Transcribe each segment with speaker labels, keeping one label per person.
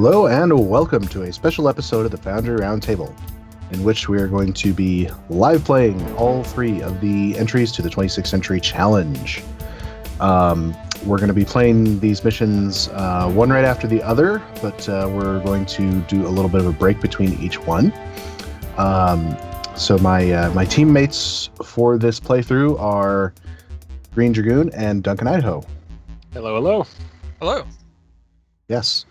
Speaker 1: Hello and welcome to a special episode of the Foundry Roundtable, in which we are going to be live playing all three of the entries to the 26th Century Challenge. We're going to be playing these missions one right after the other, but we're going to do a little bit of a break between each one. So my teammates for this playthrough are Greendragoon and DuncanIdaho.
Speaker 2: Hello, hello.
Speaker 3: Hello.
Speaker 1: Yes.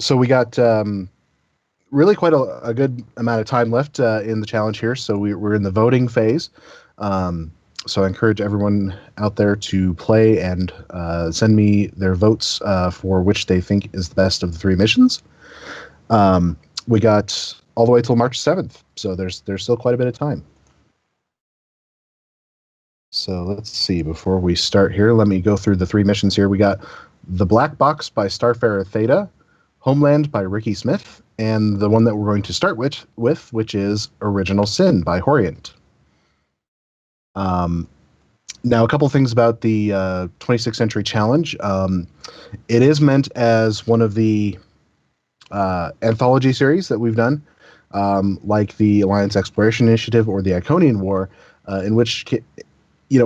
Speaker 1: So we got really quite a good amount of time left in the challenge here. So we're in the voting phase. So I encourage everyone out there to play and send me their votes for which they think is the best of the three missions. We got all the way till March 7th. So there's still quite a bit of time. So let's see. Before we start here, let me go through the three missions here. We got The Black Box by Starfarer Theta, Homeland by Ricky Smith, and the one that we're going to start with, which is Original Sin by Horient. Now, a couple things about the 26th Century Challenge. It is meant as one of the anthology series that we've done, like the Alliance Exploration Initiative or the Iconian War, in which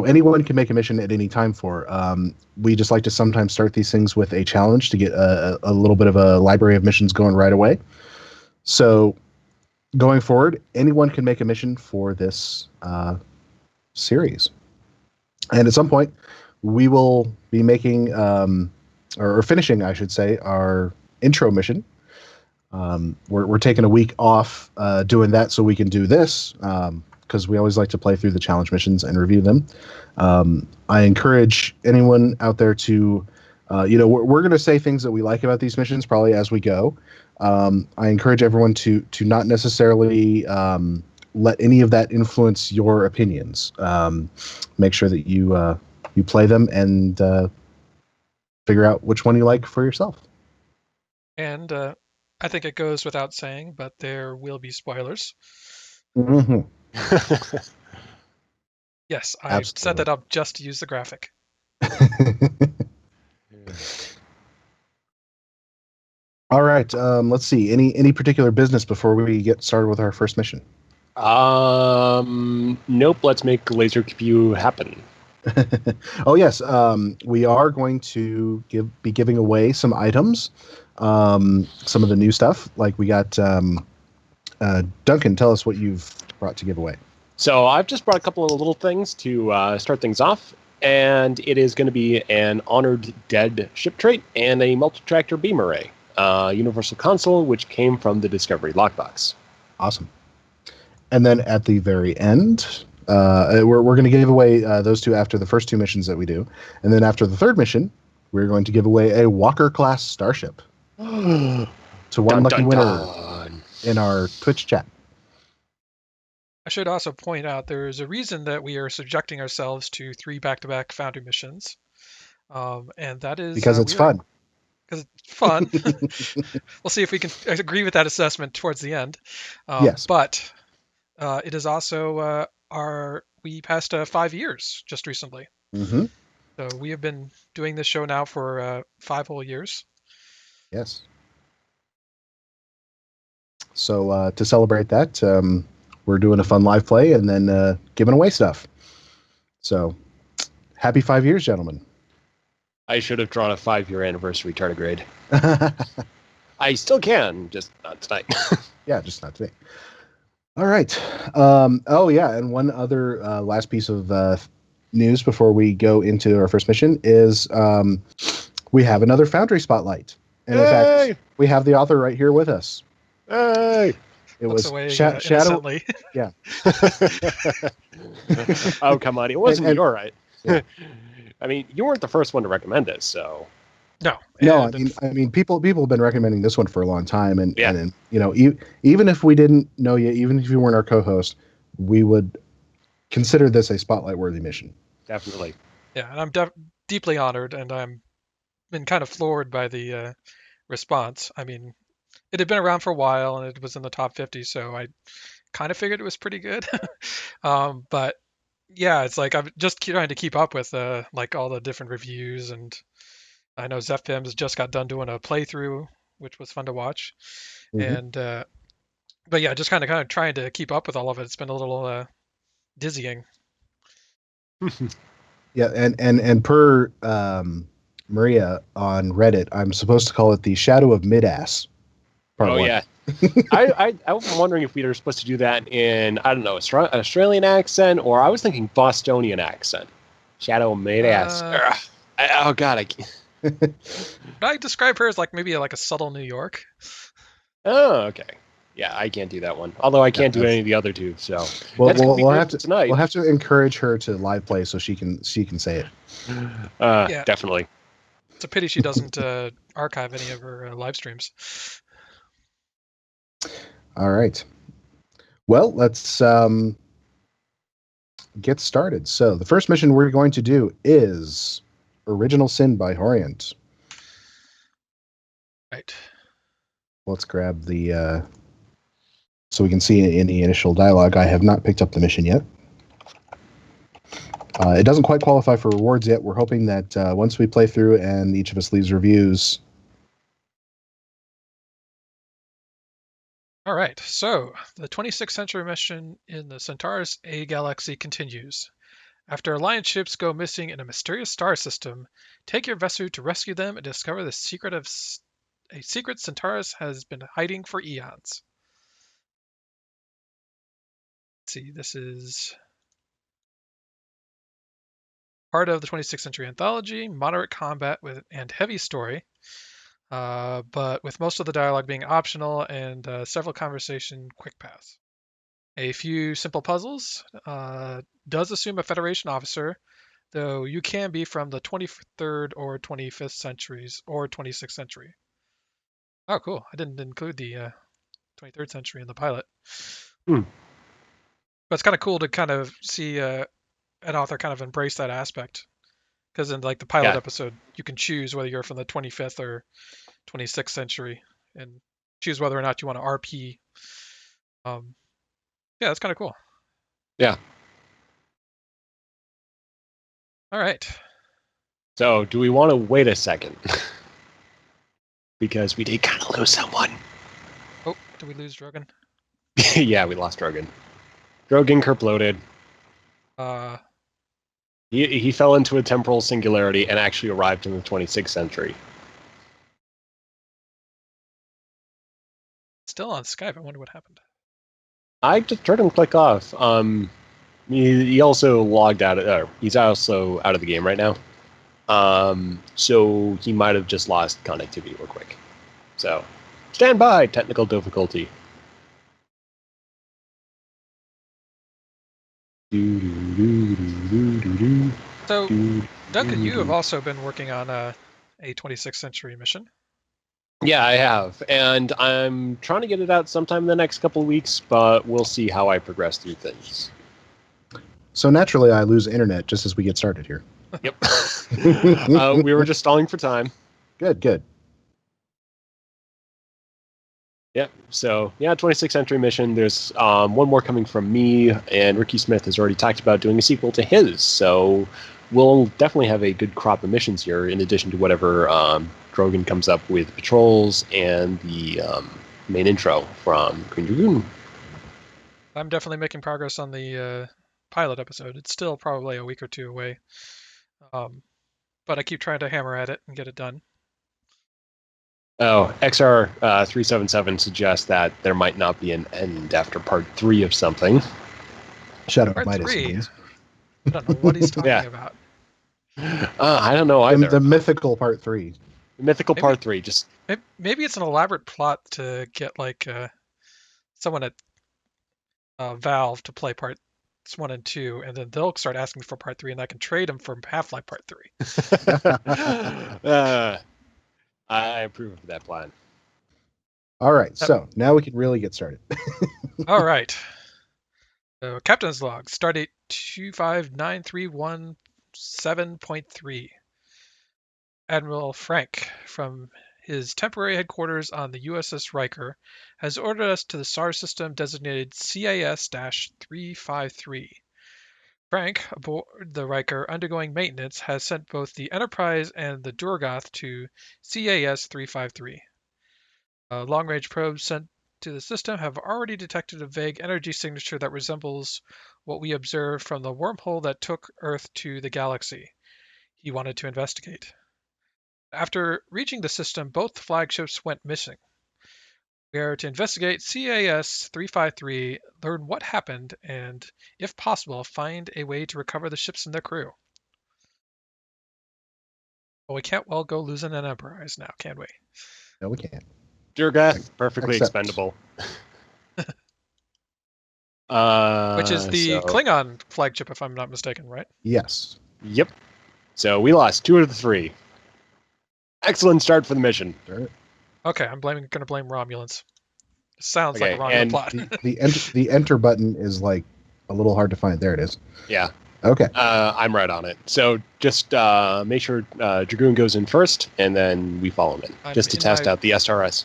Speaker 1: anyone can make a mission at any time for. We just like to sometimes start these things with a challenge to get a little bit of a library of missions going right away. So going forward, anyone can make a mission for this series. And at some point, we will be making, or finishing, I should say, our intro mission. We're taking a week off doing that so we can do this, because we always like to play through the challenge missions and review them. I encourage anyone out there to, we're going to say things that we like about these missions probably as we go. I encourage everyone to not necessarily let any of that influence your opinions. Make sure that you play them and figure out which one you like for yourself.
Speaker 3: And I think it goes without saying, but there will be spoilers.
Speaker 1: Mm-hmm.
Speaker 3: Yes, I set that up just to use the graphic.
Speaker 1: All right. Let's see. Any particular business before we get started with our first mission?
Speaker 2: Nope. Let's make Laser Q happen.
Speaker 1: Oh yes. We are going to be giving away some items. Some of the new stuff. Like we got Duncan. Tell us what you've brought to give away.
Speaker 2: So I've just brought a couple of little things to start things off, and it is going to be an Honored Dead ship trait and a multi-tractor beam array, universal console, which came from the Discovery lockbox.
Speaker 1: Awesome. And then at the very end, we're going to give away those two after the first two missions that we do, and then after the third mission, we're going to give away a Walker-class starship to one lucky winner in our Twitch chat.
Speaker 3: I should also point out there is a reason that we are subjecting ourselves to 3 back-to-back Foundry missions, and that is
Speaker 1: because it's fun.
Speaker 3: Because it's fun. We'll see if we can agree with that assessment towards the end.
Speaker 1: Yes,
Speaker 3: but it is also we passed 5 years just recently.
Speaker 1: Mm-hmm.
Speaker 3: So we have been doing this show now for 5 whole years.
Speaker 1: Yes. So to celebrate that, we're doing a fun live play and then giving away stuff. So happy 5 years, gentlemen.
Speaker 2: I should have drawn a 5-year anniversary tardigrade. I still can, just not tonight.
Speaker 1: Yeah, just not today. All right. Oh, yeah, and one other last piece of news before we go into our first mission is we have another Foundry Spotlight. And in fact, we have the author right here with us.
Speaker 2: Hey!
Speaker 1: It
Speaker 3: Looks
Speaker 1: was
Speaker 3: away,
Speaker 1: Shadow. Yeah.
Speaker 2: Oh, come on. It wasn't
Speaker 1: And
Speaker 2: your right.
Speaker 1: Yeah.
Speaker 2: I mean, you weren't the first one to recommend this, so.
Speaker 3: No.
Speaker 1: I mean, people have been recommending this one for a long time, and
Speaker 2: yeah.
Speaker 1: And even if we didn't know you, even if you weren't our co-host, we would consider this a spotlight-worthy mission.
Speaker 2: Definitely.
Speaker 3: Yeah, and I'm deeply honored, and I'm been kind of floored by the response. I mean, it had been around for a while, and it was in the top 50, so I kind of figured it was pretty good. But yeah, it's like I'm just trying to keep up with like all the different reviews, and I know Zephim's just got done doing a playthrough which was fun to watch.
Speaker 1: Mhm.
Speaker 3: And but yeah, just kind of trying to keep up with all of it. It's been a little dizzying.
Speaker 1: Yeah, and per Maria on Reddit, I'm supposed to call it the Shadow of Midass, part
Speaker 2: Oh
Speaker 1: one.
Speaker 2: yeah, I'm wondering if we were supposed to do that in, I don't know, Australian accent, or I was thinking Bostonian accent. Shadow made ass. Oh god, I can't.
Speaker 3: Would I describe her as like maybe like a subtle New York?
Speaker 2: Oh, okay. Yeah, I can't do that one. Although I
Speaker 1: Yeah,
Speaker 2: can't do
Speaker 1: that's-
Speaker 2: any of the other two, so
Speaker 1: We'll,
Speaker 2: that's gonna
Speaker 1: we'll,
Speaker 2: be
Speaker 1: we'll
Speaker 2: great
Speaker 1: have
Speaker 2: for
Speaker 1: to
Speaker 2: tonight.
Speaker 1: we'll have to encourage her to live play so she can say it.
Speaker 3: Yeah.
Speaker 2: Definitely.
Speaker 3: It's a pity she doesn't archive any of her live streams.
Speaker 1: All right. Well, let's get started. So the first mission we're going to do is Original Sin by Horient.
Speaker 3: Right.
Speaker 1: Let's grab the so we can see in the initial dialogue. I have not picked up the mission yet. It doesn't quite qualify for rewards yet. We're hoping that once we play through and each of us leaves reviews.
Speaker 3: All right. So the 26th century mission in the Centaurus A galaxy continues. After Alliance ships go missing in a mysterious star system, take your vessel to rescue them and discover the secret of a secret Centaurus has been hiding for eons. Let's see, this is part of the 26th century anthology, moderate combat and heavy story, but with most of the dialogue being optional and several conversation quick paths. A few simple puzzles. Does assume a Federation officer, though you can be from the 23rd or 25th centuries or 26th century. Oh, cool. I didn't include the 23rd century in the pilot.
Speaker 2: Hmm.
Speaker 3: But it's kind of cool to kind of see an author kind of embrace that aspect. Because in like the pilot
Speaker 2: Yeah.
Speaker 3: episode, you can choose whether you're from the 25th or 26th century and choose whether or not you want to RP. Yeah, that's kind of cool.
Speaker 2: Yeah.
Speaker 3: All right.
Speaker 2: So, do we want to wait a second? Because we did kind of lose someone.
Speaker 3: Oh, did we lose Drogon?
Speaker 2: Yeah, we lost Drogon. Drogon kerploded. He fell into a temporal singularity and actually arrived in the 26th century.
Speaker 3: Still on Skype. I wonder what happened.
Speaker 2: I just heard him click off. He also logged out. He's also out of the game right now. So he might have just lost connectivity real quick. So, stand by. Technical difficulty.
Speaker 3: So, Duncan, you have also been working on a 26th century mission.
Speaker 2: Yeah, I have, and I'm trying to get it out sometime in the next couple of weeks, but we'll see how I progress through things.
Speaker 1: So naturally, I lose internet just as we get started here.
Speaker 2: Yep. We were just stalling for time.
Speaker 1: Good.
Speaker 2: Yep. So, yeah, 26th century mission. There's one more coming from me, and Ricky Smith has already talked about doing a sequel to his. So, we'll definitely have a good crop of missions here, in addition to whatever Drogon comes up with patrols and the main intro from Greendragoon.
Speaker 3: I'm definitely making progress on the pilot episode. It's still probably a week or two away. But I keep trying to hammer at it and get it done.
Speaker 2: Oh, XR 377 suggests that there might not be an end after part 3 of something.
Speaker 1: Shadow
Speaker 3: Part
Speaker 1: Midas.
Speaker 3: 3.
Speaker 1: Means.
Speaker 3: I don't know what he's talking
Speaker 2: Yeah.
Speaker 3: about.
Speaker 2: I don't know either.
Speaker 1: The mythical part 3.
Speaker 2: Mythical
Speaker 3: Maybe-
Speaker 2: part 3. Just
Speaker 3: Maybe it's an elaborate plot to get like someone at Valve to play parts 1 and 2, and then they'll start asking for part 3, and I can trade them for Half-Life part 3.
Speaker 2: I approve of that plan.
Speaker 1: All right, so now we can really get started.
Speaker 3: All right. So, Captain's Log, Stardate 259317.3. Admiral Frank, from his temporary headquarters on the USS Riker, has ordered us to the star system designated CAS-353. Frank, aboard the Riker undergoing maintenance, has sent both the Enterprise and the Durgoth to CAS-353. Long-range probes sent to the system have already detected a vague energy signature that resembles what we observed from the wormhole that took Earth to the galaxy. He wanted to investigate. After reaching the system, both flagships went missing. We are to investigate CAS 353, learn what happened, and, if possible, find a way to recover the ships and their crew. Well, we can't well go losing an Enterprise now, can we?
Speaker 1: No, we can't.
Speaker 2: Durgath, perfectly
Speaker 1: Accept.
Speaker 2: expendable.
Speaker 3: Which is the Klingon flagship, if I'm not mistaken, right?
Speaker 1: Yes.
Speaker 2: Yep. So we lost 2 of the 3. Excellent start for the mission.
Speaker 1: Sure.
Speaker 3: Okay, I'm going to blame Romulans. Sounds
Speaker 2: Okay,
Speaker 3: like a Romulan
Speaker 2: and
Speaker 3: plot.
Speaker 1: The enter button is like a little hard to find. There it is.
Speaker 2: Yeah.
Speaker 1: Okay.
Speaker 2: I'm right on it. So just make sure Dragoon goes in first, and then we follow him in, just to test out the SRS.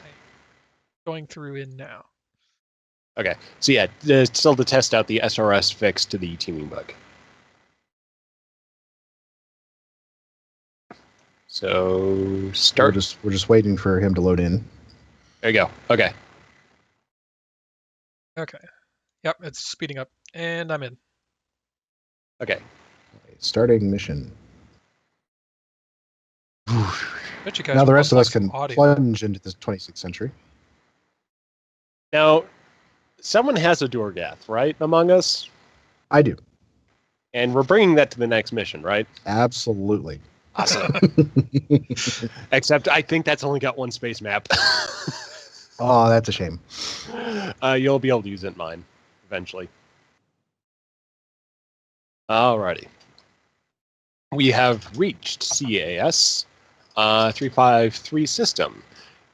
Speaker 3: Going through in now.
Speaker 2: Okay. So yeah, still to test out the SRS fix to the teaming bug. So start.
Speaker 1: We're just waiting for him to load in.
Speaker 2: There you go. Okay.
Speaker 3: Okay. Yep, it's speeding up, and I'm in.
Speaker 2: Okay.
Speaker 1: Starting mission.
Speaker 3: Bet you guys
Speaker 1: Now the rest of
Speaker 3: both
Speaker 1: us
Speaker 3: like
Speaker 1: can
Speaker 3: some audio.
Speaker 1: plunge into the 26th century.
Speaker 2: Now, someone has a Durgath, right, among us?
Speaker 1: I do.
Speaker 2: And we're bringing that to the next mission, right?
Speaker 1: Absolutely.
Speaker 2: Awesome. Except I think that's only got one space map.
Speaker 1: Oh, that's a shame.
Speaker 2: You'll be able to use it in mine eventually. Alrighty. We have reached CAS 353 system.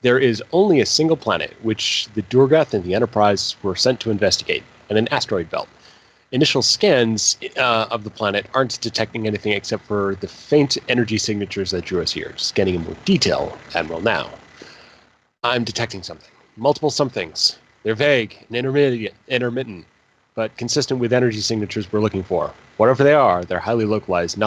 Speaker 2: There is only a single planet, which the Durgath and the Enterprise were sent to investigate, and an asteroid belt. Initial scans of the planet aren't detecting anything except for the faint energy signatures that drew us here. Scanning in more detail, Admiral, now. I'm detecting something. Multiple somethings. They're vague and intermittent, but consistent with energy signatures we're looking for. Whatever they are, they're highly localized.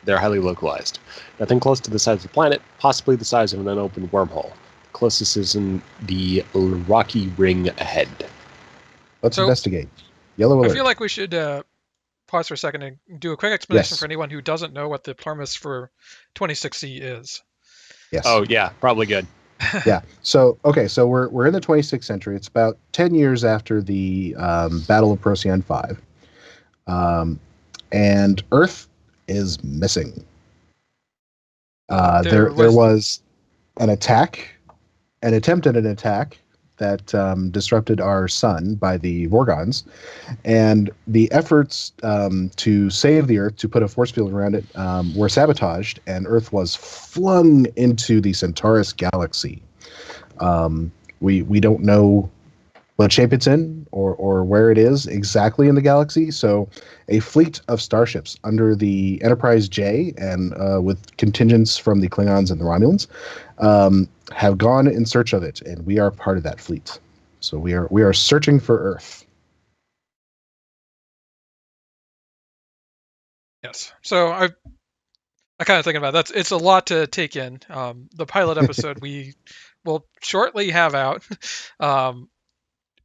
Speaker 2: They're highly localized. Nothing close to the size of the planet, possibly the size of an unopened wormhole. Closest is in the rocky ring ahead.
Speaker 1: Let's investigate. Yellow alert.
Speaker 3: I feel like we should pause for a second and do a quick explanation
Speaker 1: Yes.
Speaker 3: for anyone who doesn't know what the premise for 26C is.
Speaker 1: Yes.
Speaker 2: Oh, yeah, probably good.
Speaker 1: Yeah. So, okay, so we're in the 26th century. It's about 10 years after the Battle of Procyon 5. And Earth is missing. There was an attack, an attempt at an attack that disrupted our sun by the Vorgons, and the efforts to save the Earth, to put a force field around it, were sabotaged, and Earth was flung into the Centaurus galaxy. We don't know what shape it's in or where it is exactly in the galaxy, so a fleet of starships under the Enterprise J and with contingents from the Klingons and the Romulans have gone in search of it, and we are part of that fleet. So we are searching for Earth.
Speaker 3: Yes. So I kind of thinking about that. It's a lot to take in. The pilot episode we will shortly have out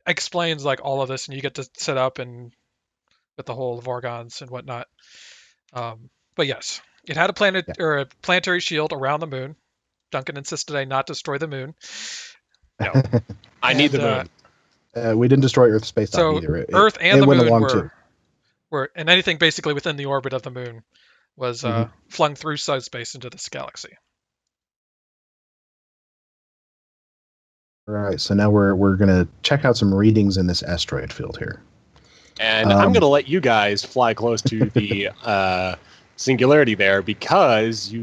Speaker 3: explains like all of this, and you get to set up and with the whole Vorgons and whatnot. But yes, it had a planet or a planetary shield around the moon. Duncan insisted I not destroy the moon.
Speaker 2: No, I need the moon.
Speaker 1: We didn't destroy Earth space
Speaker 3: So
Speaker 1: either.
Speaker 3: Earth and the
Speaker 1: went
Speaker 3: moon
Speaker 1: along
Speaker 3: were, and anything basically within the orbit of the moon was flung through subspace into this galaxy.
Speaker 1: All right, so now we're gonna check out some readings in this asteroid field here.
Speaker 2: And I'm going to let you guys fly close to the singularity there, because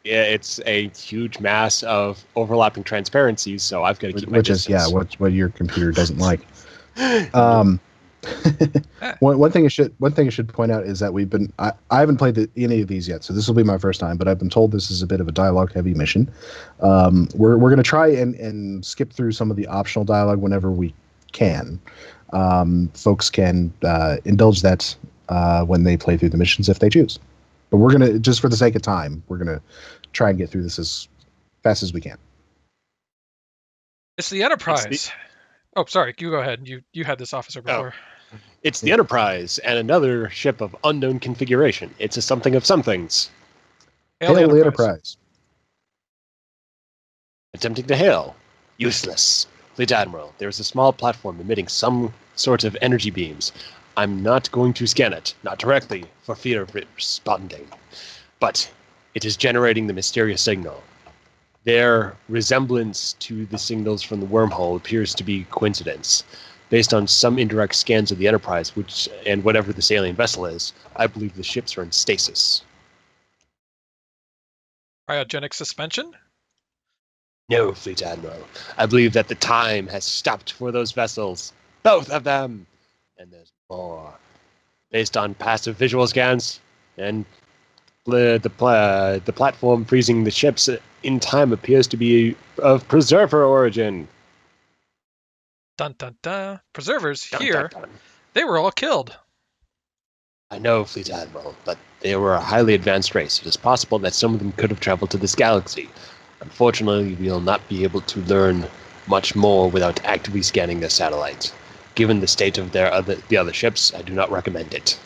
Speaker 2: it's a huge mass of overlapping transparencies, so I've got to keep my distance.
Speaker 1: What your computer doesn't like. One thing I should point out is that I haven't played any of these yet, so this will be my first time, but I've been told this is a bit of a dialogue heavy mission. We're going to try and skip through some of the optional dialogue whenever we can. Folks can indulge that when they play through the missions if they choose. But we're going to, just for the sake of time, we're going to try and get through this as fast as we can.
Speaker 3: It's the Enterprise. Oh, sorry. You go ahead. You had this officer before.
Speaker 2: It's the Enterprise and another ship of unknown configuration. It's a something of somethings.
Speaker 3: Hail the
Speaker 1: Hail
Speaker 3: Enterprise.
Speaker 2: Attempting to hail. Useless. Fleet Admiral, there is a small platform emitting some sort of energy beams. I'm not going to scan it, not directly, for fear of it responding. But it is generating the mysterious signal. Their resemblance to the signals from the wormhole appears to be coincidence. Based on some indirect scans of the Enterprise, and whatever this alien vessel is, I believe the ships are in stasis.
Speaker 3: Cryogenic suspension?
Speaker 2: No, Fleet Admiral. I believe that the time has stopped for those vessels. Both of them! And there's more. Based on passive visual scans, and the platform freezing the ships in time appears to be of preserver origin.
Speaker 3: Dun dun dun. Preservers
Speaker 2: Dun,
Speaker 3: here.
Speaker 2: dun, dun.
Speaker 3: They were all killed.
Speaker 2: I know, Fleet Admiral, but they were a highly advanced race. It is possible that some of them could have traveled to this galaxy. Unfortunately, we will not be able to learn much more without actively scanning their satellites. Given the state of the other ships, I do not recommend it.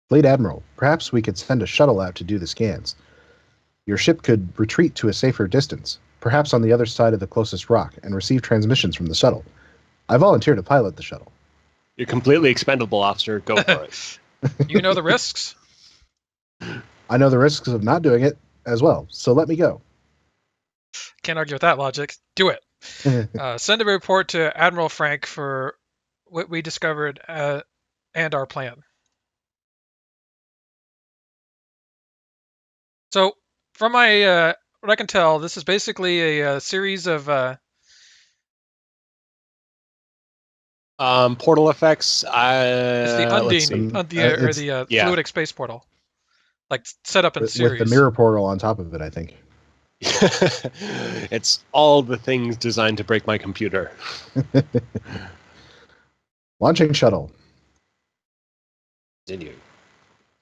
Speaker 1: Fleet Admiral, perhaps we could send a shuttle out to do the scans. Your ship could retreat to a safer distance, perhaps on the other side of the closest rock, and receive transmissions from the shuttle. I volunteer to pilot the shuttle.
Speaker 2: You're completely expendable, officer. Go for it.
Speaker 3: You know the risks?
Speaker 1: I know the risks of not doing it as well, so let me go.
Speaker 3: Can't argue with that logic. Do it. Send a report to Admiral Frank for what we discovered and our plan. So, from my what I can tell, this is basically a series of
Speaker 2: Portal effects.
Speaker 3: it's the
Speaker 2: Let's see.
Speaker 3: the
Speaker 2: yeah.
Speaker 3: fluidic space portal, like set up in
Speaker 1: with
Speaker 3: series.
Speaker 1: the mirror portal on top of it, I think.
Speaker 2: It's all the things designed to break my computer.
Speaker 1: Launching shuttle.
Speaker 2: Continue.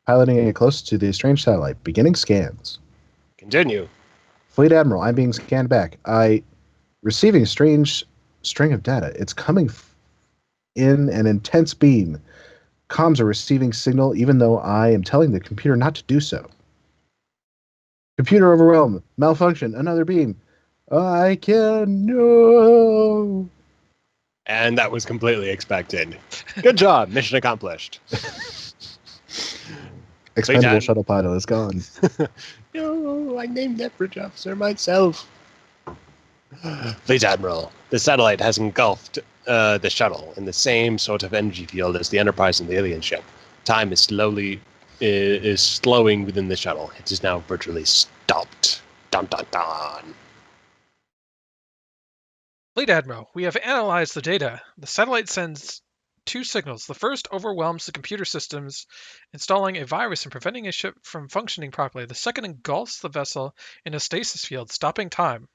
Speaker 1: Piloting it close to the strange satellite. Beginning scans.
Speaker 2: Continue.
Speaker 1: Fleet Admiral, I'm being scanned back. Receiving a strange string of data. It's coming in an intense beam. Comms are receiving signal even though I am telling the computer not to do so. Computer overwhelmed. Malfunction. Another beam. I can no.
Speaker 2: And that was completely expected. Good job. Mission accomplished.
Speaker 1: Expendable shuttle pilot is gone.
Speaker 2: No, I named that bridge officer myself. Fleet Admiral, the satellite has engulfed the shuttle in the same sort of energy field as the Enterprise and the alien ship. Time is slowing within the shuttle. It is now virtually stopped. Dun dun dun.
Speaker 3: Fleet Admiral, we have analyzed the data. The satellite sends two signals. The first overwhelms the computer systems, installing a virus and preventing a ship from functioning properly. The second engulfs the vessel in a stasis field, stopping time.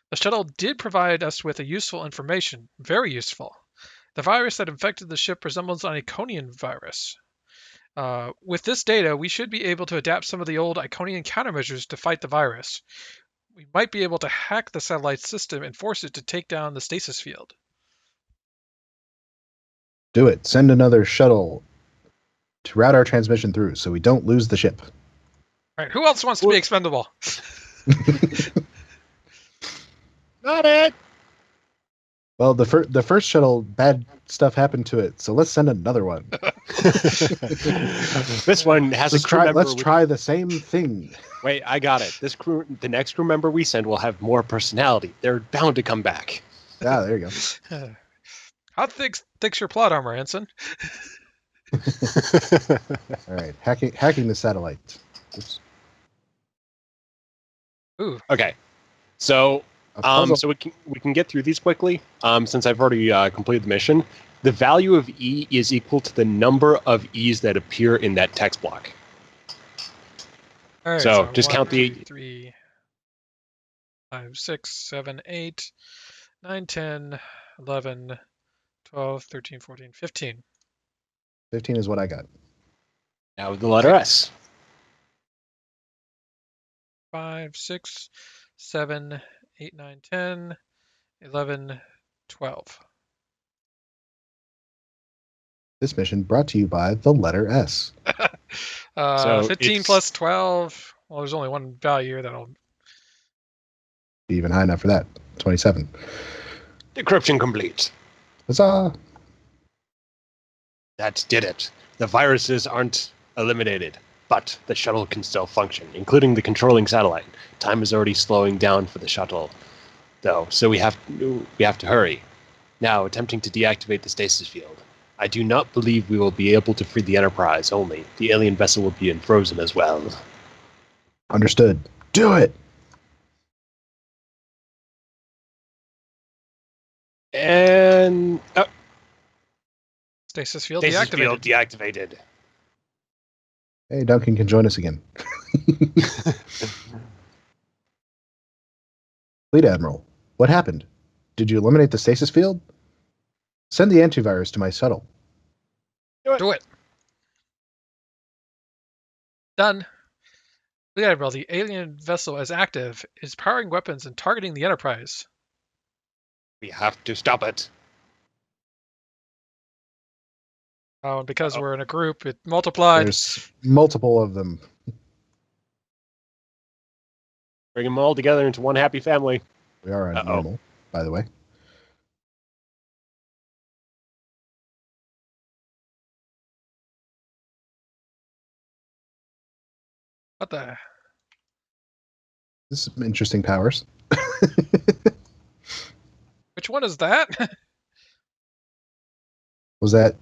Speaker 3: The shuttle did provide us with a useful information, very useful. The virus that infected the ship resembles an Iconian virus. With this data, we should be able to adapt some of the old Iconian countermeasures to fight the virus. We might be able to hack the satellite system and force it to take down the stasis field.
Speaker 1: Do it. Send another shuttle to route our transmission through so we don't lose the ship.
Speaker 3: All right, who else wants to be expendable?
Speaker 2: Not it.
Speaker 1: Well, the first shuttle, bad stuff happened to it, so let's send another one.
Speaker 2: This one has a crew member.
Speaker 1: Let's try the same thing.
Speaker 2: Wait, I got it. The next crew member we send will have more personality. They're bound to come back.
Speaker 1: Yeah, there you go.
Speaker 3: How thick's your plot armor, Ensign?
Speaker 1: All right, hacking the satellite. Oops.
Speaker 3: Ooh.
Speaker 2: Okay, so we can get through these quickly. Since I've already completed the mission, the value of E is equal to the number of E's that appear in that text block.
Speaker 3: All right,
Speaker 2: so just
Speaker 3: 1,
Speaker 2: count the
Speaker 3: 2, 3, 5, 6, 7, 8, 9, 10, 11, 12, 13, 14, 15.
Speaker 1: 15 is what I got.
Speaker 2: Now the letter S.
Speaker 3: 5, 6, 7, 8, 9, 10, 11, 12.
Speaker 1: This mission brought to you by the letter S.
Speaker 2: So
Speaker 3: 15
Speaker 2: it's-
Speaker 3: plus 12. Well, there's only one value here that'll.
Speaker 1: Be even high enough for that. 27.
Speaker 2: Decryption complete.
Speaker 1: Huzzah!
Speaker 2: That did it. The viruses aren't eliminated, but the shuttle can still function, including the controlling satellite. Time is already slowing down for the shuttle, though, so we have to hurry. Now, attempting to deactivate the stasis field. I do not believe we will be able to free the Enterprise only. The alien vessel will be unfrozen as well.
Speaker 1: Understood. Do it!
Speaker 2: And
Speaker 3: Stasis field
Speaker 2: stasis
Speaker 3: deactivated.
Speaker 2: field deactivated.
Speaker 1: Hey, Duncan can join us again. Fleet Admiral, what happened? Did you eliminate the stasis field? Send the antivirus to my shuttle.
Speaker 3: Do it. Done. Fleet Admiral, the alien vessel is active, is powering weapons and targeting the Enterprise.
Speaker 2: We have to stop it.
Speaker 3: Oh, and because we're in a group, it multiplied.
Speaker 1: There's multiple of them.
Speaker 2: Bring them all together into one happy family.
Speaker 1: We are on normal, by the way.
Speaker 3: What the?
Speaker 1: This is some interesting powers.
Speaker 3: Which one is that?
Speaker 1: Was that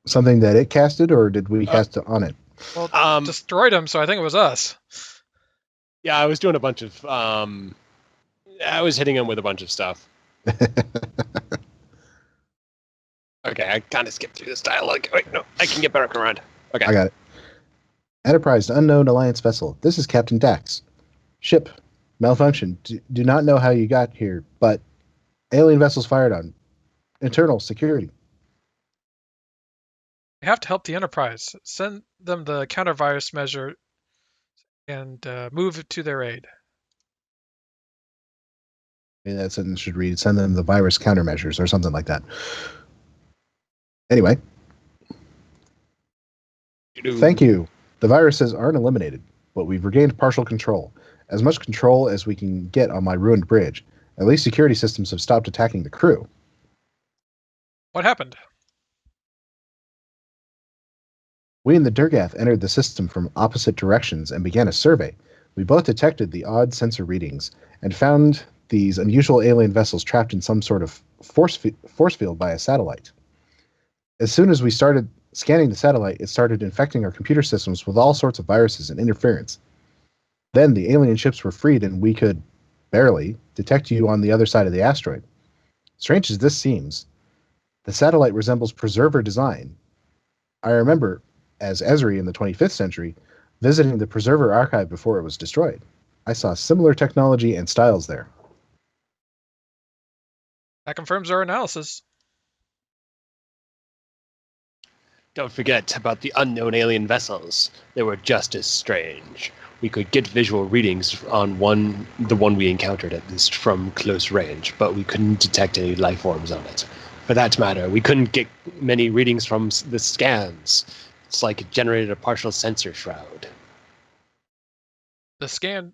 Speaker 1: something that it casted, or did we cast it on it?
Speaker 3: Well, destroyed him, so I think it was us.
Speaker 2: Yeah, I was doing a bunch of I was hitting him with a bunch of stuff. Okay, I kind of skipped through this dialogue. Wait, no, I can get back around. Okay.
Speaker 1: I got it. Enterprise to unknown Alliance vessel. This is Captain Dax. Ship. Malfunction. Do not know how you got here, but alien vessels fired on. Internal security.
Speaker 3: We have to help the Enterprise. Send them the counter-virus measure and move to their aid.
Speaker 1: Maybe that sentence should read, send them the virus countermeasures or something like that. Anyway. Thank you. The viruses aren't eliminated, but we've regained partial control. As much control as we can get on my ruined bridge. At least security systems have stopped attacking the crew.
Speaker 3: What happened?
Speaker 1: We and the Durgath entered the system from opposite directions and began a survey. We both detected the odd sensor readings and found these unusual alien vessels trapped in some sort of force field by a satellite. As soon as we started scanning the satellite, it started infecting our computer systems with all sorts of viruses and interference. Then the alien ships were freed and we could, barely, detect you on the other side of the asteroid. Strange as this seems, the satellite resembles preserver design. I remember, as Esri in the 25th century, visiting the preserver archive before it was destroyed. I saw similar technology and styles there.
Speaker 3: That confirms our analysis.
Speaker 2: Don't forget about the unknown alien vessels. They were just as strange. We could get visual readings on the one we encountered, at least from close range, but we couldn't detect any life forms on it. For that matter, we couldn't get many readings from the scans. It's like it generated a partial sensor shroud.
Speaker 3: Scan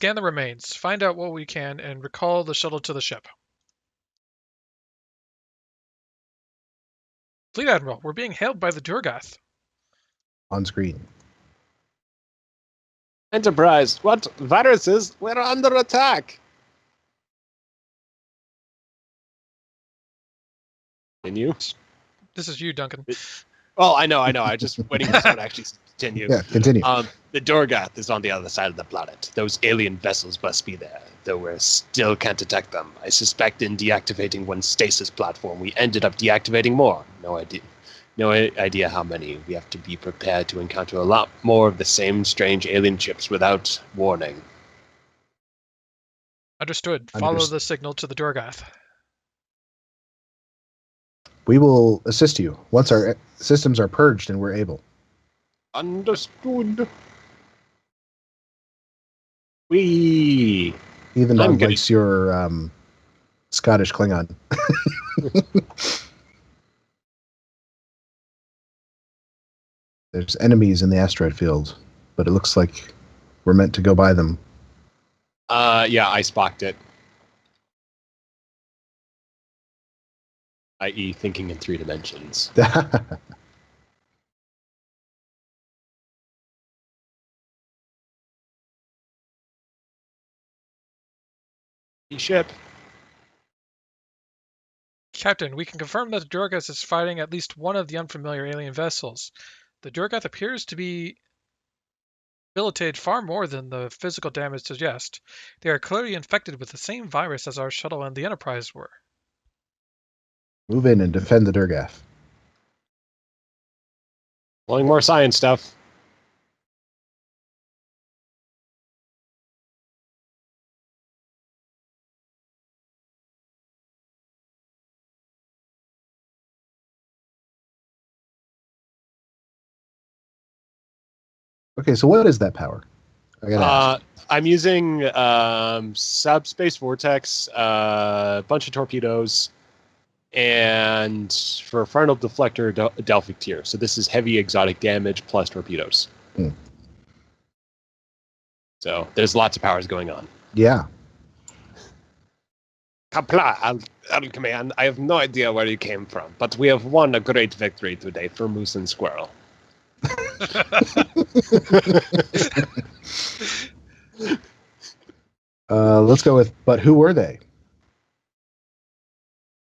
Speaker 3: the remains, find out what we can, and recall the shuttle to the ship. Fleet Admiral, we're being hailed by the Durgath.
Speaker 1: On screen.
Speaker 2: Enterprise, what? Viruses? We're under attack! Can you?
Speaker 3: This is you, Duncan.
Speaker 2: Oh, I know. I just waiting for someone to actually continue.
Speaker 1: Yeah, continue.
Speaker 2: The Durgath is on the other side of the planet. Those alien vessels must be there, though we still can't detect them. I suspect in deactivating one stasis platform, we ended up deactivating more. No idea how many. We have to be prepared to encounter a lot more of the same strange alien ships without warning.
Speaker 3: Understood. Follow the signal to the Durgath.
Speaker 1: We will assist you once our systems are purged and we're able.
Speaker 2: Understood. Whee!
Speaker 1: Even
Speaker 2: I'm
Speaker 1: Dog
Speaker 2: good.
Speaker 1: likes your Scottish Klingon. There's enemies in the asteroid field, but it looks like we're meant to go by them.
Speaker 2: Yeah, I spocked it. I.e., thinking in 3 dimensions. Ship.
Speaker 3: Captain, we can confirm that the Durgath is fighting at least one of the unfamiliar alien vessels. The Durgath appears to be debilitated far more than the physical damage suggests. They are clearly infected with the same virus as our shuttle and the Enterprise were.
Speaker 1: Move in and defend the Durgath.
Speaker 2: Pulling more science stuff.
Speaker 1: Okay, so what is that power? I gotta ask.
Speaker 2: I'm using subspace vortex, a bunch of torpedoes, and for frontal deflector, Delphic tier. So this is heavy exotic damage plus torpedoes.
Speaker 1: Hmm.
Speaker 2: So there's lots of powers going on.
Speaker 1: Yeah.
Speaker 2: Kapla, Al Command, I have no idea where you came from, but we have won a great victory today for Moose and Squirrel.
Speaker 1: Let's go with, but who were they?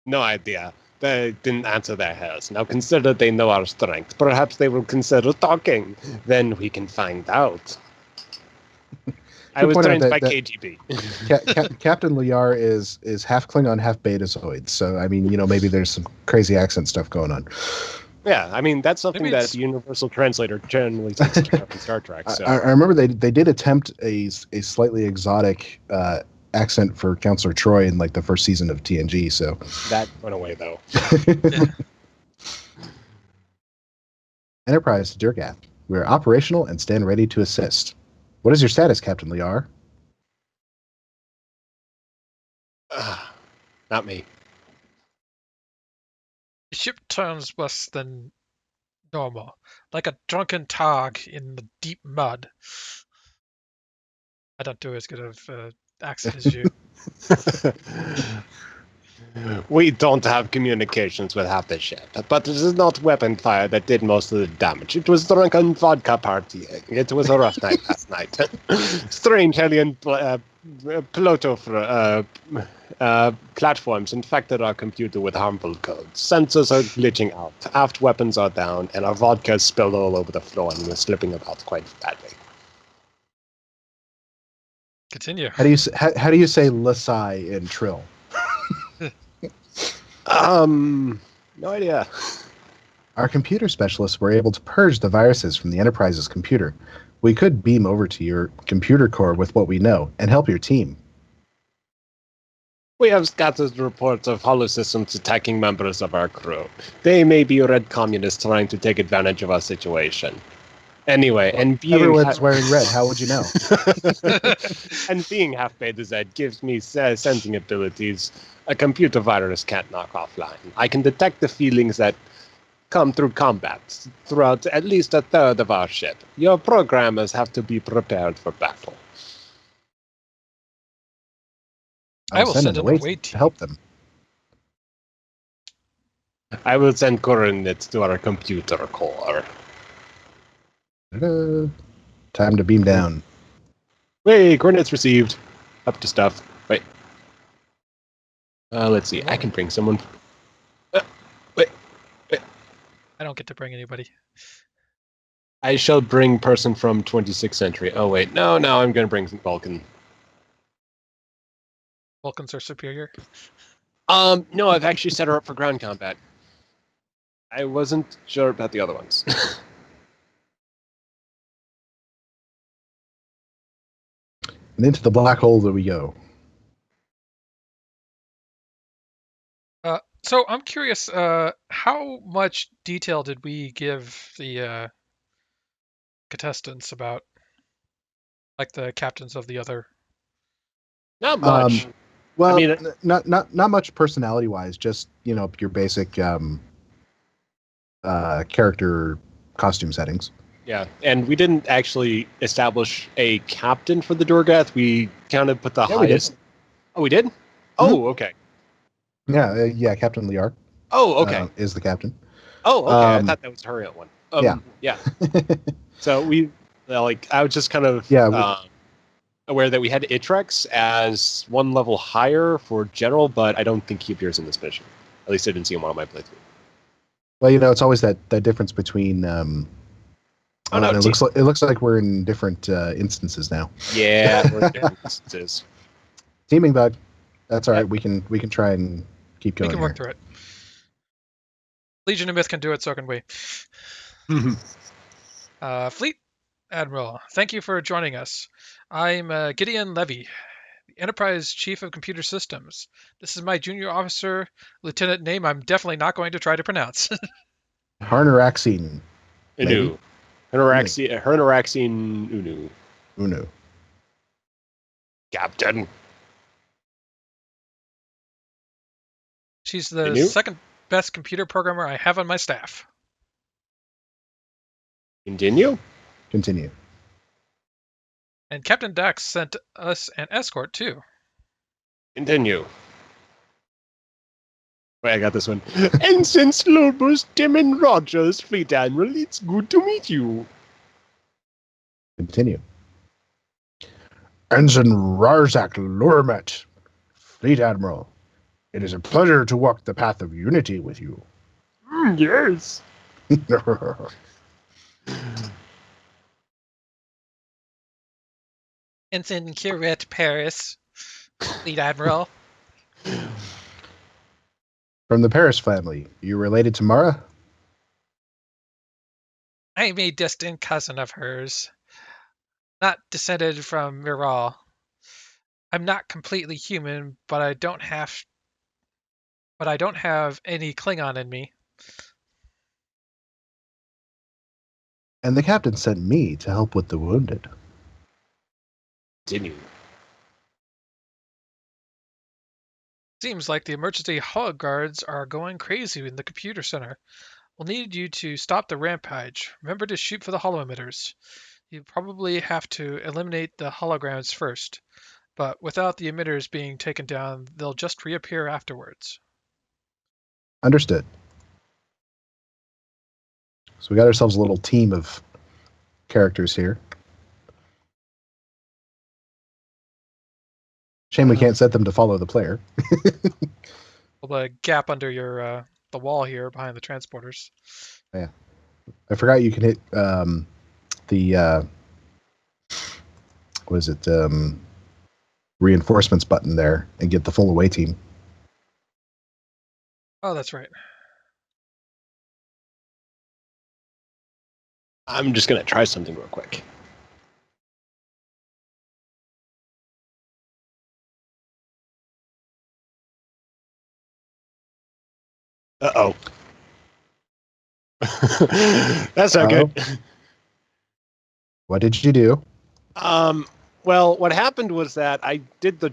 Speaker 2: No idea. They didn't answer their hairs. Now consider they know our strength. Perhaps they will consider talking. Then we can find out. I was
Speaker 1: point out
Speaker 2: trained by
Speaker 1: that
Speaker 2: KGB.
Speaker 1: Captain Liar is half Klingon, half Betazoid. So, I mean, maybe there's some crazy accent stuff going on.
Speaker 2: Yeah, I mean, that's something
Speaker 3: Maybe
Speaker 2: that
Speaker 3: it's-
Speaker 2: the Universal Translator generally takes care of in Star Trek. So.
Speaker 1: I remember they did attempt a slightly exotic accent for Counselor Troy in like the first season of TNG. So
Speaker 2: That went away, though.
Speaker 3: Yeah.
Speaker 1: Enterprise to Durgath. We are operational and stand ready to assist. What is your status, Captain Liar?
Speaker 2: Not me.
Speaker 3: The ship turns worse than normal, like a drunken tog in the deep mud. I don't do as good of accent as you.
Speaker 2: We don't have communications with half the ship, but it is not weapon fire that did most of the damage. It was drunken vodka partying. It was a rough night last night. Strange alien platforms infected our computer with harmful codes. Sensors are glitching out, aft weapons are down, and our vodka is spilled all over the floor and we're slipping about quite badly.
Speaker 3: Continue.
Speaker 1: How do you say Lasai in Trill?
Speaker 2: No idea.
Speaker 1: Our computer specialists were able to purge the viruses from the Enterprise's computer. We could beam over to your computer core with what we know and help your team.
Speaker 2: We have scattered reports of holosystems attacking members of our crew. They may be red communists trying to take advantage of our situation. Anyway, and being
Speaker 1: Everyone's wearing red. How would you know?
Speaker 2: and being half Beta Z gives me sensing abilities a computer virus can't knock offline. I can detect the feelings that come through combat throughout at least a third of our ship. Your programmers have to be prepared for battle.
Speaker 3: I will send
Speaker 1: an
Speaker 3: an
Speaker 1: away
Speaker 3: away
Speaker 1: to
Speaker 3: team.
Speaker 1: help them.
Speaker 2: I will send coordinates to our computer core.
Speaker 1: Ta-da. Time to beam down.
Speaker 2: Wait, coordinates received. Up to stuff. Wait. Let's see. I can bring someone. Wait.
Speaker 3: I don't get to bring anybody.
Speaker 2: I shall bring person from 26th century. Oh, wait. No, I'm going to bring Vulcan.
Speaker 3: Vulcans are superior.
Speaker 2: No, I've actually set her up for ground combat. I wasn't sure about the other ones.
Speaker 1: And into the black hole that we go.
Speaker 3: So I'm curious, how much detail did we give the contestants about, like, the captains of the other
Speaker 2: Not much.
Speaker 1: Well,
Speaker 2: I mean,
Speaker 1: not much personality wise. Just your basic character costume settings.
Speaker 2: yeah, and we didn't actually establish a captain for the Dorgath. We kind of put the
Speaker 1: Yeah, we did.
Speaker 2: highest. Oh, we did? Oh, okay.
Speaker 1: Yeah, Captain Liar.
Speaker 2: Oh, okay.
Speaker 1: Is the captain.
Speaker 2: Oh, okay. I thought that was the hurry up one.
Speaker 1: Yeah.
Speaker 2: So I was just kind of aware that we had Itrex as one level higher for general, but I don't think he appears in this mission. At least I didn't see him on my playthrough.
Speaker 1: Well, it's always that difference between. It looks like we're in different instances now.
Speaker 2: Yeah, we're in different instances.
Speaker 1: Teaming bug. That's all right. We can try and keep going.
Speaker 3: We can work through it. Legion of Myth can do it, so can we. Fleet Admiral, thank you for joining us. I'm Gideon Levy, the Enterprise Chief of Computer Systems. This is my junior officer, lieutenant name I'm definitely not going to try to pronounce.
Speaker 1: Harneraxine.
Speaker 2: Unu. Harneraxine
Speaker 1: Unu.
Speaker 2: Captain.
Speaker 3: She's the second best computer programmer I have on my staff.
Speaker 2: Continue.
Speaker 3: And Captain Dax sent us an escort, too.
Speaker 2: Continue. Wait, I got this one. Ensign Slobus Timon Rogers, Fleet Admiral, it's good to meet you.
Speaker 1: Continue. Ensign Rarzak Lurmet, Fleet Admiral. It is a pleasure to walk the path of unity with you.
Speaker 2: Yes.
Speaker 3: Ensign Curette Paris, Fleet Admiral.
Speaker 1: From the Paris family, you related to Mara?
Speaker 3: I'm a distant cousin of hers. Not descended from Miral. I'm not completely human, but I don't have any Klingon in me.
Speaker 1: And the captain sent me to help with the wounded.
Speaker 2: Continue.
Speaker 3: Seems like the emergency holo guards are going crazy in the computer center. We'll need you to stop the rampage. Remember to shoot for the holo emitters. You probably have to eliminate the holograms first, but without the emitters being taken down, they'll just reappear afterwards.
Speaker 1: Understood. So we got ourselves a little team of characters here. Shame we can't set them to follow the player.
Speaker 3: Well, the gap under your the wall here behind the transporters.
Speaker 1: Yeah, I forgot you can hit the what is it? Reinforcements button there and get the full away team.
Speaker 3: Oh, that's right.
Speaker 2: I'm just gonna try something real quick. Uh-oh. That's not good.
Speaker 1: What did you do?
Speaker 2: Well, what happened was that I did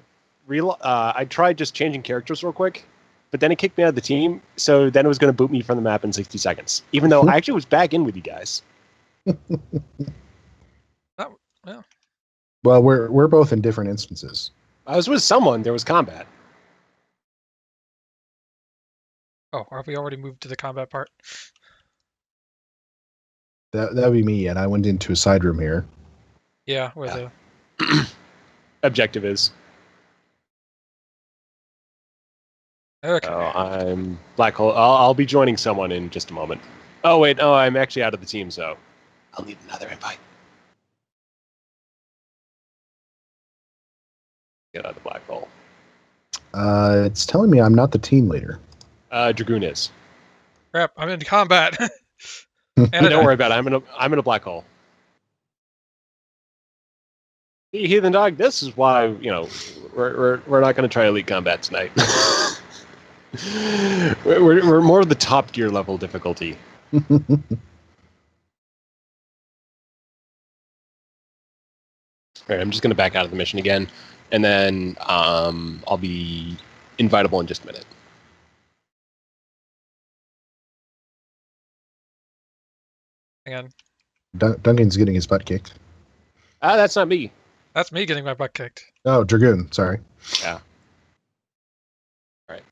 Speaker 2: I tried just changing characters real quick, but then it kicked me out of the team, so then it was going to boot me from the map in 60 seconds, even though I actually was back in with you guys.
Speaker 3: Oh, well.
Speaker 1: Well, we're both in different instances.
Speaker 2: I was with someone, there was combat.
Speaker 3: Oh, have we already moved to the combat part?
Speaker 1: That would be me, and I went into a side room here.
Speaker 3: Yeah, where the
Speaker 2: objective is.
Speaker 3: Okay.
Speaker 2: Oh, I'm Black Hole. I'll be joining someone in just a moment. Oh, wait. Oh, I'm actually out of the team, so I'll need another invite. Get out of the black hole.
Speaker 1: It's telling me I'm not the team leader.
Speaker 2: Dragoon is.
Speaker 3: Crap, I'm in combat.
Speaker 2: And don't worry about it. I'm in a black hole. Hey, Heathen Dog, this is why, we're not going to try elite combat tonight. we're more of the top gear level difficulty. Alright, I'm just going to back out of the mission again. and then I'll be invitable in just a minute.
Speaker 3: Hang on.
Speaker 1: Duncan's getting his butt kicked.
Speaker 2: That's not me.
Speaker 3: That's me getting my butt kicked.
Speaker 1: Oh, Dragoon. Sorry.
Speaker 2: Yeah. All right.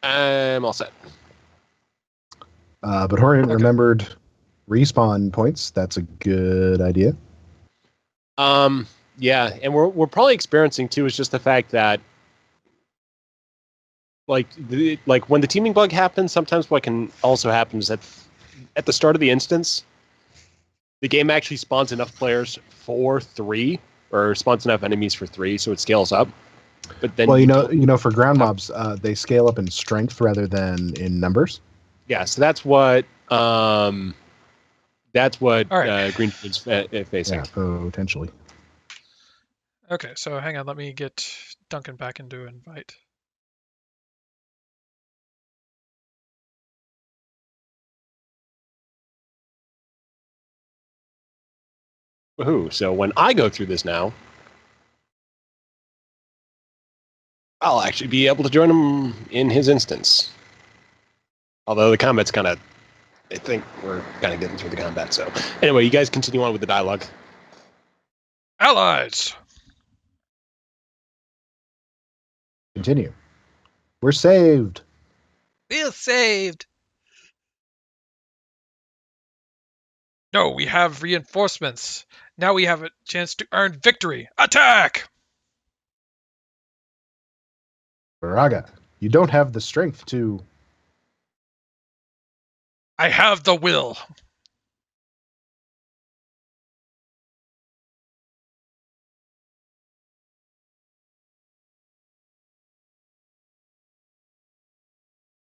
Speaker 2: I'm all set.
Speaker 1: But Horian
Speaker 3: Okay.
Speaker 1: remembered respawn points. That's a good idea.
Speaker 2: Yeah, and we're probably experiencing too is just the fact that like when the teaming bug happens, sometimes what can also happen is that at the start of the instance, the game actually spawns enough players for 3, or spawns enough enemies for 3, so it scales up. But then
Speaker 1: for ground mobs, they scale up in strength rather than in numbers.
Speaker 2: Yeah, so that's what
Speaker 3: All right.
Speaker 2: Greendragoon's facing.
Speaker 1: Yeah, potentially.
Speaker 3: Okay, so hang on. Let me get Duncan back into invite.
Speaker 2: Woohoo! So when I go through this now, I'll actually be able to join him in his instance. Although the combat's kind of, I think we're kind of getting through the combat. So anyway, you guys continue on with the dialogue.
Speaker 3: Allies!
Speaker 1: Continue. We're saved.
Speaker 3: We're saved! No, we have reinforcements. Now we have a chance to earn victory. Attack!
Speaker 1: Viraga, you don't have the strength to...
Speaker 3: I have the will.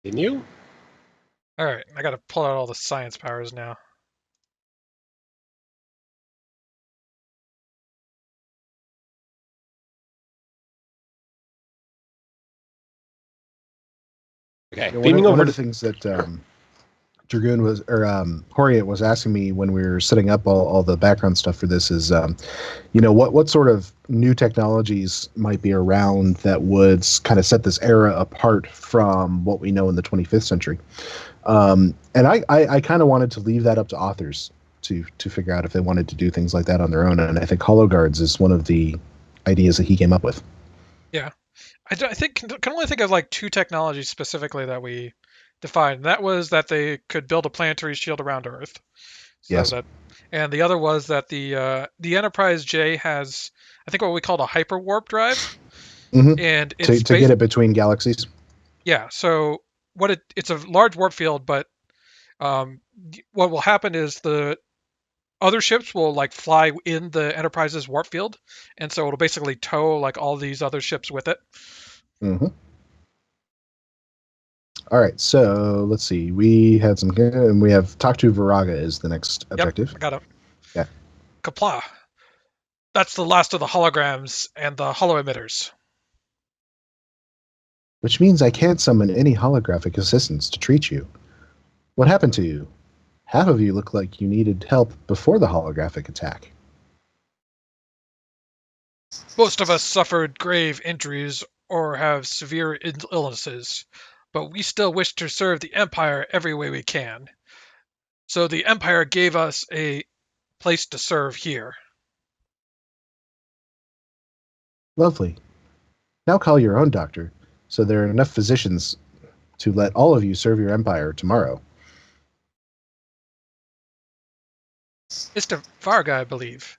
Speaker 2: Continue.
Speaker 3: All right, I got to pull out all the science powers now.
Speaker 2: Okay,
Speaker 1: One of the things that Dragoon was, or Horiant was asking me when we were setting up all the background stuff for this is, what sort of new technologies might be around that would kind of set this era apart from what we know in the 25th century. And I kind of wanted to leave that up to authors to figure out if they wanted to do things like that on their own. And I think Hollow Guards is one of the ideas that he came up with.
Speaker 3: Yeah. I can only think of like 2 technologies specifically that we defined. That was that they could build a planetary shield around Earth. So
Speaker 1: Yes.
Speaker 3: And the other was that the Enterprise J has, I think, what we called a hyper warp drive.
Speaker 1: Mm-hmm.
Speaker 3: And
Speaker 1: to get it between galaxies.
Speaker 3: Yeah. So it's a large warp field, but what will happen is the other ships will like fly in the Enterprise's warp field, and so it'll basically tow like all these other ships with it.
Speaker 1: Mm-hmm. All right, so let's see. We had some, and we have talk to Viraga is the next objective.
Speaker 3: Yep, I got it.
Speaker 1: Yeah.
Speaker 3: Kapla. That's the last of the holograms and the holo emitters.
Speaker 1: Which means I can't summon any holographic assistants to treat you. What happened to you? Half of you look like you needed help before the holographic attack.
Speaker 3: Most of us suffered grave injuries or have severe illnesses, but we still wish to serve the Empire every way we can. So the Empire gave us a place to serve here.
Speaker 1: Lovely. Now call your own doctor, so there are enough physicians to let all of you serve your Empire tomorrow.
Speaker 3: Mr. Varga, I believe.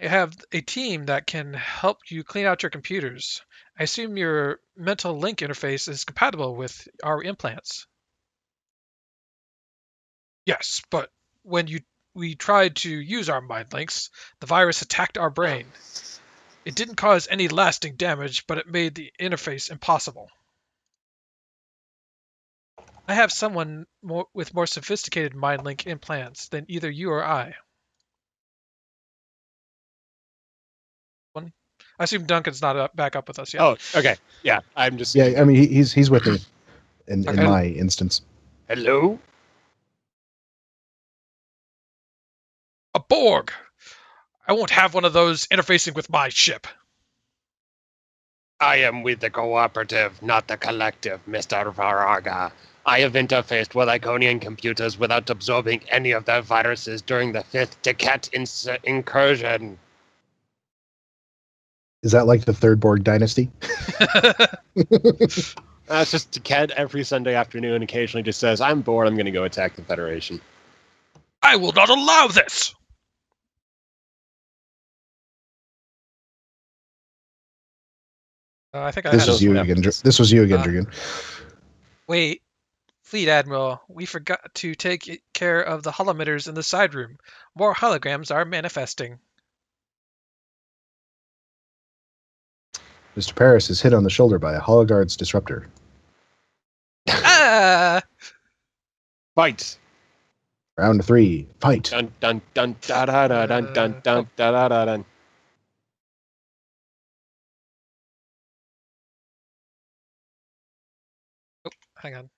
Speaker 3: I have a team that can help you clean out your computers. I assume your mental link interface is compatible with our implants. Yes, but when we tried to use our mind links, the virus attacked our brain. It didn't cause any lasting damage, but it made the interface impossible. I have someone with more sophisticated mind link implants than either you or I. I assume Duncan's not back up with us yet.
Speaker 2: Oh, okay. Yeah, I'm just...
Speaker 1: Yeah, I mean, he's with me in
Speaker 3: Okay.
Speaker 1: my instance.
Speaker 2: Hello?
Speaker 3: A Borg! I won't have one of those interfacing with my ship.
Speaker 2: I am with the cooperative, not the collective, Mr. Varaga. I have interfaced with Iconian computers without absorbing any of their viruses during the 5th Decet incursion.
Speaker 1: Is that like the third Borg dynasty?
Speaker 2: It's just Decet every Sunday afternoon occasionally just says, I'm bored, I'm going to go attack the Federation.
Speaker 3: I will not allow this! I think I
Speaker 1: This
Speaker 3: had
Speaker 1: was you again. This was you again, Dragoon.
Speaker 3: Wait, Fleet Admiral, we forgot to take care of the holometers in the side room. More holograms are manifesting.
Speaker 1: Mr. Paris is hit on the shoulder by a Hologuard's disruptor.
Speaker 3: Ah!
Speaker 2: Fight!
Speaker 1: Round 3, fight.
Speaker 2: Dun dun dun da da da dun dun dun da da da dun.
Speaker 3: Oh, hang on.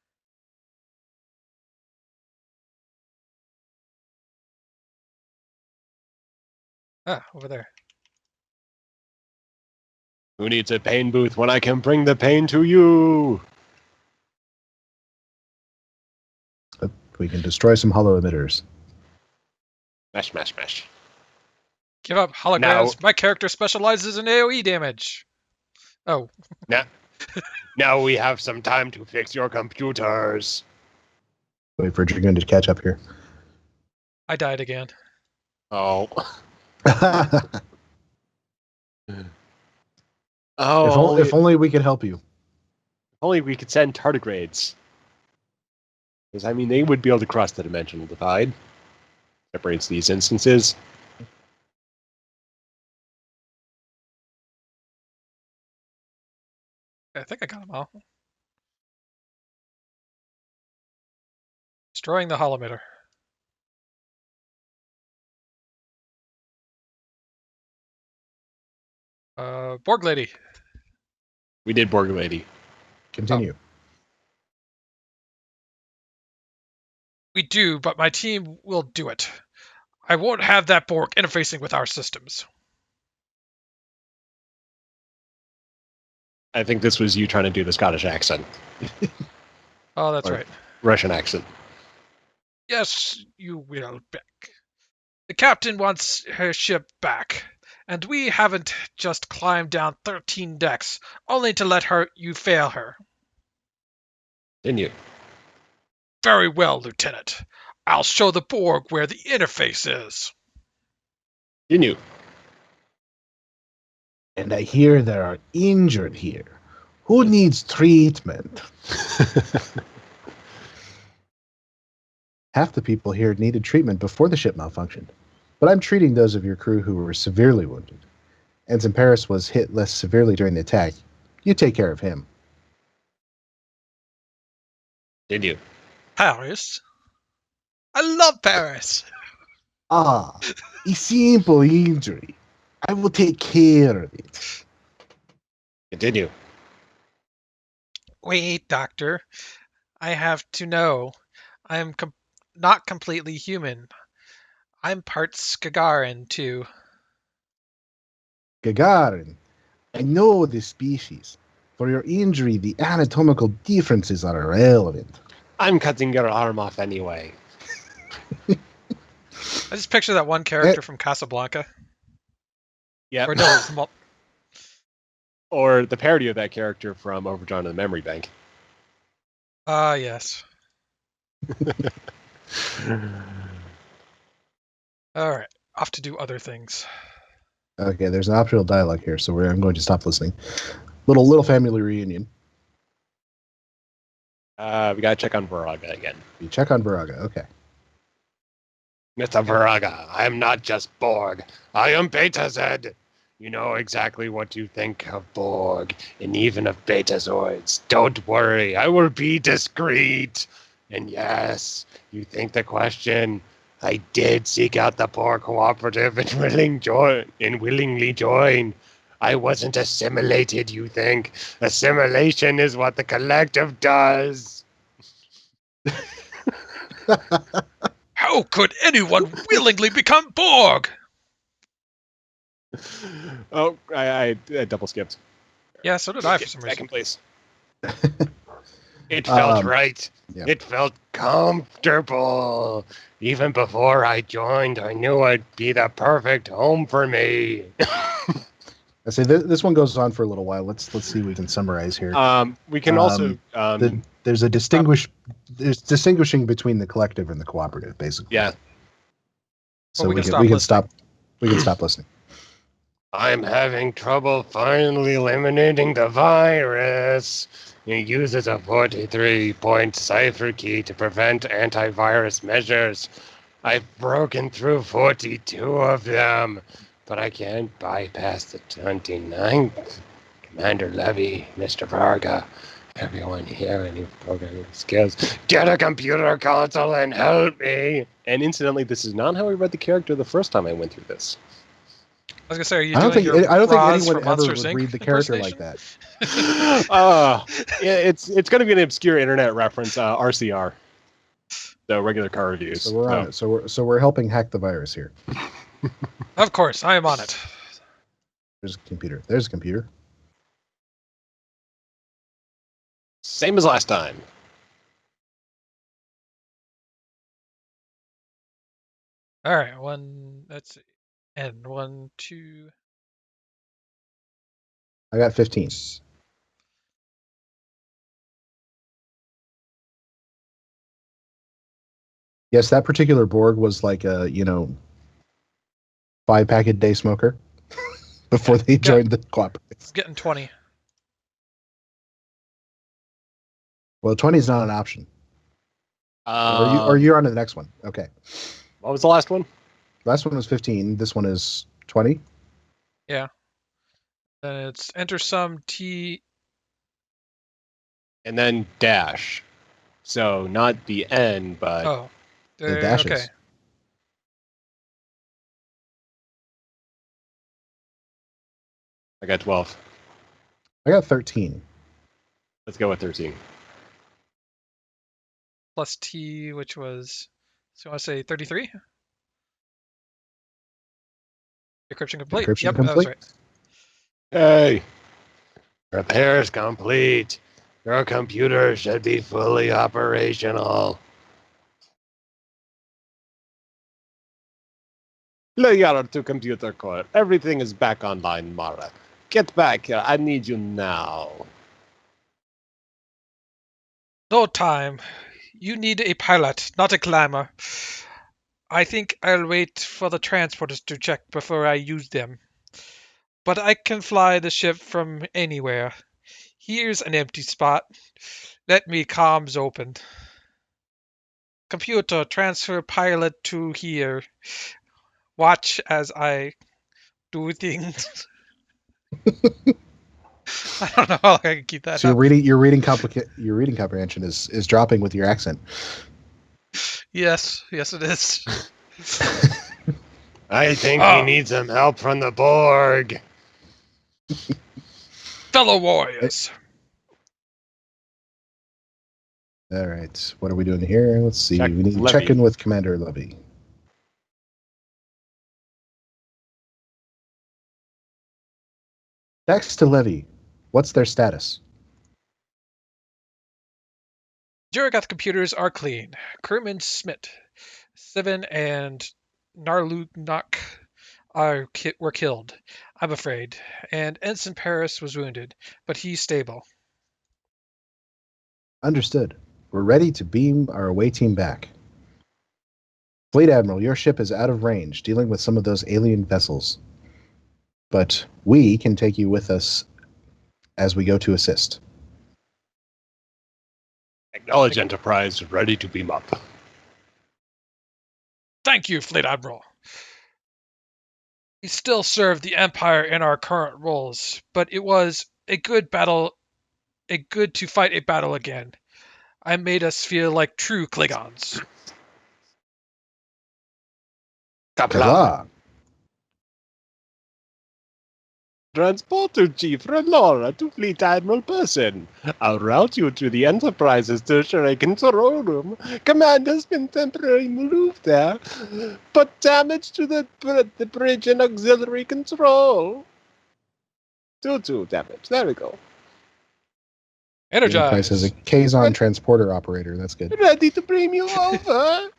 Speaker 3: Ah, over there.
Speaker 2: Who needs a pain booth when I can bring the pain to you?
Speaker 1: We can destroy some holo emitters.
Speaker 2: Mesh, mesh, mesh.
Speaker 3: Give up holograms.
Speaker 2: Now-
Speaker 3: My character specializes in AoE damage. Oh,
Speaker 2: Now we have some time to fix your computers.
Speaker 1: Wait for Dragoon to catch up here.
Speaker 3: I died again.
Speaker 2: Oh.
Speaker 1: if,
Speaker 2: Oh,
Speaker 1: if only we could help you.
Speaker 2: only we could send tardigrades. Because, I mean, they would be able to cross the dimensional divide. Separates these instances.
Speaker 3: I think I got them all. Destroying the holometer. Borg lady.
Speaker 2: We did Borg Lady.
Speaker 1: Continue.
Speaker 3: We do, but my team will do it. I won't have that Borg interfacing with our systems.
Speaker 2: I think this was you trying to do the Scottish accent.
Speaker 3: Oh, that's
Speaker 2: Or-
Speaker 3: right.
Speaker 2: Russian accent.
Speaker 3: Yes, you will, Beck. The captain wants her ship back, and we haven't just climbed down 13 decks, only to let you fail her.
Speaker 2: Didn't you?
Speaker 3: Very well, Lieutenant. I'll show the Borg where the interface is.
Speaker 2: Didn't you?
Speaker 1: And I hear there are injured here. Who needs treatment? Half the people here needed treatment before the ship malfunctioned. But I'm treating those of your crew who were severely wounded. Ensign Paris was hit less severely during the attack. You take care of him.
Speaker 2: Did you?
Speaker 3: Paris? I love Paris!
Speaker 1: Ah, a simple injury. I will take care of it.
Speaker 2: Did you?
Speaker 3: Wait, Doctor. I have to know. I am not completely human. I'm part Gagarin, too.
Speaker 1: Gagarin, I know this species. For your injury, the anatomical differences are irrelevant.
Speaker 2: I'm cutting your arm off anyway.
Speaker 3: I just picture that one character from Casablanca.
Speaker 2: Yep.
Speaker 3: Or no, it's the
Speaker 2: Or the parody of that character from Overdrawn to the Memory Bank.
Speaker 3: Ah, yes. All right, off to do other things.
Speaker 1: Okay, there's an optional dialogue here, so I'm going to stop listening. Little family reunion.
Speaker 2: We gotta check on Varaga again.
Speaker 1: You check on Varaga. Okay.
Speaker 2: Mr. Varaga, I am not just Borg. I am Beta Z. You know exactly what you think of Borg, and even of Betazoids. Don't worry, I will be discreet. And yes, you think the question, I did seek out the Borg cooperative and willingly join. I wasn't assimilated, you think. Assimilation is what the collective does.
Speaker 3: How could anyone willingly become Borg?
Speaker 2: Oh, I double skipped.
Speaker 3: Yeah, so did I for some reason.
Speaker 2: Second place. It felt right.
Speaker 1: Yeah.
Speaker 2: It felt comfortable. Even before I joined, I knew it'd be the perfect home for me.
Speaker 1: I say this one goes on for a little while. Let's see if we can summarize here.
Speaker 2: We can also
Speaker 1: there's distinguishing between the collective and the cooperative, basically.
Speaker 2: yeah.
Speaker 1: So
Speaker 3: Well,
Speaker 1: we
Speaker 3: we
Speaker 1: can stop listening.
Speaker 2: I'm having trouble finally eliminating the virus. It uses a 43-point cipher key to prevent antivirus measures. I've broken through 42 of them, but I can't bypass the 29th. Commander Levy, Mr. Varga, everyone here, any programming skills, get a computer console and help me. And incidentally, this is not how I read the character the first time I went through this.
Speaker 3: I was gonna say, are you
Speaker 1: I don't
Speaker 3: doing
Speaker 1: think
Speaker 3: your Roz
Speaker 1: anyone
Speaker 3: from
Speaker 1: ever
Speaker 3: Monsters,
Speaker 1: would
Speaker 3: Inc.
Speaker 1: read the character like
Speaker 3: impersonation?
Speaker 1: that.
Speaker 2: It's going to be an obscure internet reference, RCR, the regular car reviews.
Speaker 1: So we're on it. So we're helping hack the virus here.
Speaker 3: Of course, I am on it.
Speaker 1: There's a computer. There's a computer.
Speaker 2: Same as last time.
Speaker 3: All right, let's see. And 1, 2.
Speaker 1: I got 15. Yes, that particular Borg was like a 5-pack-a-day smoker before they joined the cooperative.
Speaker 3: Getting 20.
Speaker 1: Well, 20 is not an option. Or you're on to the next one. Okay.
Speaker 2: What was the last one?
Speaker 1: Last one was 15. This one is 20.
Speaker 3: Yeah. Then it's enter some T.
Speaker 2: And then dash. So not the N, but
Speaker 3: Oh.
Speaker 1: The dashes.
Speaker 3: Okay.
Speaker 2: I got 12.
Speaker 1: I got 13.
Speaker 2: Let's go with 13.
Speaker 3: Plus T, which was, so I want to say 33? Decryption complete.
Speaker 1: Decryption
Speaker 3: Yep,
Speaker 1: complete.
Speaker 3: that was right.
Speaker 2: Hey! Repairs complete. Your computer should be fully operational. Layer to computer core. Everything is back online, Mara. Get back here. I need you now.
Speaker 3: No time. You need a pilot, not a climber. I think I'll wait for the transporters to check before I use them. But I can fly the ship from anywhere. Here's an empty spot. Let me comms open. Computer, transfer pilot to here. Watch as I do things. I don't know how I can keep that
Speaker 1: So
Speaker 3: up.
Speaker 1: your reading comprehension is dropping with your accent.
Speaker 3: Yes, it is.
Speaker 2: I think we need some help from the Borg.
Speaker 3: Fellow warriors.
Speaker 1: All right. What are we doing here? Let's see.
Speaker 2: Check
Speaker 1: We need to
Speaker 2: Levy.
Speaker 1: check in with Commander Levy. Next to Levy, what's their status?
Speaker 3: Juragoth computers are clean. Crewman Smith, Seven, and Narlunok were killed, I'm afraid, and Ensign Paris was wounded, but he's stable.
Speaker 1: Understood. We're ready to beam our away team back. Fleet Admiral, your ship is out of range, dealing with some of those alien vessels. But we can take you with us as we go to assist.
Speaker 2: Acknowledge Enterprise, ready to beam up.
Speaker 3: Thank you, Fleet Admiral. We still serve the Empire in our current roles, but it was a good to fight a battle again. I made us feel like true Klingons.
Speaker 1: Kazaa.
Speaker 2: Transporter Chief Renora to Fleet Admiral Person. I'll route you to the Enterprise's tertiary control room. Command has been temporarily moved there, but damage to the bridge and auxiliary control. 2 damage. There we go.
Speaker 1: The Enterprise has a
Speaker 3: Energize.
Speaker 1: Kazon transporter operator. That's good.
Speaker 2: Ready to bring you over.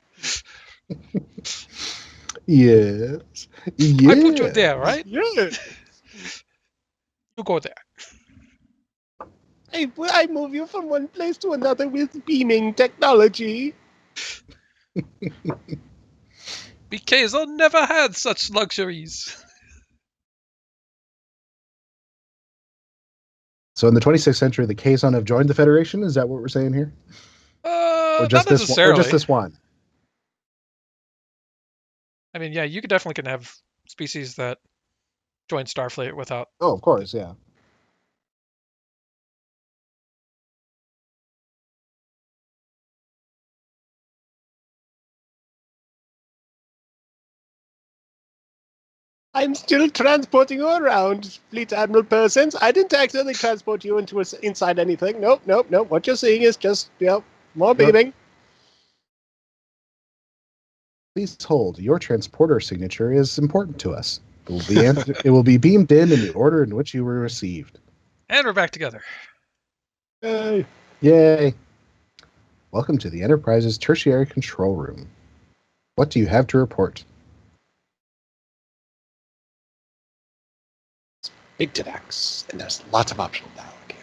Speaker 1: Yes.
Speaker 3: I put you
Speaker 1: Yeah.
Speaker 3: there, right?
Speaker 2: Yeah.
Speaker 3: You go there.
Speaker 2: I move you from one place to another with beaming technology.
Speaker 3: BK's never had such luxuries.
Speaker 1: So in the 26th century, the Kazon have joined the Federation. Is that what we're saying here? Or just
Speaker 3: Not
Speaker 1: this one?
Speaker 3: necessarily.
Speaker 1: Or just this one?
Speaker 3: I mean, yeah, you could definitely can have species that join Starfleet without.
Speaker 1: Oh, of course, yeah.
Speaker 2: I'm still transporting you around, Fleet Admiral persons. I didn't accidentally transport you inside anything. Nope. What you're seeing is just, more beaming.
Speaker 1: Please hold. Your transporter signature is important to us. It will be beamed in the order in which you were received.
Speaker 3: And we're back together.
Speaker 2: Hey.
Speaker 1: Yay. Welcome to the Enterprise's tertiary control room. What do you have to report?
Speaker 2: Big Tivax, and there's lots of optional dialogue here.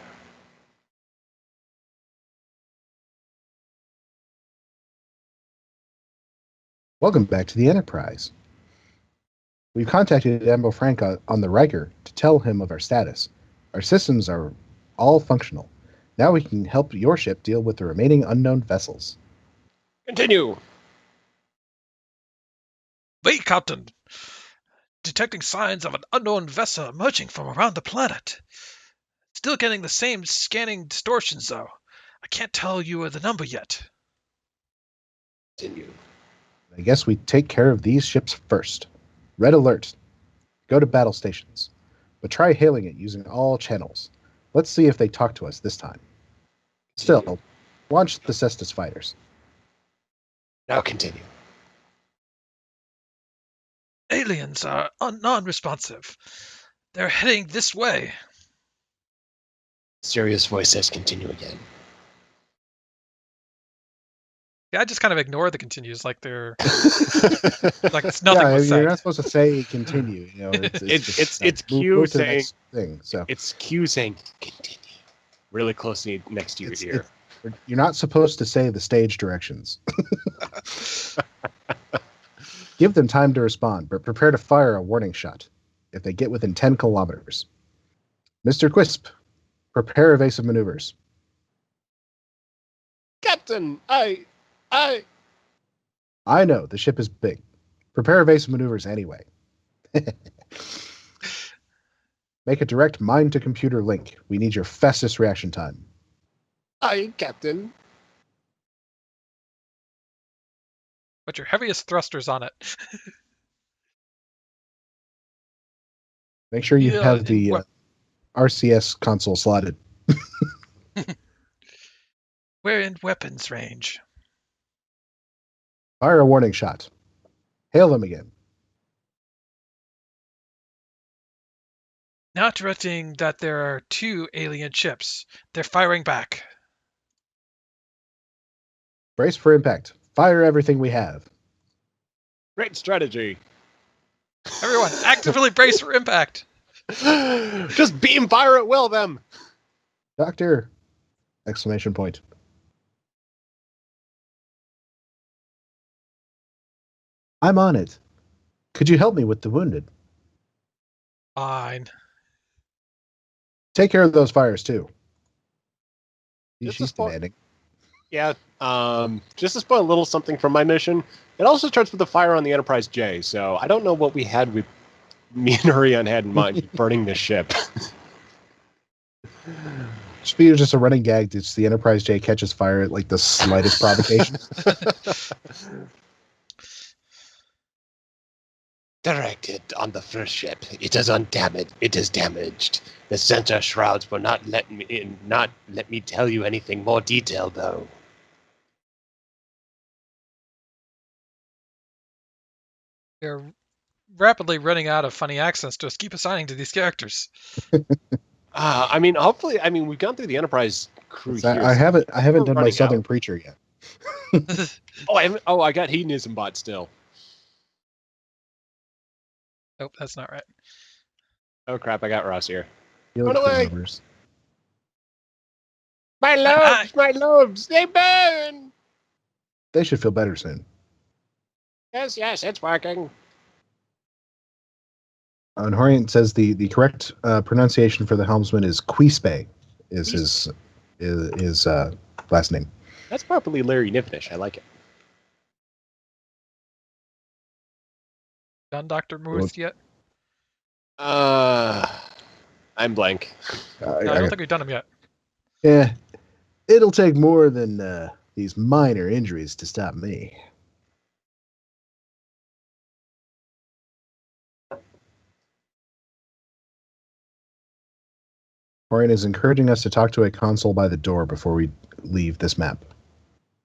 Speaker 1: Welcome back to the Enterprise. We've contacted Admiral Frank on the Riker to tell him of our status. Our systems are all functional. Now we can help your ship deal with the remaining unknown vessels.
Speaker 2: Continue.
Speaker 3: Wait, Captain. Detecting signs of an unknown vessel emerging from around the planet. Still getting the same scanning distortions, though. I can't tell you the number yet.
Speaker 2: Continue.
Speaker 1: I guess we take care of these ships first. Red alert. Go to battle stations. But try hailing it using all channels. Let's see if they talk to us this time. Still, launch the Cestus fighters.
Speaker 2: Now continue.
Speaker 3: Aliens are non-responsive. They're heading this way.
Speaker 2: Serious voice says continue again.
Speaker 3: Yeah, I just kind of ignore the continues like they're like it's nothing was
Speaker 1: You're
Speaker 3: said.
Speaker 1: not supposed to say continue.
Speaker 2: It's Q
Speaker 1: move to the
Speaker 2: saying
Speaker 1: next thing. So
Speaker 2: it's Q saying continue. Really close next to your ear.
Speaker 1: You're not supposed to say the stage directions. Give them time to respond, but prepare to fire a warning shot if they get within 10 kilometers. Mr. Quisp, prepare evasive maneuvers.
Speaker 2: Captain, I
Speaker 1: know, the ship is big. Prepare evasive maneuvers anyway. Make a direct mind-to-computer link. We need your fastest reaction time.
Speaker 2: Aye, Captain.
Speaker 3: But your heaviest thrusters on it.
Speaker 1: Make sure you
Speaker 3: Yeah,
Speaker 1: have the RCS console slotted.
Speaker 3: We're in weapons range.
Speaker 1: Fire a warning shot. Hail them again.
Speaker 3: Now directing that there are 2 alien ships. They're firing back.
Speaker 1: Brace for impact. Fire everything we have.
Speaker 2: Great strategy.
Speaker 3: Everyone, actively brace for impact.
Speaker 2: Just beam fire at will them.
Speaker 1: Doctor! Exclamation point. I'm on it. Could you help me with the wounded?
Speaker 3: Fine.
Speaker 1: Take care of those fires, too.
Speaker 2: Just
Speaker 1: She's
Speaker 2: a spot.
Speaker 1: demanding.
Speaker 2: Yeah, just to spoil a little something from my mission, it also starts with a fire on the Enterprise J, so I don't know what me and Urian had in mind burning this ship.
Speaker 1: Should be just a running gag. It's the Enterprise J catches fire at like the slightest provocation.
Speaker 2: Directed on the first ship. It is undamaged. It is damaged. The center shrouds will not let me tell you anything more detailed, though.
Speaker 3: They're rapidly running out of funny accents to keep assigning to these characters.
Speaker 2: I mean, hopefully, we've gone through the Enterprise crew here.
Speaker 1: I haven't
Speaker 2: We're
Speaker 1: done my
Speaker 2: running
Speaker 1: Southern
Speaker 2: out.
Speaker 1: Preacher yet.
Speaker 2: I got Hedonism bot still.
Speaker 3: Nope, that's not right.
Speaker 2: Oh crap! I got Ross here.
Speaker 1: You
Speaker 2: Run
Speaker 1: look
Speaker 2: away!
Speaker 1: numbers.
Speaker 2: My lobes, they burn.
Speaker 1: They should feel better soon.
Speaker 2: Yes, it's working.
Speaker 1: And Horient says the correct pronunciation for the helmsman is Quispe, is his last name.
Speaker 2: That's properly Larry Nivnish. I like it.
Speaker 3: Done Dr. Muth yet?
Speaker 2: I'm blank.
Speaker 3: No, I don't think we've done them yet.
Speaker 1: Yeah, it'll take more than these minor injuries to stop me. Horient is encouraging us to talk to a console by the door before we leave this map.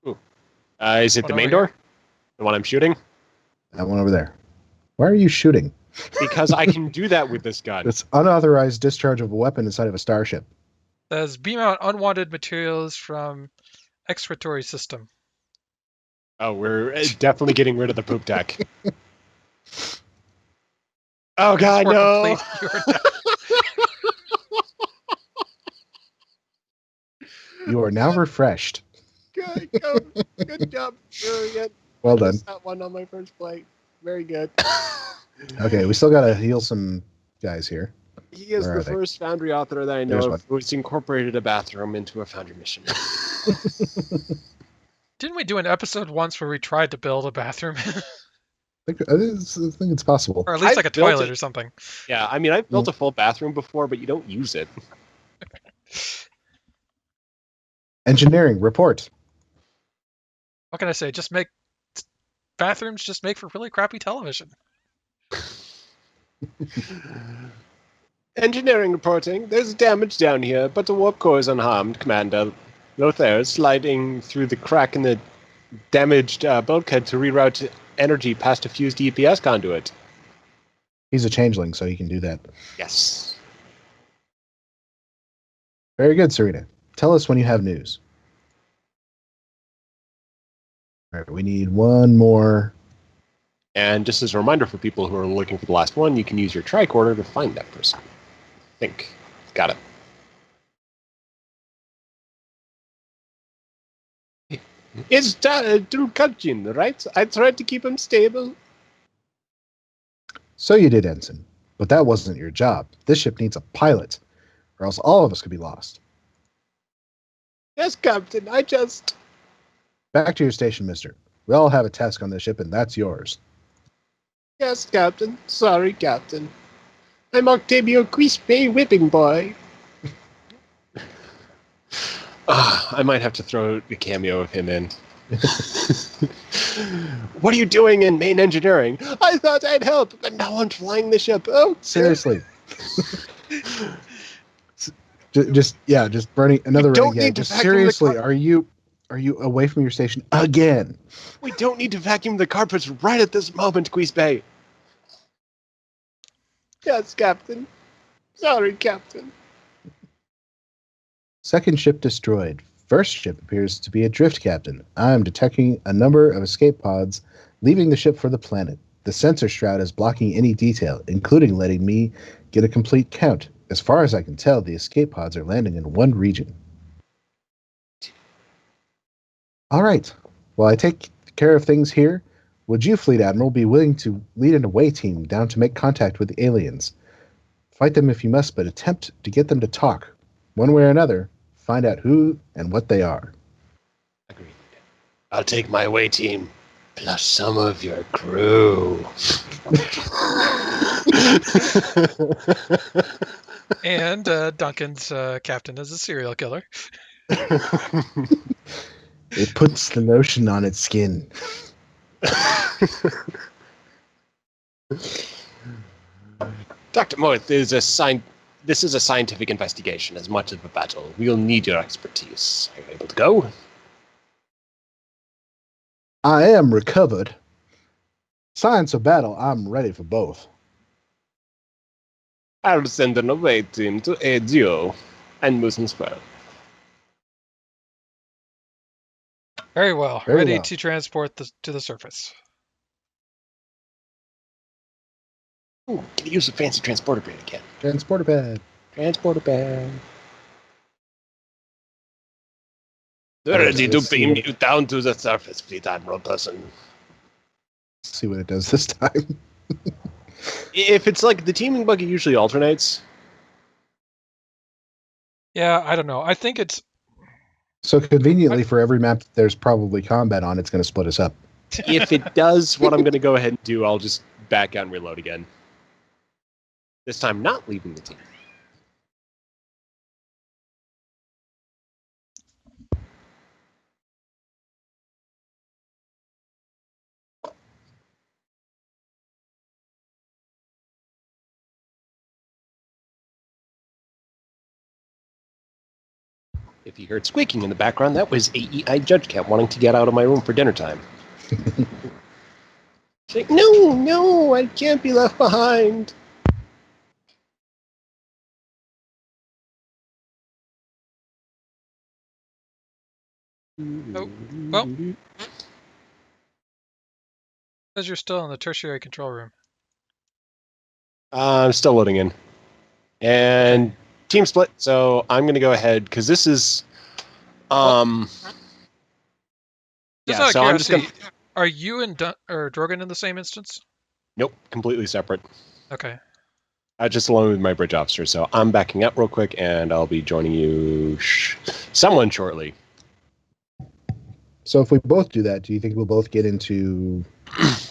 Speaker 2: Ooh. Is it the main door? The one I'm shooting?
Speaker 1: That one over there. Why are you shooting?
Speaker 2: Because I can do that with this gun.
Speaker 1: It's unauthorized discharge of a weapon inside of a starship.
Speaker 3: Says beam out unwanted materials from excretory system.
Speaker 2: Oh, we're definitely getting rid of the poop deck. Oh god, no!
Speaker 1: You are now refreshed.
Speaker 2: Good job. Very good.
Speaker 1: Well done.
Speaker 2: That one on my first play. Very good.
Speaker 1: Okay, we still gotta heal some guys here.
Speaker 2: He is the first Foundry author that I know of who's incorporated a bathroom into a Foundry mission.
Speaker 3: Didn't we do an episode once where we tried to build a bathroom?
Speaker 1: I think it's possible.
Speaker 3: Or at least like a toilet or something.
Speaker 2: Yeah, I mean, I've built a full bathroom before, but you don't use it.
Speaker 1: Engineering, report.
Speaker 3: What can I say? Just make bathrooms just make for really crappy television.
Speaker 2: Engineering reporting. There's damage down here, but the warp core is unharmed, Commander. Lothair is sliding through the crack in the damaged bulkhead to reroute energy past a fused EPS conduit.
Speaker 1: He's a changeling, so he can do that.
Speaker 2: Yes.
Speaker 1: Very good, Serena. Tell us when you have news. All right, we need one more.
Speaker 2: And just as a reminder for people who are looking for the last one, you can use your tricorder to find that person. I think. Got it. It's Drukachin, right? I tried to keep him stable.
Speaker 1: So you did, Ensign. But that wasn't your job. This ship needs a pilot, or else all of us could be lost.
Speaker 2: Yes, Captain, I just...
Speaker 1: Back to your station, mister. We all have a task on this ship, and that's yours.
Speaker 2: Yes, Captain. Sorry, Captain. I'm Octavio Quispe, whipping boy. I might have to throw the cameo of him in. What are you doing in main engineering? I thought I'd help, but now I'm flying the ship. Oh,
Speaker 1: seriously. just burning another renegade. Just seriously, are you away from your station again?
Speaker 2: We don't need to vacuum the carpets right at this moment, Quispe. Yes, Captain. Sorry, Captain.
Speaker 1: Second ship destroyed. First ship appears to be a drift captain. I am detecting a number of escape pods leaving the ship for the planet. The sensor shroud is blocking any detail, including letting me get a complete count. As far as I can tell, the escape pods are landing in one region. All right. While I take care of things here, would you, Fleet Admiral, be willing to lead an away team down to make contact with the aliens? Fight them if you must, but attempt to get them to talk. One way or another, find out who and what they are.
Speaker 2: Agreed. I'll take my away team, plus some of your crew.
Speaker 3: And Duncan's captain is a serial killer.
Speaker 1: It puts the notion on its skin.
Speaker 2: Dr. Moith, this is a scientific investigation as much as a battle. We'll need your expertise. Are you able to go?
Speaker 1: I am recovered. Science of battle, I'm ready for both.
Speaker 2: I'll send an away team to aid you and Musen Spell.
Speaker 3: Very well.
Speaker 1: Very
Speaker 3: Ready
Speaker 1: well.
Speaker 3: to transport to the surface.
Speaker 2: Ooh, can use a fancy transporter pad again.
Speaker 1: Transporter pad.
Speaker 2: Transporter pad.
Speaker 1: Alright,
Speaker 2: Ready to
Speaker 1: let's see
Speaker 2: beam
Speaker 1: what-
Speaker 2: you down to the surface, fleet Admiral person.
Speaker 1: Let's see what it does this time.
Speaker 2: If it's like the teaming bug, it usually alternates.
Speaker 3: Yeah, I don't know. I think it's
Speaker 1: So conveniently, for every map there's probably combat on, it's going to split us up.
Speaker 2: If it does, what I'm going to go ahead and do, I'll just back out and reload again. This time, not leaving the team. If you heard squeaking in the background, that was AEI Judge Cat wanting to get out of my room for dinner time. She's like, no, I can't be left behind.
Speaker 3: Oh, well. Because you're still in the tertiary control room.
Speaker 2: I'm still loading in. And team split, so I'm going to go ahead, because this is...
Speaker 3: Just
Speaker 2: yeah,
Speaker 3: out of
Speaker 2: so I'm just
Speaker 3: curiosity,
Speaker 2: going to...
Speaker 3: are you and Drogon in the same instance?
Speaker 2: Nope, completely separate.
Speaker 3: Okay.
Speaker 2: Just alone with my bridge officer, so I'm backing up real quick, and I'll be joining you someone shortly.
Speaker 1: So if we both do that, do you think we'll both get into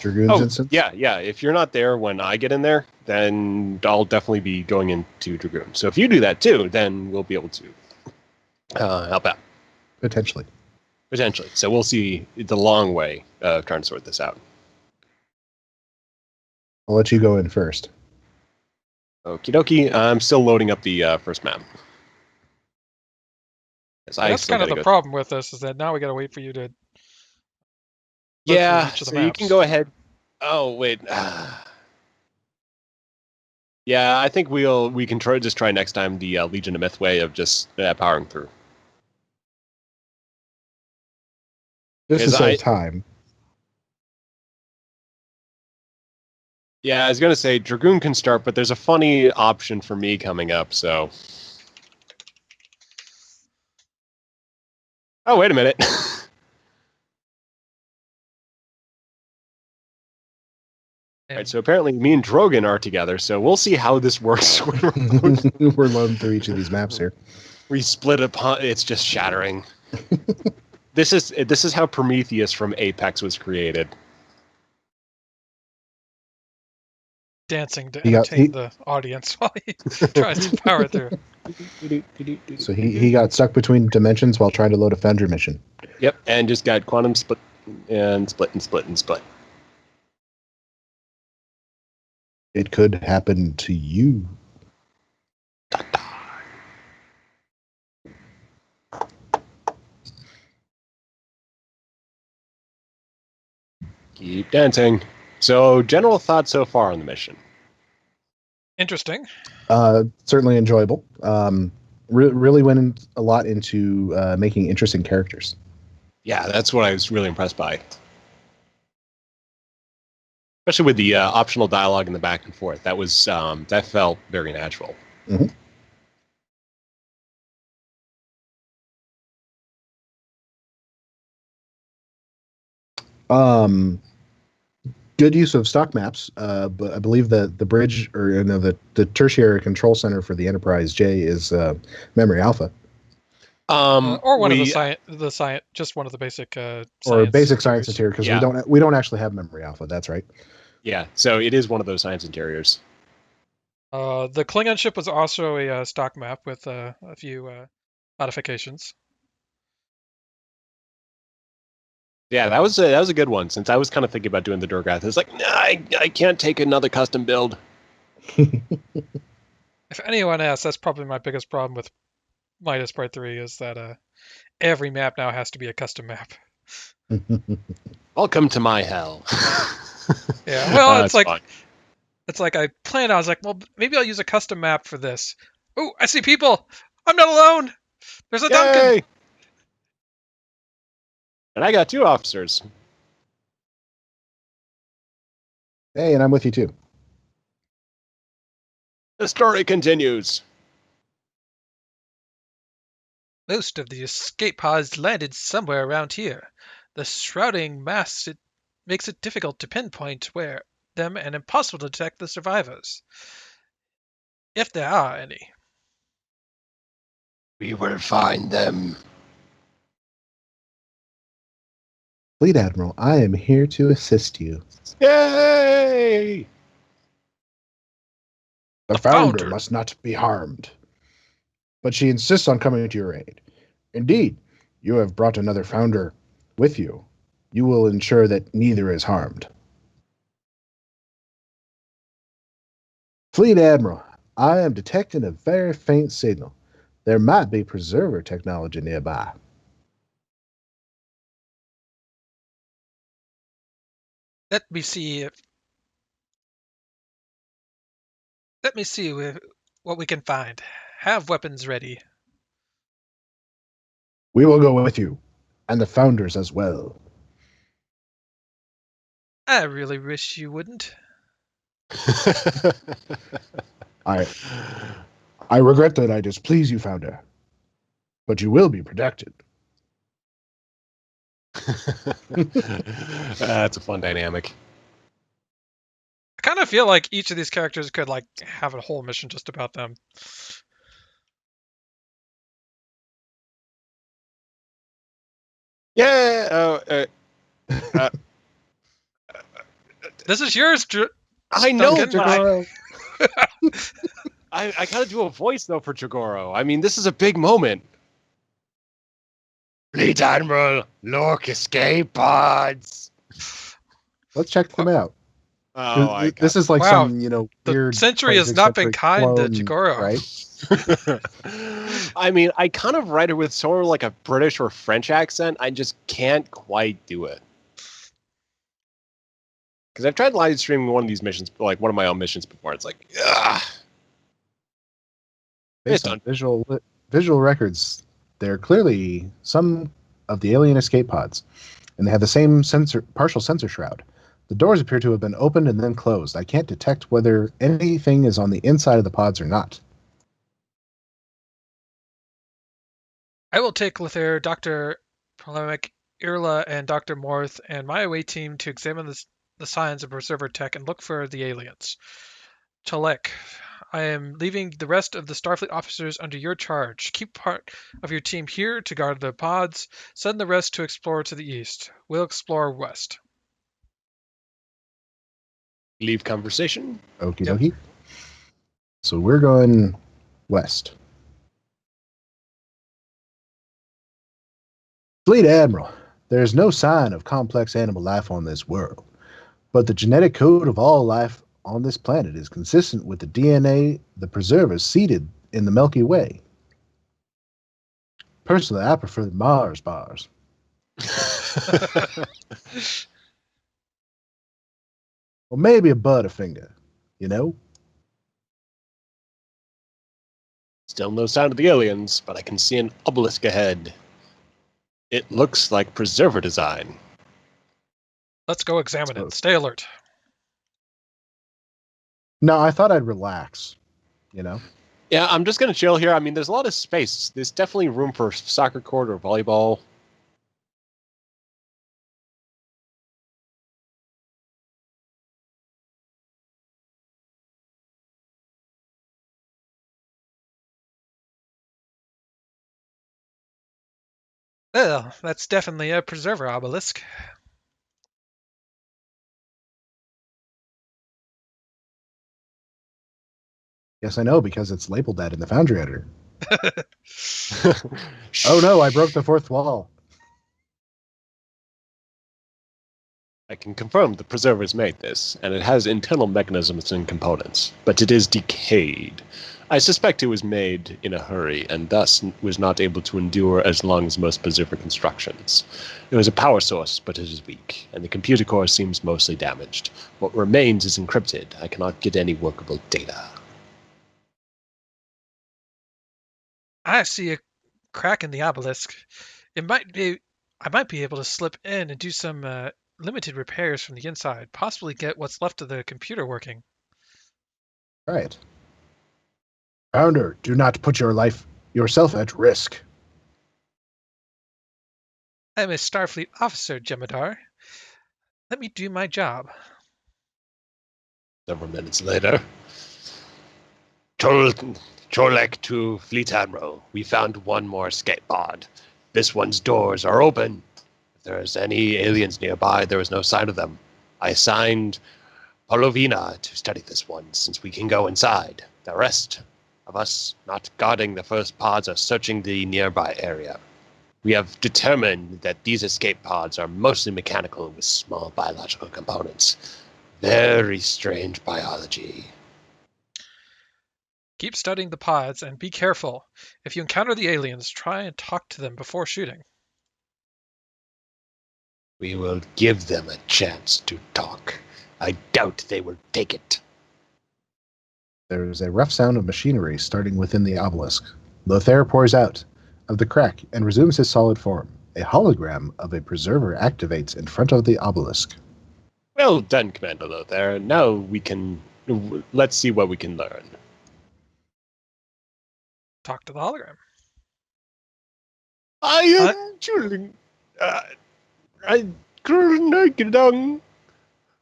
Speaker 1: Dragoon's instance?
Speaker 2: Yeah. If you're not there when I get in there, then I'll definitely be going into Dragoon. So if you do that too, then we'll be able to help out.
Speaker 1: Potentially.
Speaker 2: So we'll see the long way of trying to sort this out.
Speaker 1: I'll let you go in first.
Speaker 2: Okie dokie. I'm still loading up the first map.
Speaker 3: That's kind of the problem with this, is that now we got to wait for you to...
Speaker 2: Yeah,
Speaker 3: each of the
Speaker 2: so you
Speaker 3: maps.
Speaker 2: can go ahead. Oh, wait. Yeah, I think we can try next time the Legion of Myth way of just powering through.
Speaker 1: Just to
Speaker 2: Because
Speaker 1: save time.
Speaker 2: Yeah, I was going to say Dragoon can start, but there's a funny option for me coming up, so... Oh, wait a minute. Alright, so apparently me and Drogon are together, so we'll see how this works when
Speaker 1: We're loading through each of these maps here.
Speaker 2: we split upon... It's just shattering. This is how Prometheus from Apex was created.
Speaker 3: dancing to
Speaker 1: He got-
Speaker 3: entertain
Speaker 1: he-
Speaker 3: the audience while he tries to power through.
Speaker 1: So he got stuck between dimensions while trying to load a Foundry mission.
Speaker 2: Yep, and just got quantum split and split and split and split.
Speaker 1: It could happen to you.
Speaker 2: Keep dancing. So, general thoughts so far on the mission?
Speaker 3: Interesting.
Speaker 1: Certainly enjoyable. Really went in a lot into making interesting characters.
Speaker 2: Yeah, that's what I was really impressed by. Especially with the optional dialogue in the back and forth. That was that felt very natural.
Speaker 1: Mm-hmm. Good use of stock maps, but I believe that the bridge, or no, the tertiary control center for the Enterprise J is Memory Alpha,
Speaker 3: Or one of the science, just one of the basic
Speaker 1: or basic science
Speaker 3: interiors.
Speaker 1: interior, because we don't actually have Memory Alpha. That's right.
Speaker 2: Yeah, so it is one of those science interiors.
Speaker 3: The Klingon ship was also a stock map with a few modifications.
Speaker 2: Yeah, that was a good one. Since I was kind of thinking about doing the Durgath, it's like, nah, I can't take another custom build.
Speaker 3: If anyone asks, that's probably my biggest problem with Midas Part 3 is that every map now has to be a custom map.
Speaker 2: Welcome to my hell.
Speaker 3: Yeah, well,
Speaker 2: That's fine.
Speaker 3: it's like I planned. I was like, well, maybe I'll use a custom map for this. Oh, I see people. I'm not alone. There's a Duncan.
Speaker 2: Yay! And I got 2 officers.
Speaker 1: Hey, and I'm with you too.
Speaker 2: The story continues.
Speaker 3: Most of the escape pods landed somewhere around here. The shrouding mass makes it difficult to pinpoint where them and impossible to detect the survivors, if there are any.
Speaker 2: We will find them.
Speaker 1: Fleet Admiral, I am here to assist you.
Speaker 2: Yay!
Speaker 1: The
Speaker 3: The
Speaker 1: founder
Speaker 3: Founder.
Speaker 1: must not be harmed. But she insists on coming to your aid. Indeed, you have brought another founder with you. You will ensure that neither is harmed. Fleet Admiral, I am detecting a very faint signal. There might be preserver technology nearby.
Speaker 3: Let me see what we can find. Have weapons ready.
Speaker 1: We will go with you, and the founders as well.
Speaker 3: I really wish you wouldn't.
Speaker 1: I regret that I displease you, founder, but you will be protected.
Speaker 2: That's a fun dynamic.
Speaker 3: I kind of feel like each of these characters could like have a whole mission just about them.
Speaker 2: Yeah.
Speaker 3: This is yours,
Speaker 2: I know,
Speaker 3: Duncan.
Speaker 2: but I gotta do a voice though for Jagoro. I mean, this is a big moment. Fleet Admiral, look, escape pods.
Speaker 1: Let's check them out.
Speaker 2: Oh,
Speaker 1: This is like
Speaker 3: Wow,
Speaker 1: some,
Speaker 3: the
Speaker 1: weird
Speaker 3: Century has
Speaker 1: 26th
Speaker 3: not been
Speaker 1: century
Speaker 3: kind to
Speaker 1: clone,
Speaker 3: Jagoro.
Speaker 1: right?
Speaker 2: I mean, I kind of write it with sort of like a British or French accent. I just can't quite do it. Because I've tried live streaming one of these missions, like one of my own missions before. It's like, ugh. It's
Speaker 1: Based on
Speaker 2: done.
Speaker 1: visual records, they're clearly some of the alien escape pods, and they have the same partial sensor shroud. The doors appear to have been opened and then closed. I can't detect whether anything is on the inside of the pods or not.
Speaker 3: I will take with her Dr. Polemic, Irla, and Dr. Morth and my away team to examine the signs of preserver tech and look for the aliens. Chalek, I am leaving the rest of the Starfleet officers under your charge. Keep part of your team here to guard the pods. Send the rest to explore to the east. We'll explore west.
Speaker 2: Leave conversation.
Speaker 1: Okie
Speaker 3: Yep.
Speaker 1: dokie. So we're going west. Fleet Admiral, there is no sign of complex animal life on this world, but the genetic code of all life on this planet is consistent with the DNA the preservers seeded in the Milky Way. Personally, I prefer the Mars bars. Or maybe a Butterfinger, you know?
Speaker 2: Still no sign of the aliens, but I can see an obelisk ahead. It looks like preserver design.
Speaker 3: Let's go examine it. Stay alert.
Speaker 1: No, I thought I'd relax, you know?
Speaker 2: Yeah, I'm just going to chill here. I mean, there's a lot of space. There's definitely room for soccer court or volleyball.
Speaker 3: Well, that's definitely a preserver obelisk.
Speaker 1: Yes, I know, because it's labeled that in the Foundry editor. Oh no, I broke the fourth wall.
Speaker 2: I can confirm the preservers made this, and it has internal mechanisms and components, but it is decayed. I suspect it was made in a hurry, and thus was not able to endure as long as most Berserker constructions. It was a power source, but it is weak, and the computer core seems mostly damaged. What remains is encrypted. I cannot get any workable data.
Speaker 3: I see a crack in the obelisk. I might be able to slip in and do some limited repairs from the inside, possibly get what's left of the computer working.
Speaker 1: Right. Founder, do not put yourself at risk.
Speaker 3: I'm a Starfleet officer, Jemadar. Let me do my job.
Speaker 2: Several minutes later. Cholek to Fleet Admiral. We found one more escape pod. This one's doors are open. If there's any aliens nearby, there is no sign of them. I assigned Polovina to study this one, since we can go inside. The rest of us not guarding the first pods are searching the nearby area. We have determined that these escape pods are mostly mechanical with small biological components. Very strange biology.
Speaker 3: Keep studying the pods and be careful. If you encounter the aliens, try and talk to them before shooting.
Speaker 2: We will give them a chance to talk. I doubt they will take it.
Speaker 1: There is a rough sound of machinery starting within the obelisk. Lothair pours out of the crack and resumes his solid form. A hologram of a preserver activates in front of the obelisk.
Speaker 2: Well done, Commander Lothair. Now let's see what we can learn.
Speaker 3: Talk to the hologram.
Speaker 2: I am Juling. Greendragoon.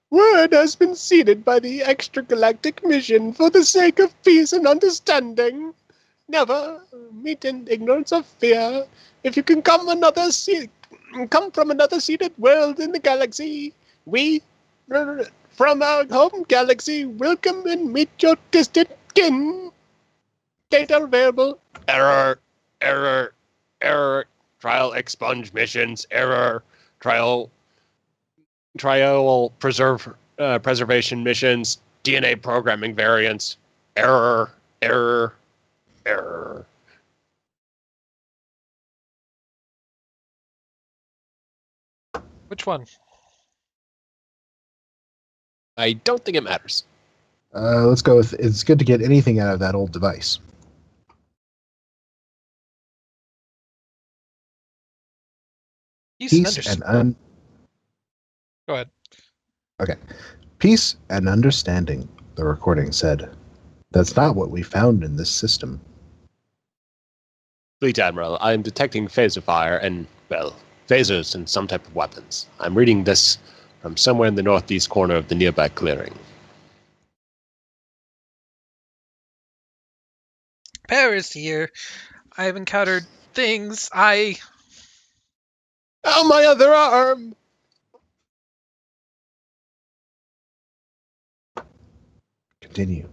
Speaker 2: Word has been ceded by the extragalactic mission for the sake of peace and understanding. Never meet in ignorance of fear. If you can come from another seated world in the galaxy, we, from our home galaxy, welcome and meet your distant kin. Data available. Error. Trial expunge missions. Error. Trial preservation missions, DNA programming variants, error.
Speaker 3: Which one?
Speaker 2: I don't think it matters.
Speaker 1: Let's go with it's good to get anything out of that old device. Peace and
Speaker 3: Go ahead.
Speaker 1: Okay. Peace and understanding, the recording said. That's not what we found in this system.
Speaker 2: Fleet Admiral, I am detecting phaser fire and, well, phasers and some type of weapons. I'm reading this from somewhere in the northeast corner of the nearby clearing.
Speaker 3: Paris here. I have encountered things.
Speaker 2: Oh, my other arm!
Speaker 1: Continue.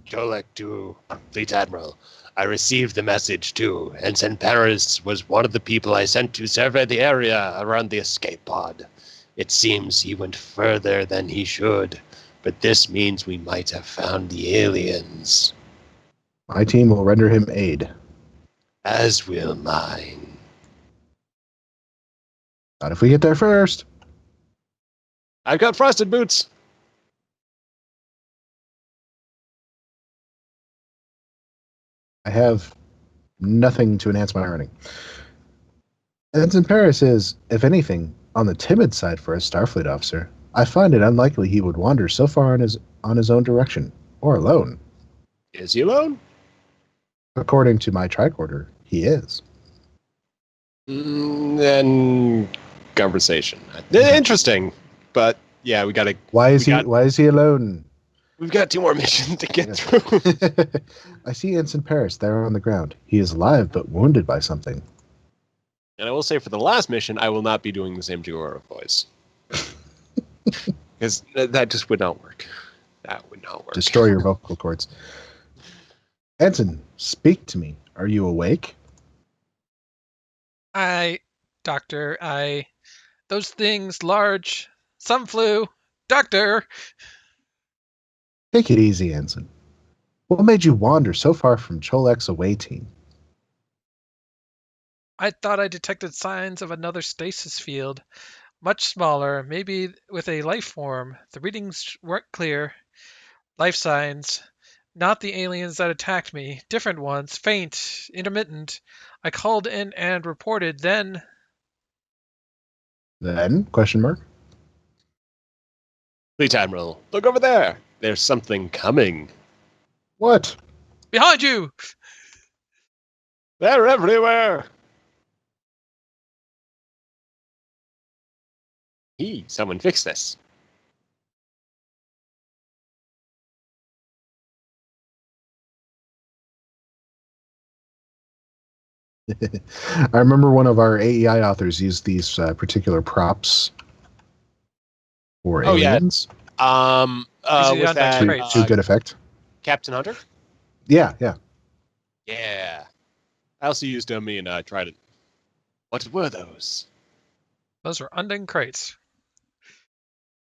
Speaker 2: Jolek to Fleet Admiral. I received the message too. Ensign Paris was one of the people I sent to survey the area around the escape pod. It seems he went further than he should, but this means we might have found the aliens.
Speaker 1: My team will render him aid.
Speaker 2: As will mine.
Speaker 1: Not if we get there first.
Speaker 2: I've got frosted boots.
Speaker 1: I have nothing to enhance my earning. Ensign Paris is, if anything, on the timid side for a Starfleet officer. I find it unlikely he would wander so far on his own direction, or alone.
Speaker 2: Is he alone?
Speaker 1: According to my tricorder, he is.
Speaker 2: Then conversation. Interesting, but yeah, we gotta.
Speaker 1: Why is he alone?
Speaker 2: We've got 2 more missions to get through.
Speaker 1: I see Ensign Paris there on the ground. He is alive but wounded by something.
Speaker 2: And I will say for the last mission, I will not be doing the same Juora voice. Because that just would not work. That would not work.
Speaker 1: Destroy your vocal cords. Ensign, speak to me. Are you awake?
Speaker 3: Doctor, those things, large, some flew. Doctor!
Speaker 1: Take it easy, Ensign. What made you wander so far from Cholek's away team?
Speaker 3: I thought I detected signs of another stasis field, much smaller, maybe with a life form. The readings weren't clear. Life signs. Not the aliens that attacked me. Different ones. Faint. Intermittent. I called in and reported. Then
Speaker 1: Then? Question mark.
Speaker 2: Fleet Admiral, look over there. There's something coming.
Speaker 1: What?
Speaker 3: behind you!
Speaker 2: They're everywhere. Someone fix this.
Speaker 1: I remember one of our AEI authors used these particular props for aliens
Speaker 3: Usually
Speaker 2: Was
Speaker 3: on
Speaker 2: that
Speaker 3: crates.
Speaker 1: to good effect.
Speaker 2: Captain Hunter?
Speaker 1: Yeah, yeah.
Speaker 2: Yeah. I also used them in Trident. What were those?
Speaker 3: Those were undone crates.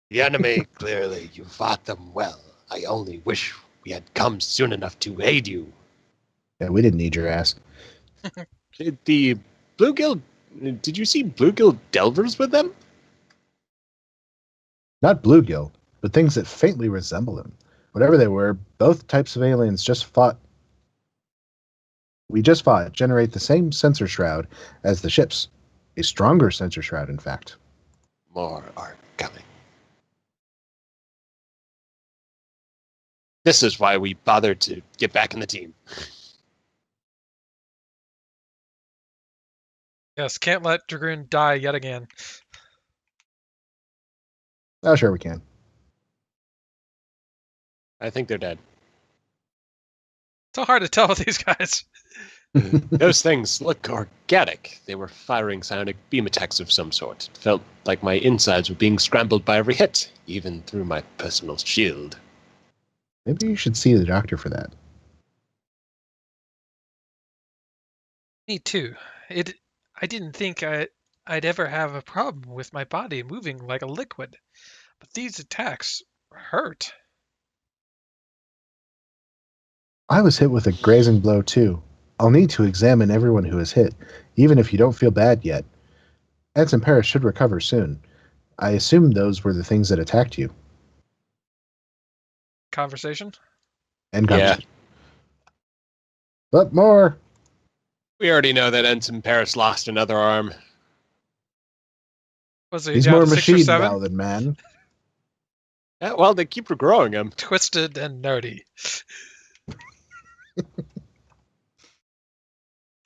Speaker 2: The enemy, clearly, you fought them well. I only wish we had come soon enough to aid you.
Speaker 1: Yeah, we didn't need your ass.
Speaker 2: The Bluegill, did you see Bluegill Delvers with them?
Speaker 1: Not bluegill, but things that faintly resemble them. Whatever they were, both types of aliens just fought. We just fought generate the same sensor shroud as the ships. A stronger sensor shroud, in fact.
Speaker 2: More are coming. This is why we bothered to get back in the team.
Speaker 3: Yes, can't let Dragoon die yet again.
Speaker 1: Oh, sure we can.
Speaker 2: I think they're dead.
Speaker 3: So hard to tell with these guys.
Speaker 2: Those things look organic. They were firing psionic beam attacks of some sort. It felt like my insides were being scrambled by every hit, even through my personal shield.
Speaker 1: Maybe you should see the doctor for that.
Speaker 3: Me too. I didn't think I'd ever have a problem with my body moving like a liquid, but these attacks hurt.
Speaker 1: I was hit with a grazing blow too. I'll need to examine everyone who is hit, even if you don't feel bad yet. Ensign Paris should recover soon. I assume those were the things that attacked you.
Speaker 3: Conversation?
Speaker 1: And
Speaker 2: Yeah.
Speaker 1: conversation. But more.
Speaker 2: We already know that Ensign Paris lost another arm.
Speaker 3: Was he
Speaker 1: He's
Speaker 3: down
Speaker 1: more
Speaker 3: to 6 or
Speaker 1: machine
Speaker 3: 7?
Speaker 1: now than man.
Speaker 2: Yeah, well, they keep regrowing him.
Speaker 3: Twisted and nerdy.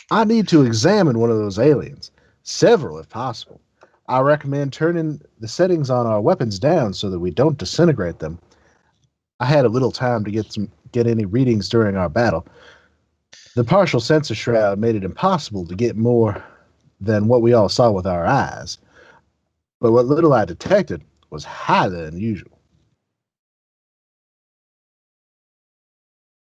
Speaker 1: I need to examine one of those aliens. Several, if possible. I recommend turning the settings on our weapons down so that we don't disintegrate them. I had a little time to get any readings during our battle. The partial sensor shroud made it impossible to get more than what we all saw with our eyes. But what little I detected was highly unusual.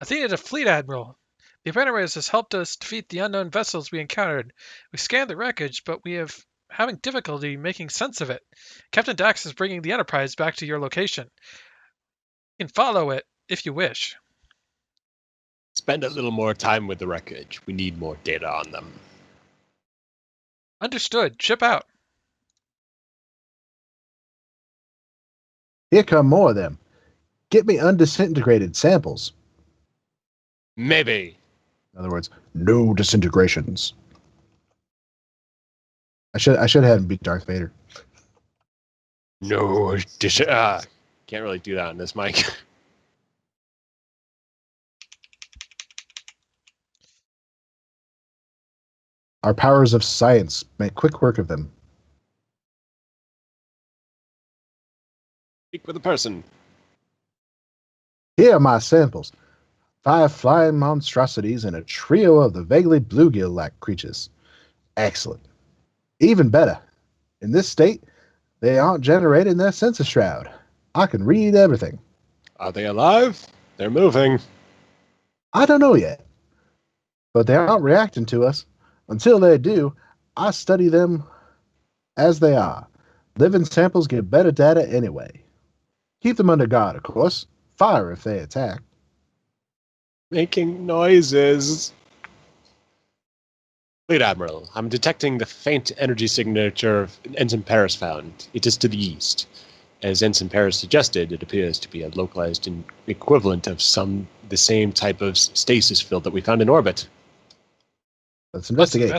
Speaker 3: Athena, the fleet admiral. The Apprentice has helped us defeat the unknown vessels we encountered. We scanned the wreckage, but we have having difficulty making sense of it. Captain Dax is bringing the Enterprise back to your location. You can follow it if you wish.
Speaker 2: Spend a little more time with the wreckage. We need more data on them.
Speaker 3: Understood. Ship out.
Speaker 1: Here come more of them. Get me undisintegrated samples.
Speaker 2: Maybe.
Speaker 1: In other words, no disintegrations. I should have had him beat Darth Vader.
Speaker 2: No. Can't really do that on this mic.
Speaker 1: Our powers of science make quick work of them.
Speaker 2: Speak with a person.
Speaker 1: Here are my samples. 5 flying monstrosities and a trio of the vaguely bluegill-like creatures. Excellent. Even better. In this state, they aren't generating their sensor shroud. I can read everything.
Speaker 2: Are they alive? They're moving.
Speaker 1: I don't know yet. But they aren't reacting to us. Until they do, I study them as they are. Living samples give better data anyway. Keep them under guard, of course. Fire if they attack.
Speaker 2: Making noises. Fleet Admiral, I'm detecting the faint energy signature Ensign Paris found. It is to the east. As Ensign Paris suggested, it appears to be a localized equivalent of the same type of stasis field that we found in orbit.
Speaker 1: Let's investigate.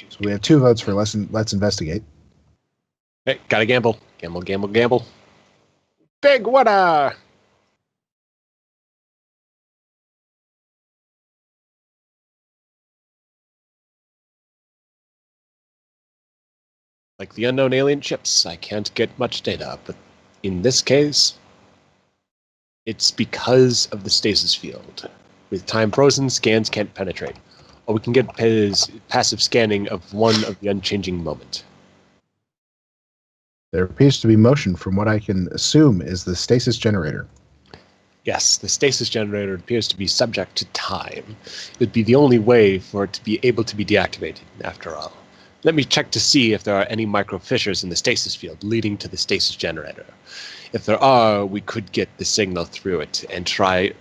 Speaker 1: So we have 2 votes for let's investigate.
Speaker 2: Hey, gotta gamble. Gamble. Big winner! Like the unknown alien ships, I can't get much data, but in this case, it's because of the stasis field. With time frozen, scans can't penetrate. All we can get is passive scanning of one of the unchanging moment.
Speaker 1: There appears to be motion from what I can assume is the stasis generator.
Speaker 2: Yes, the stasis generator appears to be subject to time. It would be the only way for it to be able to be deactivated, after all. Let me check to see if there are any micro fissures in the stasis field leading to the stasis generator. If there are, we could get the signal through it and try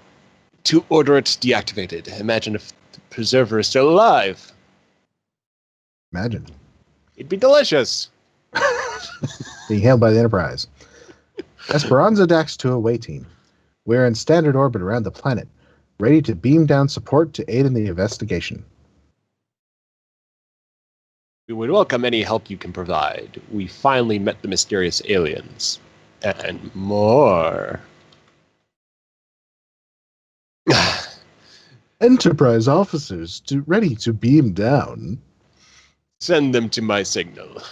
Speaker 2: to order it deactivated. Imagine if the preserver is still alive.
Speaker 1: Imagine.
Speaker 2: It'd be delicious.
Speaker 1: Being hailed by the Enterprise. Esperanza Dax to away team. We're in standard orbit around the planet, ready to beam down support to aid in the investigation.
Speaker 2: We would welcome any help you can provide. We finally met the mysterious aliens. And more.
Speaker 1: Enterprise officers ready to beam down.
Speaker 2: Send them to my signal.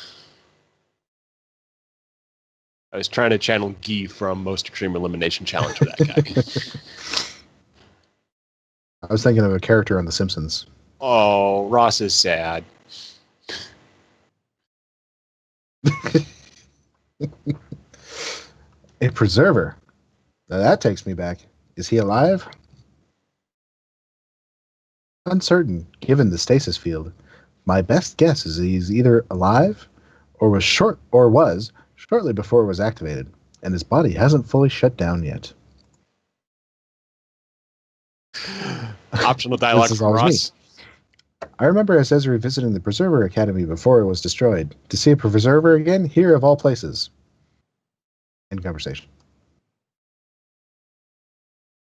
Speaker 2: I was trying to channel Guy from Most Extreme Elimination Challenge with that guy.
Speaker 1: I was thinking of a character on The Simpsons.
Speaker 2: Oh, Ross is sad.
Speaker 1: A preserver. Now that takes me back. Is he alive? Uncertain, given the stasis field. My best guess is he's either alive or was shortly before it was activated, and his body hasn't fully shut down yet.
Speaker 2: Optional dialogue from Ross.
Speaker 1: I remember us Ezra visiting the Preserver Academy before it was destroyed. To see a Preserver again, here of all places. End conversation.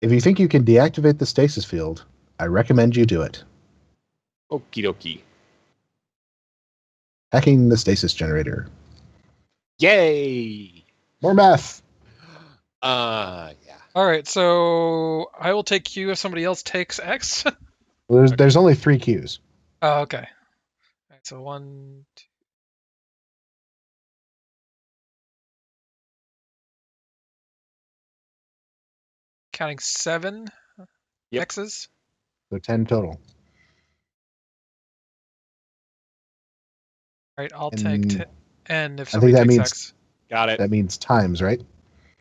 Speaker 1: If you think you can deactivate the stasis field, I recommend you do it.
Speaker 2: Okie dokie.
Speaker 1: Hacking the stasis generator.
Speaker 2: Yay!
Speaker 1: More math.
Speaker 2: Yeah.
Speaker 3: All right, so I will take Q if somebody else takes X.
Speaker 1: Well, there's only 3 Qs.
Speaker 3: Oh, okay. All right, so 1, 2. Counting 7 X's.
Speaker 1: So 10 total.
Speaker 3: All right, I'll
Speaker 1: And
Speaker 3: take N if
Speaker 1: I
Speaker 3: somebody
Speaker 1: think that
Speaker 3: takes
Speaker 1: means
Speaker 3: X.
Speaker 2: Got it.
Speaker 1: that means times, right?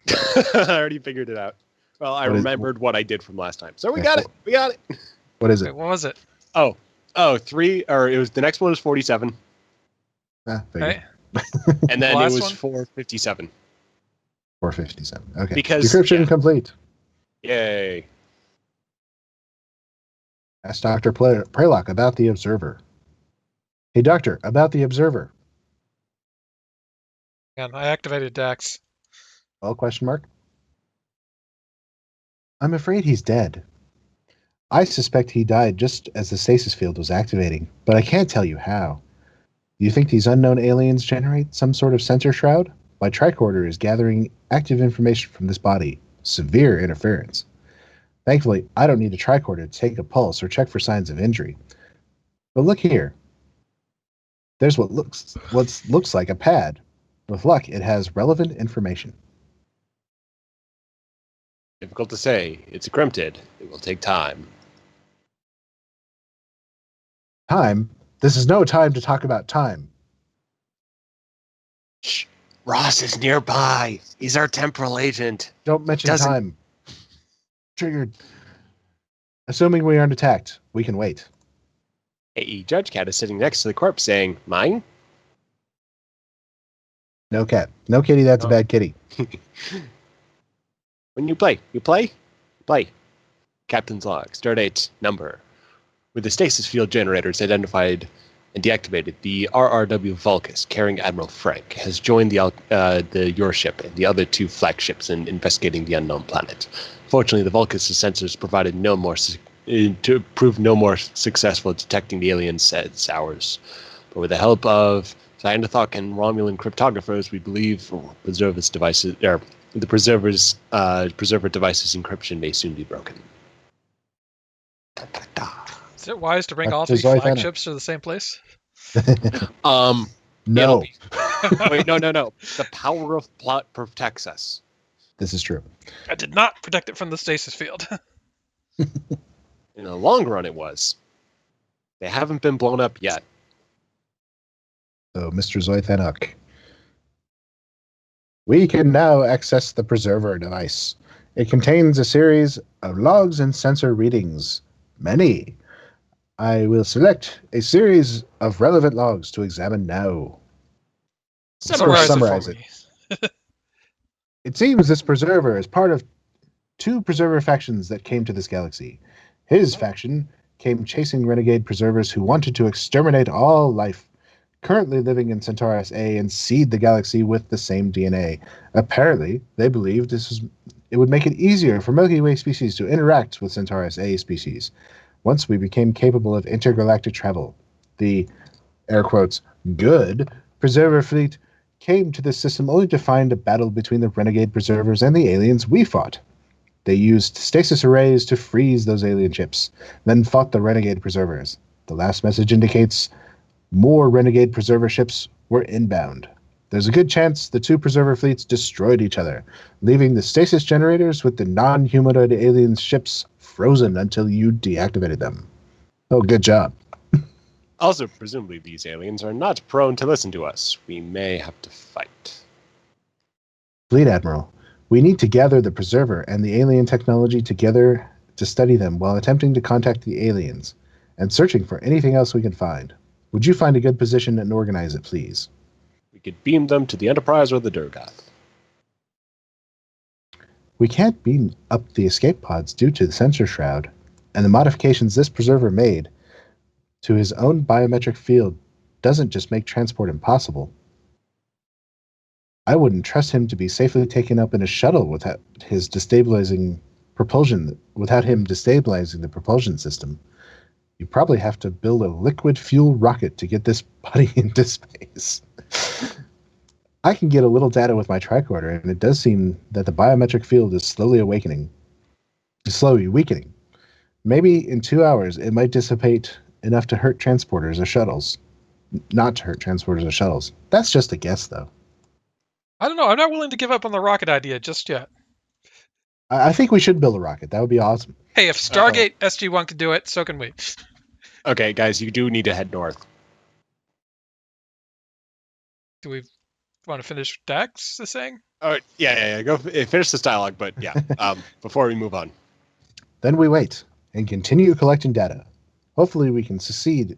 Speaker 2: I already figured it out. Well, I remembered what I did from last time. So we got it. We got it.
Speaker 1: What is
Speaker 3: Wait,
Speaker 1: it?
Speaker 3: what was it?
Speaker 2: Oh, 3, or it was the next one was 47.
Speaker 3: Okay.
Speaker 2: And then
Speaker 3: The
Speaker 2: it
Speaker 3: last
Speaker 2: was
Speaker 3: one?
Speaker 2: 457.
Speaker 1: 457. Okay.
Speaker 2: Because-
Speaker 1: Decryption complete.
Speaker 2: Yay.
Speaker 1: Ask Dr. Praylock about the Observer. Hey, Doctor, about the Observer.
Speaker 3: And I activated Dax.
Speaker 1: Well, question mark. I'm afraid he's dead. I suspect he died just as the stasis field was activating, but I can't tell you how. Do you think these unknown aliens generate some sort of sensor shroud? My tricorder is gathering active information from this body. Severe interference. Thankfully, I don't need a tricorder to take a pulse or check for signs of injury. But look here. There's what looks like a pad. With luck, it has relevant information.
Speaker 2: Difficult to say. It's encrypted. It will take time.
Speaker 1: Time? This is no time to talk about time.
Speaker 2: Shh. Ross is nearby. He's our temporal agent.
Speaker 1: Don't mention time. Triggered. Assuming we aren't attacked, we can wait.
Speaker 2: A Judge Cat is sitting next to the corpse saying, mine?
Speaker 1: No cat. No kitty, that's a bad kitty.
Speaker 2: When you play. Play. Captain's log. Stardate number. With the stasis field generators identified and deactivated, the RRW Vulcus, carrying Admiral Frank, has joined your ship and the other 2 flagships in investigating the unknown planet. Fortunately, the Vulcus' sensors provided proved no more successful at detecting the alien sours. But with the help of Cyanothoc and Romulan cryptographers, we believe the preserver device's encryption may soon be broken.
Speaker 3: Is it wise to bring all
Speaker 1: Dr.
Speaker 3: 3
Speaker 1: Zoe
Speaker 3: flagships to the same place?
Speaker 1: No.
Speaker 2: Wait, no. The power of plot protects us.
Speaker 1: This is true.
Speaker 3: I did not protect it from the stasis field.
Speaker 2: In the long run, it was. They haven't been blown up yet.
Speaker 1: So, Mr. Zoithanok, we can now access the preserver device. It contains a series of logs and sensor readings. Many. I will select a series of relevant logs to examine now. Summarize it. It seems this preserver is part of 2 preserver factions that came to this galaxy. His faction came chasing renegade preservers who wanted to exterminate all life currently living in Centaurus A and seed the galaxy with the same DNA. Apparently, they believed it would make it easier for Milky Way species to interact with Centaurus A species once we became capable of intergalactic travel. The, air quotes, good preserver fleet came to this system only to find a battle between the renegade preservers and the aliens we fought. They used stasis arrays to freeze those alien ships, then fought the renegade preservers. The last message indicates more renegade preserver ships were inbound. There's a good chance the 2 preserver fleets destroyed each other, leaving the stasis generators with the non-humanoid alien ships frozen until you deactivated them. Oh, good job.
Speaker 2: Also, presumably these aliens are not prone to listen to us. We may have to fight.
Speaker 1: Fleet Admiral, we need to gather the preserver and the alien technology together to study them while attempting to contact the aliens and searching for anything else we can find. Would you find a good position and organize it, please?
Speaker 2: We could beam them to the Enterprise or the Durgoth.
Speaker 1: We can't beam up the escape pods due to the sensor shroud, and the modifications this preserver made to his own biometric field doesn't just make transport impossible. I wouldn't trust him to be safely taken up in a shuttle without him destabilizing the propulsion system. You probably have to build a liquid fuel rocket to get this body into space. I can get a little data with my tricorder, and it does seem that the biometric field is slowly weakening. Maybe in 2 hours, it might dissipate enough to hurt transporters or shuttles. Not to hurt transporters or shuttles. That's just a guess, though.
Speaker 3: I don't know. I'm not willing to give up on the rocket idea just yet.
Speaker 1: I think we should build a rocket. That would be awesome.
Speaker 3: Hey, if Stargate SG-1 can do it, so can we.
Speaker 2: Okay, guys, you do need to head north.
Speaker 3: Do we want to finish Dax the saying?
Speaker 2: Oh, yeah. Go finish this dialogue, but yeah, before we move on.
Speaker 1: Then we wait and continue collecting data. Hopefully we can succeed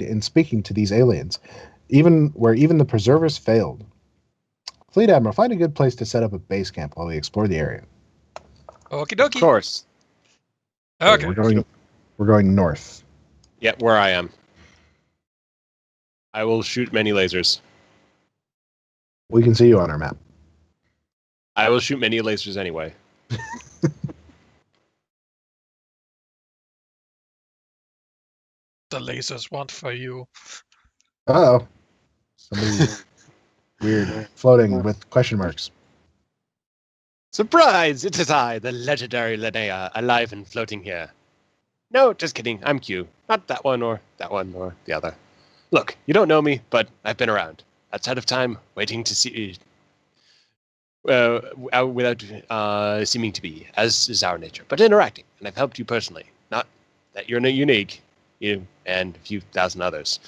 Speaker 1: in speaking to these aliens, even the preservers failed. Fleet Admiral, find a good place to set up a base camp while we explore the area.
Speaker 3: Okie dokie.
Speaker 2: Of course.
Speaker 3: Okay.
Speaker 1: We're going north.
Speaker 2: Yeah, where I am. I will shoot many lasers.
Speaker 1: We can see you on our map.
Speaker 2: I will shoot many lasers anyway.
Speaker 3: The lasers want for you.
Speaker 1: Uh-oh. Somebody weird floating with question marks.
Speaker 2: Surprise! It is I, the legendary Linnea, alive and floating here. No, just kidding. I'm Q. Not that one or the other. Look, you don't know me, but I've been around. Outside of time, waiting to see... without seeming to be, as is our nature, but interacting, and I've helped you personally. Not that you're unique, you and a few thousand others.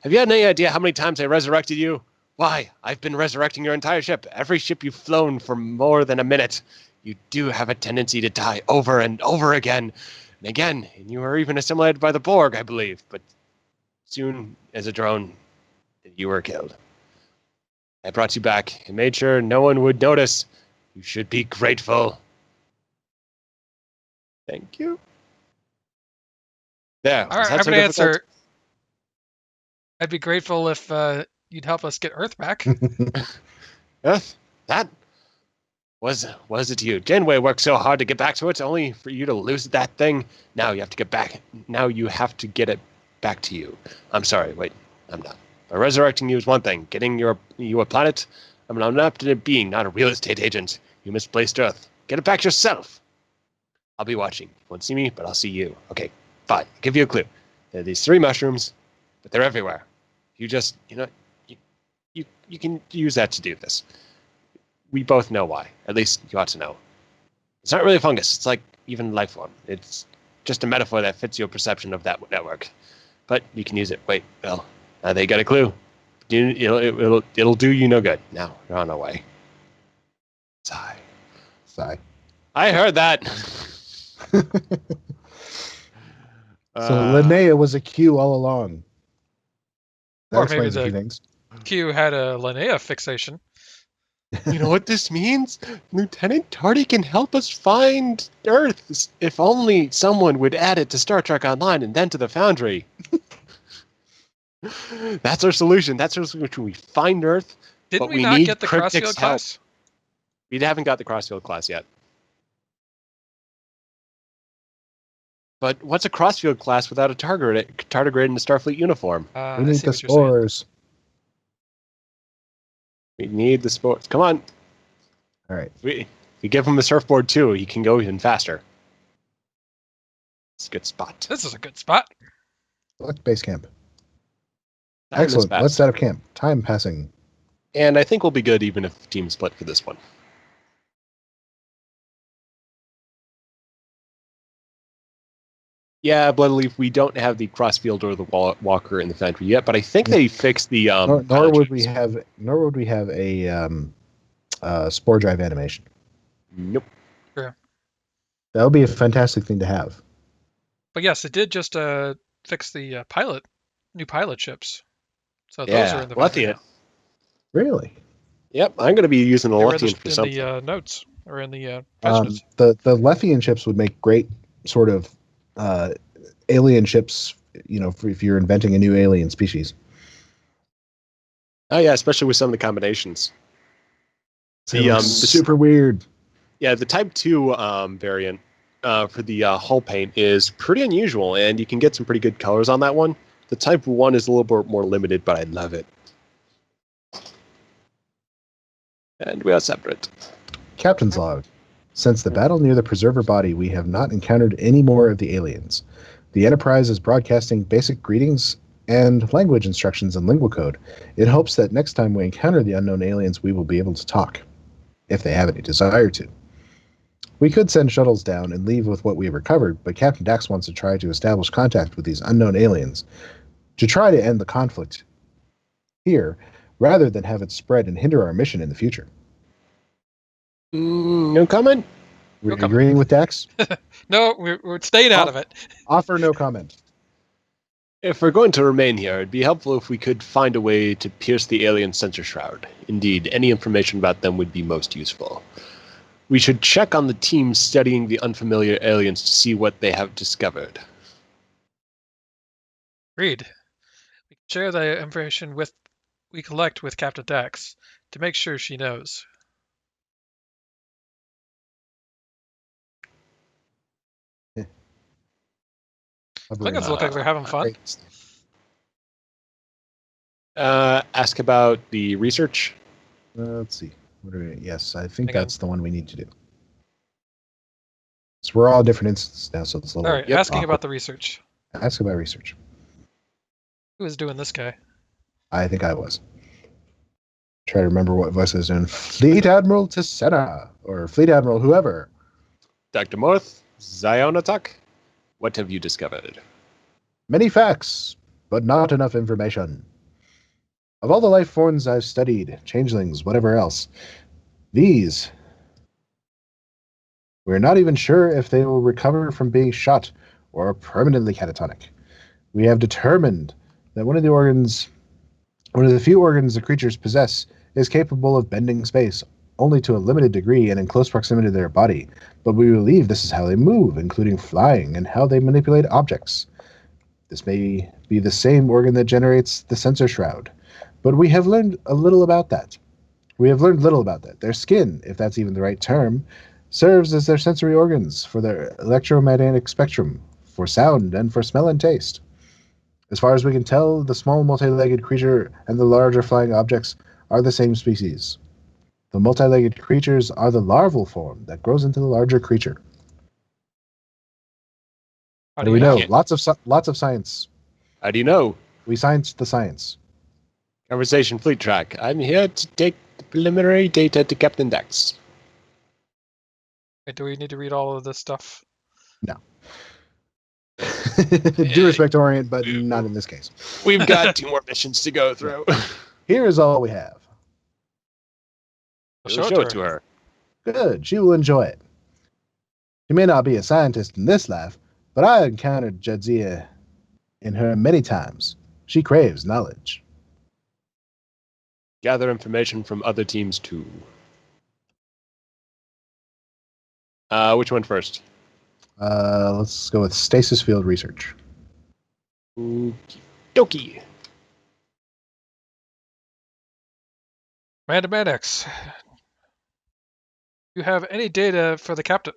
Speaker 2: Have you had any idea how many times I resurrected you? Why, I've been resurrecting your entire ship. Every ship you've flown for more than a minute. You do have a tendency to die over and over again and again, and you were even assimilated by the Borg, I believe, but soon as a drone, you were killed. I brought you back and made sure no one would notice. You should be grateful. Thank you. There.
Speaker 3: All right, I have an answer. I'd be grateful if you'd help us get Earth back.
Speaker 2: Earth? That was it you? Janeway worked so hard to get back to it, only for you to lose that thing. Now you have to get back. Now you have to get it back to you. I'm sorry. Wait, I'm not. But resurrecting you is one thing. Getting you a planet. I'm an omnipotent being, not a real estate agent. You misplaced Earth. Get it back yourself. I'll be watching. You won't see me, but I'll see you. Okay, fine. I'll give you a clue. There are these 3 mushrooms, but they're everywhere. You just, you can use that to do this. We both know why. At least you ought to know. It's not really a fungus. It's like even life form. It's just a metaphor that fits your perception of that network. But you can use it. Wait, well, now they got a clue. It'll do you no good. Now you're on our way. Sigh. I heard that.
Speaker 1: So Linnea was a Q all along. That
Speaker 3: Or
Speaker 1: explains
Speaker 3: maybe
Speaker 1: a few things.
Speaker 3: Q had a Linnea fixation.
Speaker 2: You know what this means? Lieutenant Tardy can help us find Earth. If only someone would add it to Star Trek Online and then to the Foundry. That's our solution. That's our solution. We find Earth.
Speaker 3: Didn't
Speaker 2: but
Speaker 3: we not
Speaker 2: need
Speaker 3: get the
Speaker 2: Cryptic's
Speaker 3: Crossfield
Speaker 2: help.
Speaker 3: class?
Speaker 2: We haven't got the Crossfield class yet. But what's a Crossfield class without a tardigrade in a Starfleet uniform?
Speaker 1: We
Speaker 3: I
Speaker 1: need
Speaker 3: see
Speaker 1: the
Speaker 3: what you're saying.
Speaker 1: spores.
Speaker 2: We need the sports. Come on.
Speaker 1: All right.
Speaker 2: We give him a surfboard too. He can go even faster. It's a good spot.
Speaker 3: This is a good spot.
Speaker 1: Select base camp.
Speaker 2: Time is
Speaker 1: Excellent.
Speaker 2: fast.
Speaker 1: Let's set up camp. Time passing.
Speaker 2: And I think we'll be good even if the team split for this one. Yeah, Bloodleaf, we don't have the Crossfield or the Walker in the Foundry yet, but I think they fixed the.
Speaker 1: Nor would we have a spore drive animation.
Speaker 2: Nope.
Speaker 3: Sure.
Speaker 1: That would be a fantastic thing to have.
Speaker 3: But yes, it did just fix the new pilot ships. So those
Speaker 2: Yeah,
Speaker 3: are in the
Speaker 2: Luthian.
Speaker 3: now.
Speaker 1: Really?
Speaker 2: Yep, I'm going to be using the
Speaker 3: They were
Speaker 2: Luthian for
Speaker 3: in
Speaker 2: something.
Speaker 3: the notes or in the patch notes.
Speaker 1: The Lethian ships would make great sort of alien ships. If you're inventing a new alien species.
Speaker 2: Oh yeah, especially with some of the combinations. The
Speaker 1: super weird.
Speaker 2: Yeah, the Type 2 variant for the hull paint is pretty unusual, and you can get some pretty good colors on that one. The Type 1 is a little bit more limited, but I love it. And we are separate.
Speaker 1: Captain's log. Since the battle near the preserver body, we have not encountered any more of the aliens. The Enterprise is broadcasting basic greetings and language instructions in lingua code in hopes that next time we encounter the unknown aliens, we will be able to talk, if they have any desire to. We could send shuttles down and leave with what we have recovered, but Captain Dax wants to try to establish contact with these unknown aliens to try to end the conflict here, rather than have it spread and hinder our mission in the future.
Speaker 2: No comment?
Speaker 1: We're
Speaker 3: No comment.
Speaker 1: agreeing with Dax?
Speaker 3: No, we're staying out of it.
Speaker 1: Offer no comment.
Speaker 2: If we're going to remain here, it'd be helpful if we could find a way to pierce the alien sensor shroud. Indeed, any information about them would be most useful. We should check on the team studying the unfamiliar aliens to see what they have discovered.
Speaker 3: Agreed. We can share the information we collect with Captain Dax to make sure she knows. Klingons look like they're having fun.
Speaker 2: Ask about the research.
Speaker 1: Let's see. Yes, I think
Speaker 3: Hang on.
Speaker 1: that's the one we need to do. So we're all different instances now, so it's a
Speaker 3: All
Speaker 1: little.
Speaker 3: right, asking about the research.
Speaker 1: Ask about research.
Speaker 3: Who is doing this guy?
Speaker 1: I think I was. Try to remember what voice I was doing. Fleet Admiral Tessera, or Fleet Admiral whoever.
Speaker 2: Dr. Morth, Zionatak, what have you discovered?
Speaker 1: Many facts, but not enough information. Of all the life forms I've studied, changelings, whatever else, these, we're not even sure if they will recover from being shot or are permanently catatonic. We have determined that one of the few organs the creatures possess is capable of bending space only to a limited degree and in close proximity to their body, but we believe this is how they move, including flying and how they manipulate objects. This may be the same organ that generates the sensor shroud, but we have learned little about that. Their skin, if that's even the right term, serves as their sensory organs for their electromagnetic spectrum, for sound, and for smell and taste. As far as we can tell, the small multi-legged creature and the larger flying objects are the same species. The multi-legged creatures are the larval form that grows into the larger creature.
Speaker 3: How
Speaker 1: And
Speaker 3: do
Speaker 1: we
Speaker 3: you
Speaker 1: know
Speaker 3: know?
Speaker 1: lots of science.
Speaker 2: How do you know?
Speaker 1: We scienced the science.
Speaker 2: Conversation Fleet Track. I'm here to take the preliminary data to Captain Dex.
Speaker 3: Wait, do we need to read all of this stuff?
Speaker 1: No. Due respect to Orient, but not in this case.
Speaker 2: We've got 2 more missions to go through.
Speaker 1: Here is all we have.
Speaker 3: We'll
Speaker 2: Show it to her.
Speaker 1: Good, she will enjoy it. She may not be a scientist in this life, but I encountered Jadzia in her many times. She craves knowledge.
Speaker 2: Gather information from other teams too. Which one first?
Speaker 1: Let's go with stasis field research.
Speaker 2: Doki.
Speaker 3: Amanda Maddox, do you have any data for the captain?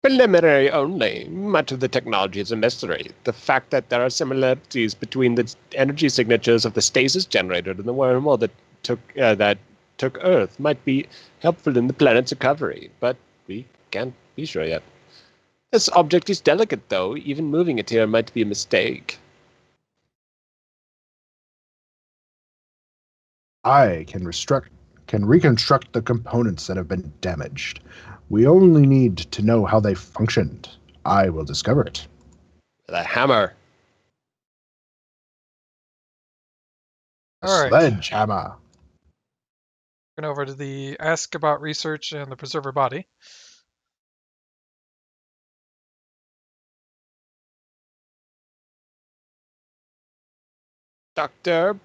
Speaker 2: Preliminary only. Much of the technology is a mystery. The fact that there are similarities between the energy signatures of the stasis generator and the wormhole that took Earth might be helpful in the planet's recovery, but we can't be sure yet. This object is delicate, though. Even moving it here might be a mistake.
Speaker 1: I can reconstruct the components that have been damaged. We only need to know how they functioned. I will discover it.
Speaker 2: The hammer.
Speaker 3: All right.
Speaker 1: Sledgehammer.
Speaker 3: Going over to the Ask About Research and the Preserver Body.
Speaker 2: Dr.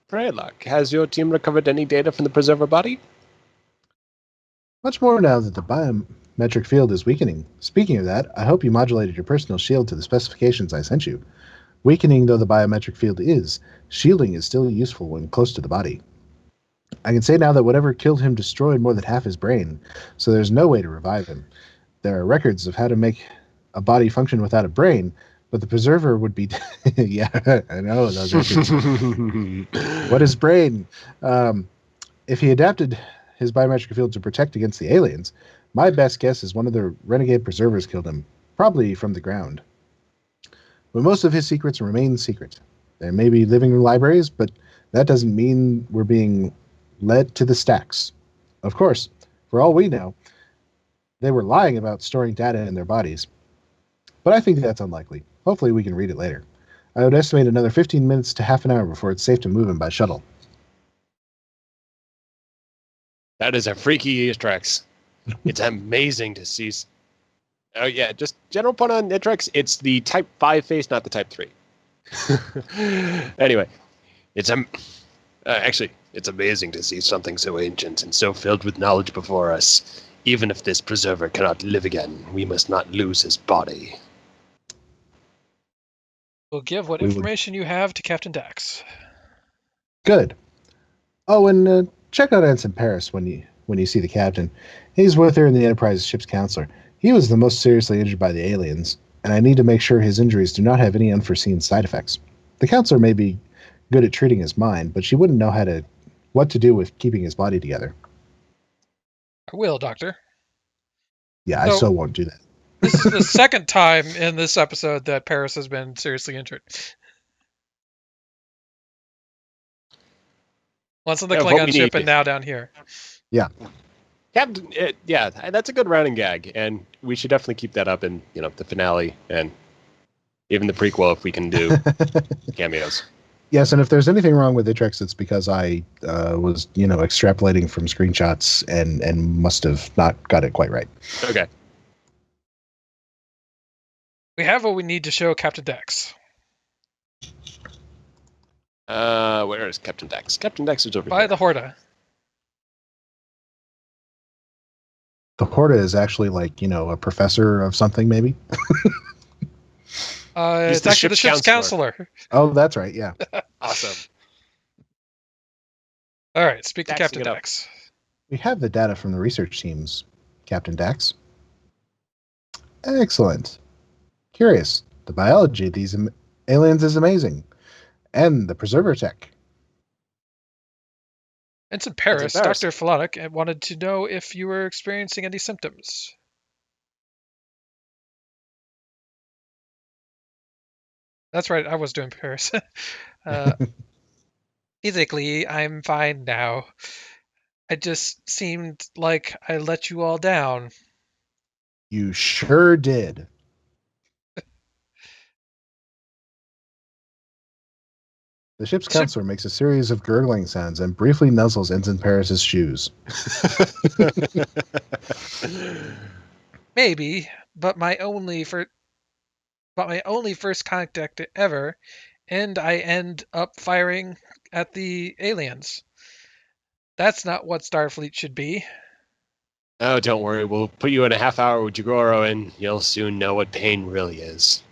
Speaker 2: Praylock, has your team recovered any data from the preserver body?
Speaker 1: Much more now that the biometric field is weakening. Speaking of that, I hope you modulated your personal shield to the specifications I sent you. Weakening though the biometric field is, shielding is still useful when close to the body. I can say now that whatever killed him destroyed more than half his brain, so there's no way to revive him. There are records of how to make a body function without a brain, but the preserver would be... Yeah, I know, those records. What is brain? If he adapted his biometric field to protect against the aliens, my best guess is one of the renegade preservers killed him, probably from the ground. But most of his secrets remain secret. There may be living libraries, but that doesn't mean we're being led to the stacks. Of course, for all we know, they were lying about storing data in their bodies. But I think that's unlikely. Hopefully we can read it later. I would estimate another 15 minutes to half an hour before it's safe to move him by shuttle.
Speaker 2: That is a freaky Easter eggs. It's amazing to see. Oh yeah, just general point on Nitrex. It's the Type 5 face, not the Type 3. Anyway, actually, it's amazing to see something so ancient and so filled with knowledge before us. Even if this preserver cannot live again, we must not lose his body.
Speaker 3: We'll give what information you have to Captain Dax.
Speaker 1: Good. Oh, and check out Ensign Paris when you see the captain. He's with her in the Enterprise ship's counselor. He was the most seriously injured by the aliens, and I need to make sure his injuries do not have any unforeseen side effects. The counselor may be good at treating his mind, but she wouldn't know what to do with keeping his body together.
Speaker 3: I will, Doctor.
Speaker 1: Yeah, I so won't do that.
Speaker 3: This is the second time in this episode that Paris has been seriously injured. Once on the Klingon ship and now down here.
Speaker 1: Yeah.
Speaker 2: Captain, yeah, that's a good running gag, and we should definitely keep that up in the finale and even the prequel if we can do cameos.
Speaker 1: Yes, and if there's anything wrong with Itrex, it's because I was extrapolating from screenshots and must have not got it quite right.
Speaker 2: Okay.
Speaker 3: We have what we need to show Captain Dax.
Speaker 2: Where is Captain Dax? Captain Dax is over
Speaker 3: By
Speaker 2: here.
Speaker 3: the Horda.
Speaker 1: The Horda is actually like, a professor of something, maybe?
Speaker 2: He's
Speaker 3: It's actually the ship's counselor.
Speaker 1: Oh, that's right, yeah.
Speaker 2: Awesome.
Speaker 3: All right, speak to
Speaker 2: Dax,
Speaker 3: Captain
Speaker 2: get up.
Speaker 3: Dax.
Speaker 1: We have the data from the research teams, Captain Dax. Excellent. Curious. The biology of these aliens is amazing. And the preserver tech.
Speaker 3: Ensign Paris,
Speaker 2: Paris.
Speaker 3: Dr. Philonic wanted to know if you were experiencing any symptoms. That's right, I was doing Paris. Physically, I'm fine now. It just seemed like I let you all down.
Speaker 1: You sure did. The ship's counselor makes a series of gurgling sounds and briefly nuzzles Ensign Paris's shoes.
Speaker 3: Maybe, but my only first contact ever, and I end up firing at the aliens. That's not what Starfleet should be.
Speaker 2: Oh, don't worry. We'll put you in a half hour with Jagoro, and you'll soon know what pain really is.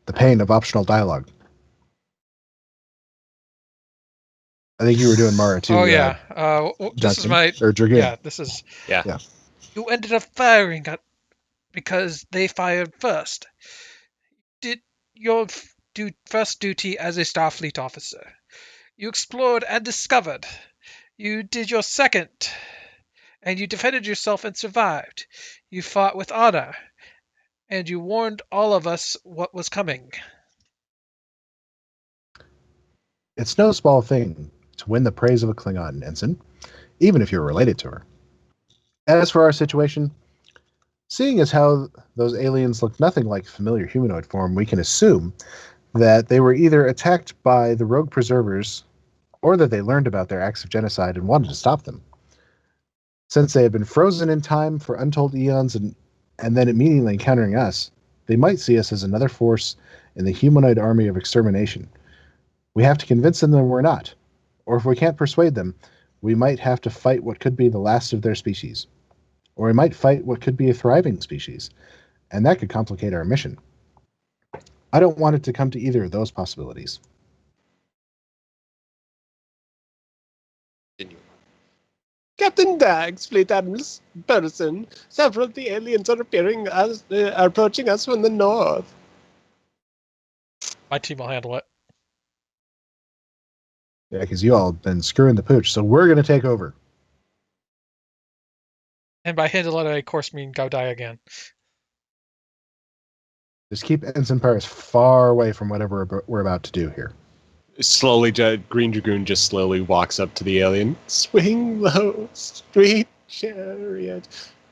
Speaker 1: The pain of optional dialogue. I think you were doing Mara too.
Speaker 3: Oh yeah. This is my
Speaker 1: or Dragoon.
Speaker 3: Yeah. This is
Speaker 2: Yeah.
Speaker 3: You ended up firing at because they fired first. Did your first duty as a Starfleet officer. You explored and discovered. You did your second, and you defended yourself and survived. You fought with honor, and you warned all of us what was coming.
Speaker 1: It's no small thing to win the praise of a Klingon, Ensign, even if you're related to her. As for our situation, seeing as how those aliens look nothing like familiar humanoid form, we can assume that they were either attacked by the rogue preservers or that they learned about their acts of genocide and wanted to stop them. Since they have been frozen in time for untold eons and then immediately encountering us, they might see us as another force in the humanoid army of extermination. We have to convince them that we're not. Or if we can't persuade them, we might have to fight what could be the last of their species. Or we might fight what could be a thriving species, and that could complicate our mission. I don't want it to come to either of those possibilities.
Speaker 2: Captain Dax, Fleet Admiral Person, several of the aliens are approaching us from the north.
Speaker 3: My team will handle it.
Speaker 1: Yeah, because you all have been screwing the pooch, so we're going to take over.
Speaker 3: And by handle it, I of course mean go die again.
Speaker 1: Just keep Ensign Paris far away from whatever we're about to do here.
Speaker 2: Slowly, Greendragoon just slowly walks up to the alien. Swing low, sweet chariot,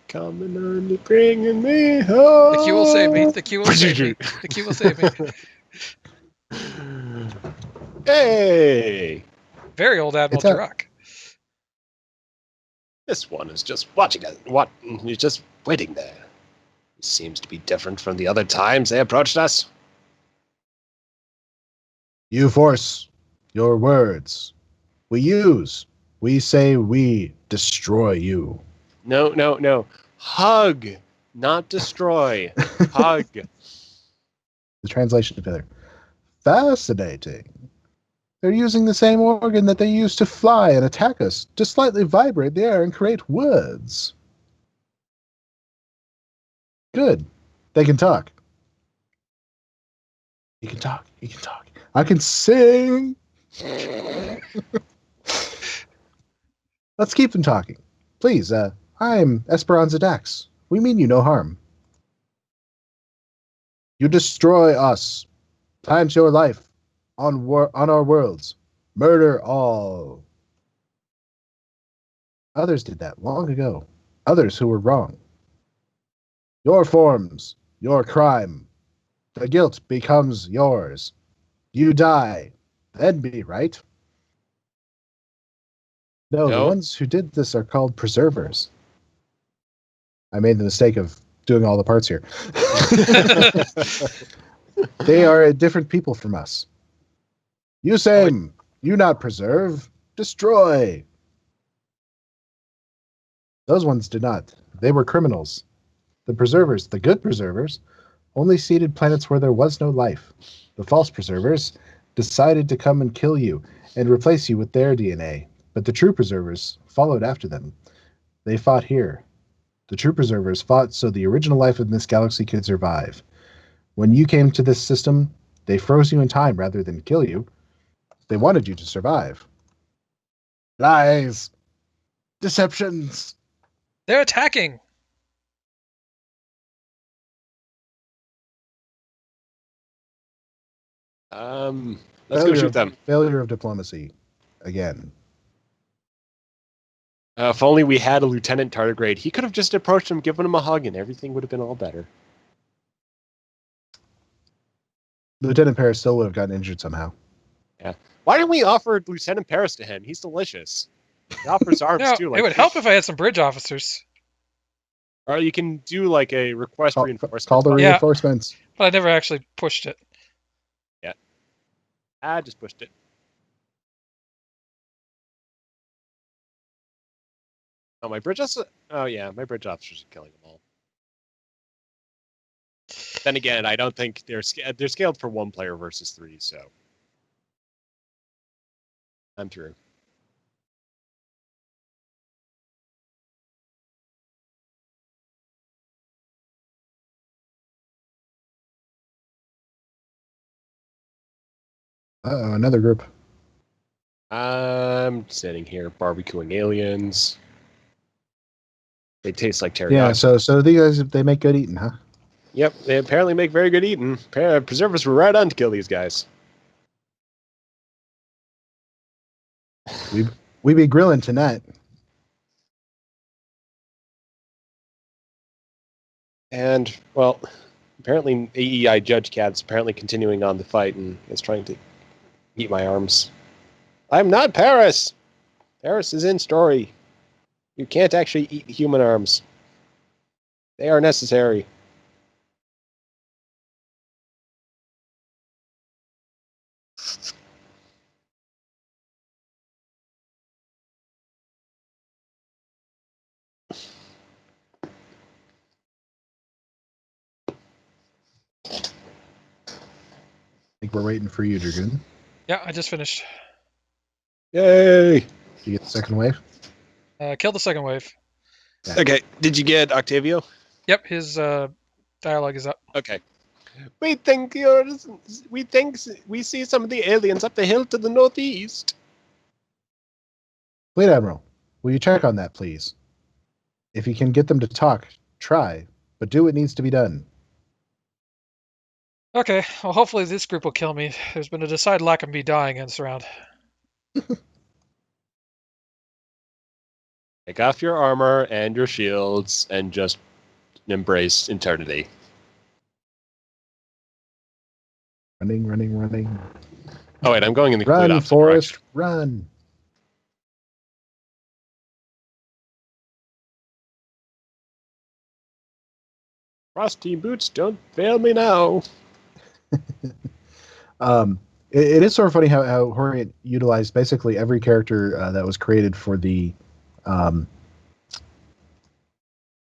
Speaker 2: coming on to bringing me home.
Speaker 3: The Q will save me. The Q will save me. The Q will save me.
Speaker 2: Hey!
Speaker 3: Very old Admiral Turok.
Speaker 2: This one is just watching us. He's just waiting there. He seems to be different from the other times they approached us.
Speaker 1: You force your words. We say we destroy you.
Speaker 2: No. Hug, not destroy. Hug.
Speaker 1: The translation together. Fascinating. They're using the same organ that they use to fly and attack us, to slightly vibrate the air and create words. Good. They can talk. He can talk. I can sing. Let's keep them talking. Please, I'm Esperanza Dax. We mean you no harm. You destroy us. Times your life on our worlds. Murder all. Others did that long ago. Others who were wrong. Your forms, your crime. The guilt becomes yours. You die. Then be right. No, the ones who did this are called preservers. I made the mistake of doing all the parts here. They are different people from us. You same. You not preserve. Destroy. Those ones did not. They were criminals. The preservers, the good preservers, only seeded planets where there was no life. The false preservers decided to come and kill you and replace you with their DNA. But the true preservers followed after them. They fought here. The true preservers fought so the original life in this galaxy could survive. When you came to this system, they froze you in time rather than kill you. They wanted you to survive. Lies. Deceptions.
Speaker 3: They're attacking.
Speaker 2: Let's go shoot them.
Speaker 1: Failure of diplomacy. Again.
Speaker 2: If only we had a Lieutenant Tardigrade. He could have just approached him, given him a hug, and everything would have been all better.
Speaker 1: Lieutenant Paris still would have gotten injured somehow.
Speaker 2: Yeah. Why didn't we offer Lieutenant Paris to him? He's delicious. He offers arms,
Speaker 3: No,
Speaker 2: too. Like,
Speaker 3: it would help if I had some bridge officers.
Speaker 2: Or you can do, like, a request reinforcement.
Speaker 1: Call the
Speaker 3: Yeah.
Speaker 1: reinforcements.
Speaker 3: But I never actually pushed it.
Speaker 2: Yeah. I just pushed it. Oh, my bridge officers... Oh, yeah, my bridge officers are killing them all. Then again, I don't think they're scaled for 1 player versus 3, so... I'm through.
Speaker 1: Uh-oh, another group.
Speaker 2: I'm sitting here barbecuing aliens. They taste like teriyaki.
Speaker 1: Yeah, so these guys, they make good eating, huh?
Speaker 2: Yep, they apparently make very good eating. Preservers were right on to kill these guys.
Speaker 1: We be grilling tonight.
Speaker 2: And, well, apparently AEI Judge Cat's apparently continuing on the fight and is trying to eat my arms. I'm not Paris! Paris is in story. You can't actually eat human arms. They are necessary.
Speaker 1: I think we're waiting for you, Dragoon.
Speaker 3: Yeah, I just finished.
Speaker 2: Yay!
Speaker 1: Did you get the second wave?
Speaker 3: Killed the second wave.
Speaker 1: Yeah.
Speaker 2: Okay, did you get Octavio?
Speaker 3: Yep, his dialogue is up.
Speaker 2: Okay. We think we see some of the aliens up the hill to the northeast.
Speaker 1: Fleet Admiral, will you check on that, please? If you can get them to talk, try, but do what needs to be done.
Speaker 3: Okay, well, hopefully this group will kill me. There's been a decided lack of me dying in this round.
Speaker 2: Take off your armor and your shields and just embrace eternity.
Speaker 1: Running.
Speaker 2: Oh wait, I'm going in the complete
Speaker 1: Run,
Speaker 2: opposite
Speaker 1: Forrest,
Speaker 2: direction.
Speaker 1: run.
Speaker 2: Frosty boots, don't fail me now.
Speaker 1: It is sort of funny how Horient utilized basically every character that was created for the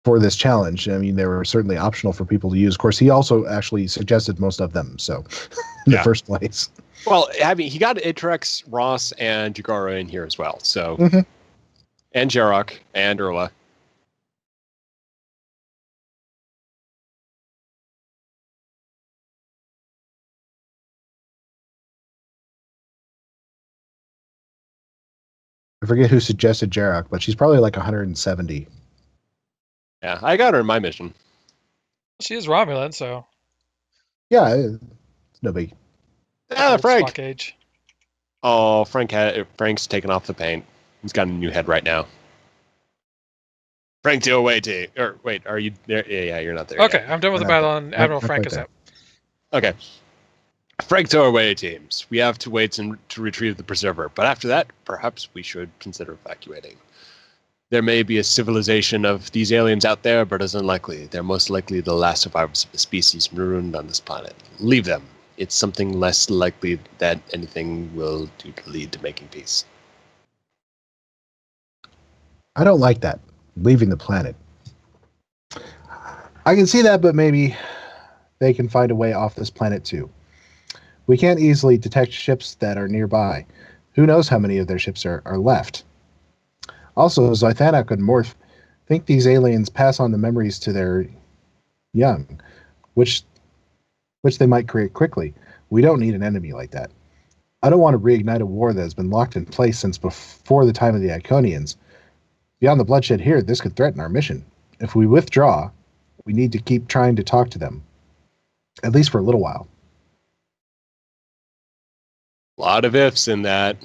Speaker 1: for this challenge. I mean, they were certainly optional for people to use. Of course, he also actually suggested most of them. So, in the first place.
Speaker 2: Well, I mean, he got Itrex, Ross, and Jagara in here as well. So, and Jarok and Urla.
Speaker 1: I forget who suggested Jarok, but she's probably like 170.
Speaker 2: Yeah, I got her in my mission.
Speaker 3: She is Romulan, so.
Speaker 1: Yeah, it's no big.
Speaker 2: Ah, Frank.
Speaker 3: Spock age.
Speaker 2: Oh, Frank's taken off the paint. He's got a new head right now. Frank, to away team. Or wait, are you there? Yeah, you're not there.
Speaker 3: Okay,
Speaker 2: yet.
Speaker 3: I'm done with the battle, and Admiral Frank is out.
Speaker 2: Okay. Frank to away teams. We have to wait to retrieve the preserver, but after that, perhaps we should consider evacuating. There may be a civilization of these aliens out there, but it's unlikely. They're most likely the last survivors of the species marooned on this planet. Leave them. it's something less likely that anything will lead to making peace.
Speaker 1: I don't like that. Leaving the planet. I can see that, but maybe they can find a way off this planet too. We can't easily detect ships that are nearby. Who knows how many of their ships are left? Also, Zythanak and Morph think these aliens pass on the memories to their young, which they might create quickly. We don't need an enemy like that. I don't want to reignite a war that has been locked in place since before the time of the Iconians. Beyond the bloodshed here, this could threaten our mission. If we withdraw, we need to keep trying to talk to them, at least for a little while.
Speaker 2: A lot of ifs in that.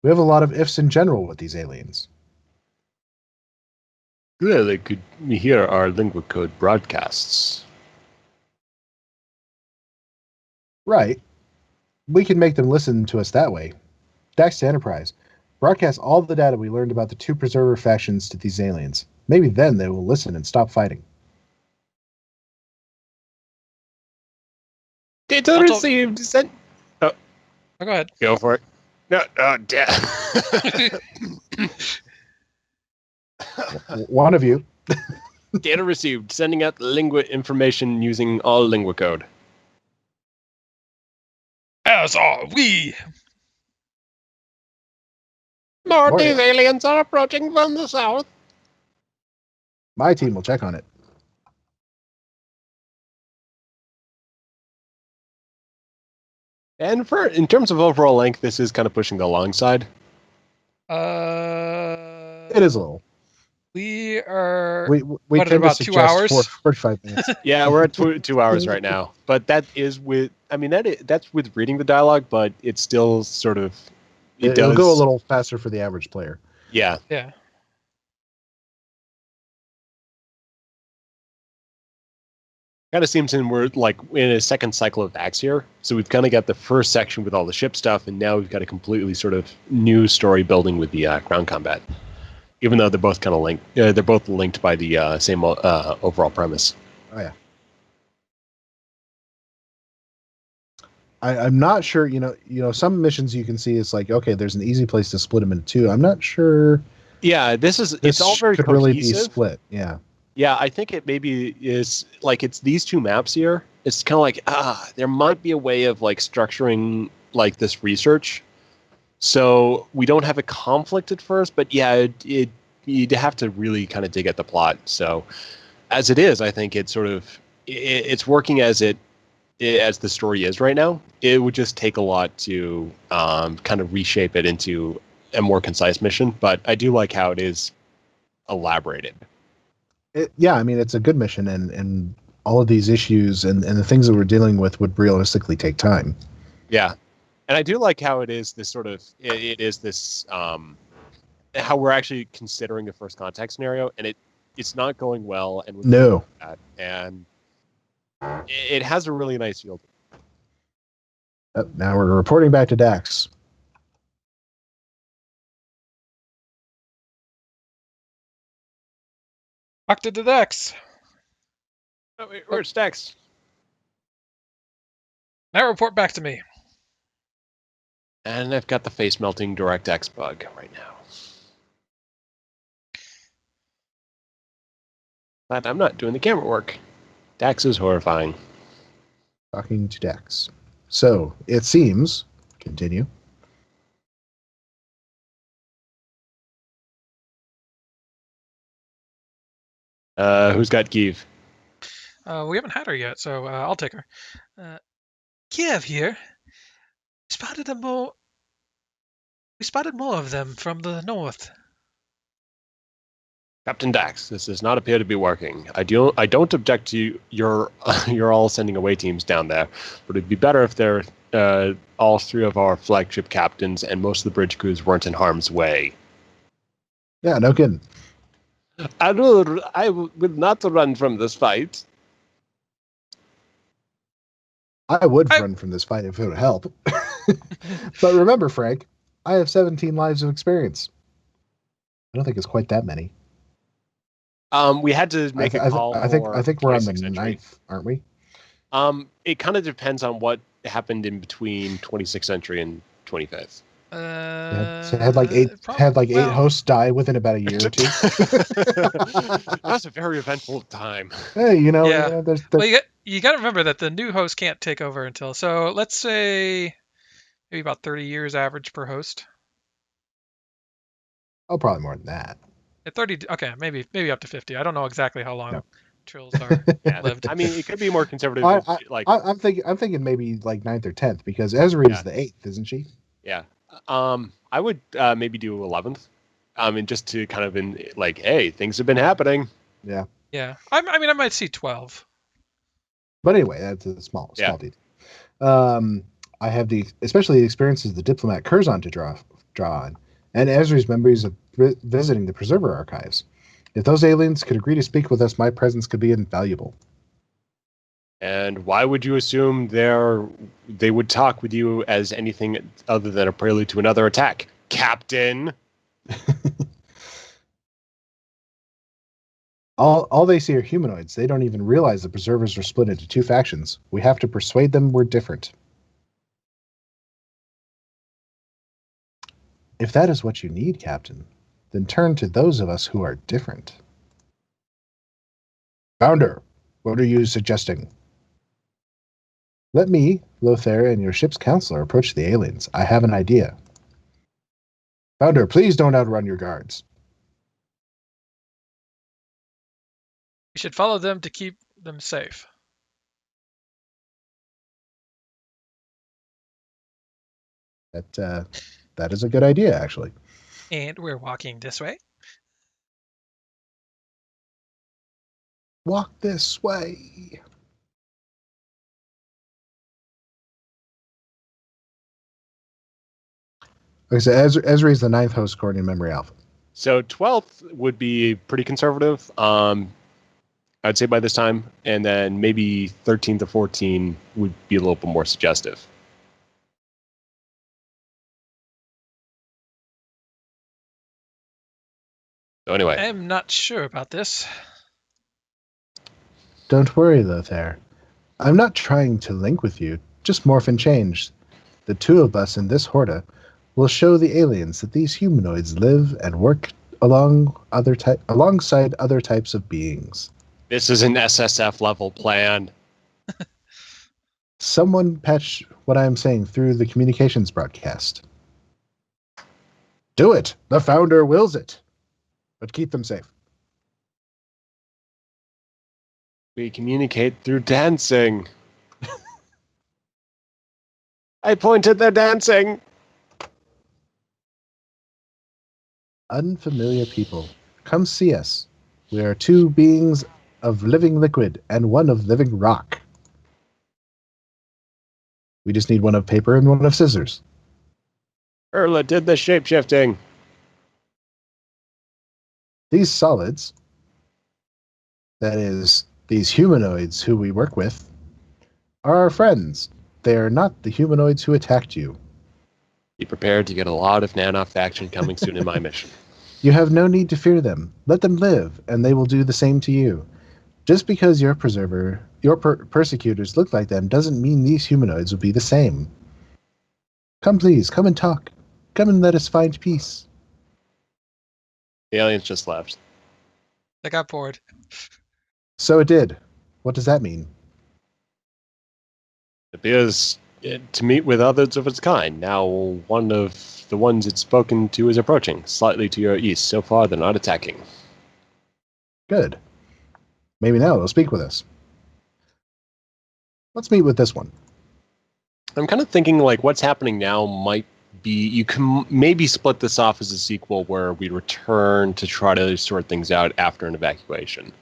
Speaker 1: We have a lot of ifs in general with these aliens.
Speaker 2: Yeah, they could hear our lingua code broadcasts.
Speaker 1: Right. We can make them listen to us that way. Dax to Enterprise. Broadcast all the data we learned about the two preserver factions to these aliens. Maybe then they will listen and stop fighting.
Speaker 2: Data received. Sent. Oh,
Speaker 3: go ahead.
Speaker 2: Go for it. No,
Speaker 1: One of you.
Speaker 2: Data received. Sending out lingua information using all lingua code.
Speaker 3: As are we.
Speaker 2: More these aliens are approaching from the south.
Speaker 1: My team will check on it.
Speaker 2: And in terms of overall length, this is kind of pushing the long side.
Speaker 1: It is a little.
Speaker 3: We are.
Speaker 1: We
Speaker 3: what,
Speaker 1: tend
Speaker 3: about
Speaker 1: to
Speaker 3: 2
Speaker 1: suggest
Speaker 3: hours?
Speaker 1: 45 minutes.
Speaker 2: Yeah, we're at 2 hours right now. But that is with. I mean, that's with reading the dialogue, but it's still sort of.
Speaker 1: It'll go a little faster for the average player.
Speaker 2: Yeah.
Speaker 3: Yeah.
Speaker 2: Kind of seems we're like in a second cycle of acts here. So we've kind of got the first section with all the ship stuff, and now we've got a completely sort of new story building with the ground combat. Even though they're both kind of linked, they're both linked by the same overall premise.
Speaker 1: Oh yeah. I'm not sure. You know, some missions you can see it's like, okay, there's an easy place to split them into two. I'm not sure.
Speaker 2: Yeah, it's all very
Speaker 1: could
Speaker 2: cohesive.
Speaker 1: Really be split. Yeah.
Speaker 2: Yeah, I think it maybe is like it's these two maps here. It's kind of like there might be a way of like structuring like this research, so we don't have a conflict at first. But yeah, you'd have to really kind of dig at the plot. So as it is, I think it's sort of it's working as the story is right now. It would just take a lot to kind of reshape it into a more concise mission. But I do like how it is elaborated.
Speaker 1: Yeah, I mean, it's a good mission, and all of these issues and the things that we're dealing with would realistically take time.
Speaker 2: Yeah, and I do like how it is this sort of it is this how we're actually considering a first contact scenario, and it's not going well, and
Speaker 1: no,
Speaker 2: and it has a really nice feel.
Speaker 1: Now we're reporting back to Dax.
Speaker 3: Back to the decks.
Speaker 2: Oh, wait, where's Dax?
Speaker 3: Now report back to me.
Speaker 2: And I've got the face melting DirectX bug right now. But I'm not doing the camera work. Dax is horrifying.
Speaker 1: Talking to Dax. So it seems. Continue.
Speaker 2: Who's got Kiev?
Speaker 3: We haven't had her yet, so I'll take her. Kiev here. We spotted more of them from the north.
Speaker 2: Captain Dax, this does not appear to be working. I don't object to you're all sending away teams down there, but it'd be better if they're all three of our flagship captains and most of the bridge crews weren't in harm's way.
Speaker 1: Yeah, no kidding.
Speaker 2: I will not run from this fight.
Speaker 1: I would run from this fight if it would help. But remember, Frank, I have 17 lives of experience. I don't think it's quite that many.
Speaker 2: We had to make a call.
Speaker 1: I think we're on the
Speaker 2: Century.
Speaker 1: 9th, aren't we?
Speaker 2: It kind of depends on what happened in between 26th century and 25th.
Speaker 1: So had like eight hosts die within about a year or two.
Speaker 2: That's a very eventful time.
Speaker 1: Hey,
Speaker 3: Yeah.
Speaker 1: there's
Speaker 3: Well, you got to remember that the new host can't take over until, so let's say maybe about 30 years average per host.
Speaker 1: oh, probably more than that.
Speaker 3: At 30, okay, maybe up to 50. I don't know exactly how long
Speaker 1: No.
Speaker 3: trills are lived.
Speaker 2: I mean, it could be more conservative.
Speaker 1: I'm thinking maybe like 9th or 10th because Ezri is the 8th, isn't she?
Speaker 2: Yeah. I would maybe do 11th. And just to kind of hey, things have been happening.
Speaker 1: Yeah.
Speaker 3: Yeah. I mean, I might see 12.
Speaker 1: But anyway, that's a small detail. I have especially the experiences the diplomat Curzon to draw on, and Ezri's memories of visiting the Preserver archives. If those aliens could agree to speak with us, my presence could be invaluable.
Speaker 2: And why would you assume they would talk with you as anything other than a prelude to another attack, Captain?
Speaker 1: All they see are humanoids. They don't even realize the Preservers are split into 2 factions. We have to persuade them we're different. If that is what you need, Captain, then turn to those of us who are different. Founder, what are you suggesting? Let me, Lothair, and your ship's counselor approach the aliens. I have an idea. Founder, please don't outrun your guards.
Speaker 3: We should follow them to keep them safe.
Speaker 1: That is a good idea, actually.
Speaker 3: And we're walking this way.
Speaker 1: Walk this way. Okay, so Ezri is the 9th host according to Memory Alpha.
Speaker 2: So 12th would be pretty conservative. I'd say by this time, and then maybe 13 to 14 would be a little bit more suggestive. So anyway,
Speaker 3: I'm not sure about this.
Speaker 1: Don't worry, Lothair. I'm not trying to link with you, just morph and change. The 2 of us in this Horda will show the aliens that these humanoids live and work alongside other types of beings.
Speaker 2: this is an SSF level plan.
Speaker 1: Someone patch what I'm saying through the communications broadcast. Do it! The Founder wills it! But keep them safe.
Speaker 2: We communicate through dancing. I pointed, they're dancing.
Speaker 1: Unfamiliar people, come see us. We are 2 beings of living liquid and 1 of living rock. We just need 1 of paper and 1 of scissors.
Speaker 2: Erla did the shape-shifting.
Speaker 1: These solids, that is, these humanoids who we work with, are our friends. They are not the humanoids who attacked you.
Speaker 2: Be prepared to get a lot of nanoff action coming soon in my mission.
Speaker 1: You have no need to fear them. Let them live, and they will do the same to you. Just because your persecutors look like them doesn't mean these humanoids will be the same. Come please, come and talk. Come and let us find peace.
Speaker 2: The aliens just left.
Speaker 3: I got bored.
Speaker 1: So it did. What does that mean?
Speaker 2: It appears to meet with others of its kind. Now one of the ones it's spoken to is approaching, slightly to your east. So far, they're not attacking.
Speaker 1: Good. Maybe now they'll speak with us. Let's meet with this one.
Speaker 2: I'm kind of thinking like what's happening now might be, you can maybe split this off as a sequel where we return to try to sort things out after an evacuation.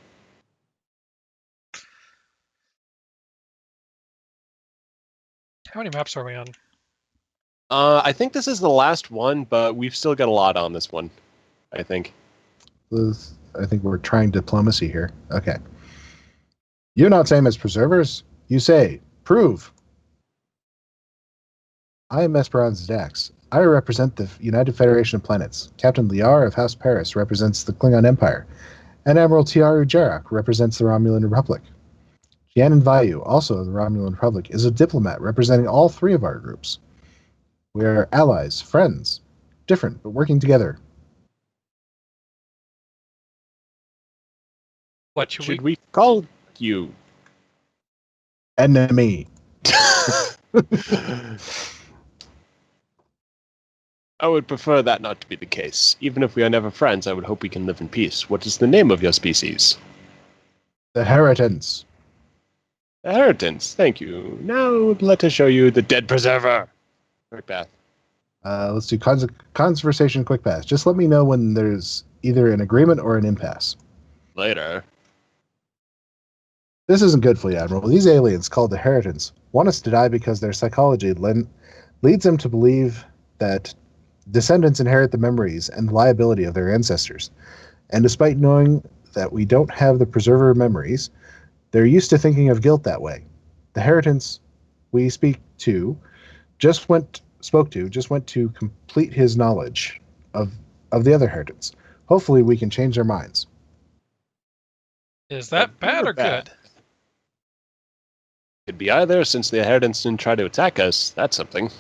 Speaker 3: How many maps are we on?
Speaker 2: I think this is the last one, but we've still got a lot on this one, I think.
Speaker 1: I think we're trying diplomacy here. Okay. You're not same as preservers. You say, prove. I am Esperanza Dax. I represent the United Federation of Planets. Captain Liar of House Paris represents the Klingon Empire. And Admiral Tiaru Jarok represents the Romulan Republic. Tianan Vayu, also of the Romulan Republic, is a diplomat representing all three of our groups. We are allies, friends, different, but working together.
Speaker 3: What
Speaker 2: Should we call you?
Speaker 1: Enemy.
Speaker 2: I would prefer that not to be the case. Even if we are never friends, I would hope we can live in peace. What is the name of your species?
Speaker 1: The Heritance.
Speaker 2: The Heritance. Thank you. Now let us show you the Dead Preserver. Quick path.
Speaker 1: Let's do conversation quick pass. Just let me know when there's either an agreement or an impasse.
Speaker 2: Later.
Speaker 1: This isn't good, Fleet Admiral. These aliens, called the Heritance, want us to die because their psychology leads them to believe that descendants inherit the memories and the liability of their ancestors. And despite knowing that we don't have the preserver memories, they're used to thinking of guilt that way. The Heritance we spoke to just went to complete his knowledge of the other Heritance. Hopefully we can change their minds.
Speaker 3: Is that bad or good?
Speaker 2: Could be either, since the Heritance didn't try to attack us. That's something.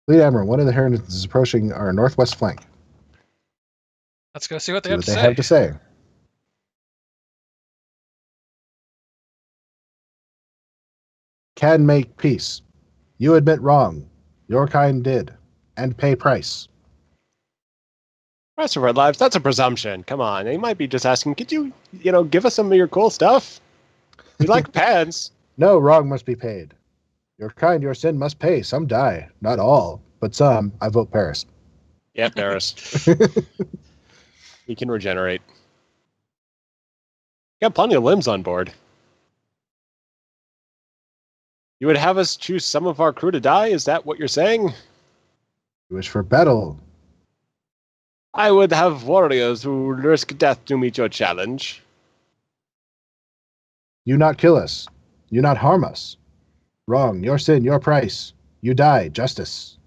Speaker 1: Fleet Admiral, one of the Heritance is approaching our northwest flank.
Speaker 3: Let's go see what they
Speaker 1: See
Speaker 3: have
Speaker 1: what
Speaker 3: to
Speaker 1: they
Speaker 3: say.
Speaker 1: have to say. Can make peace. You admit wrong. Your kind did. And pay price.
Speaker 2: Rest of our lives, that's a presumption. Come on. They might be just asking, could you, give us some of your cool stuff? We like pens.
Speaker 1: No, wrong must be paid. Your kind, your sin must pay. Some die. Not all, but some. I vote Paris.
Speaker 2: Yeah, Paris. He can regenerate. Got plenty of limbs on board. You would have us choose some of our crew to die? Is that what you're saying?
Speaker 1: You wish for battle.
Speaker 2: I would have warriors who risk death to meet your challenge.
Speaker 1: You not kill us. You not harm us. Wrong, your sin, your price. You die, justice.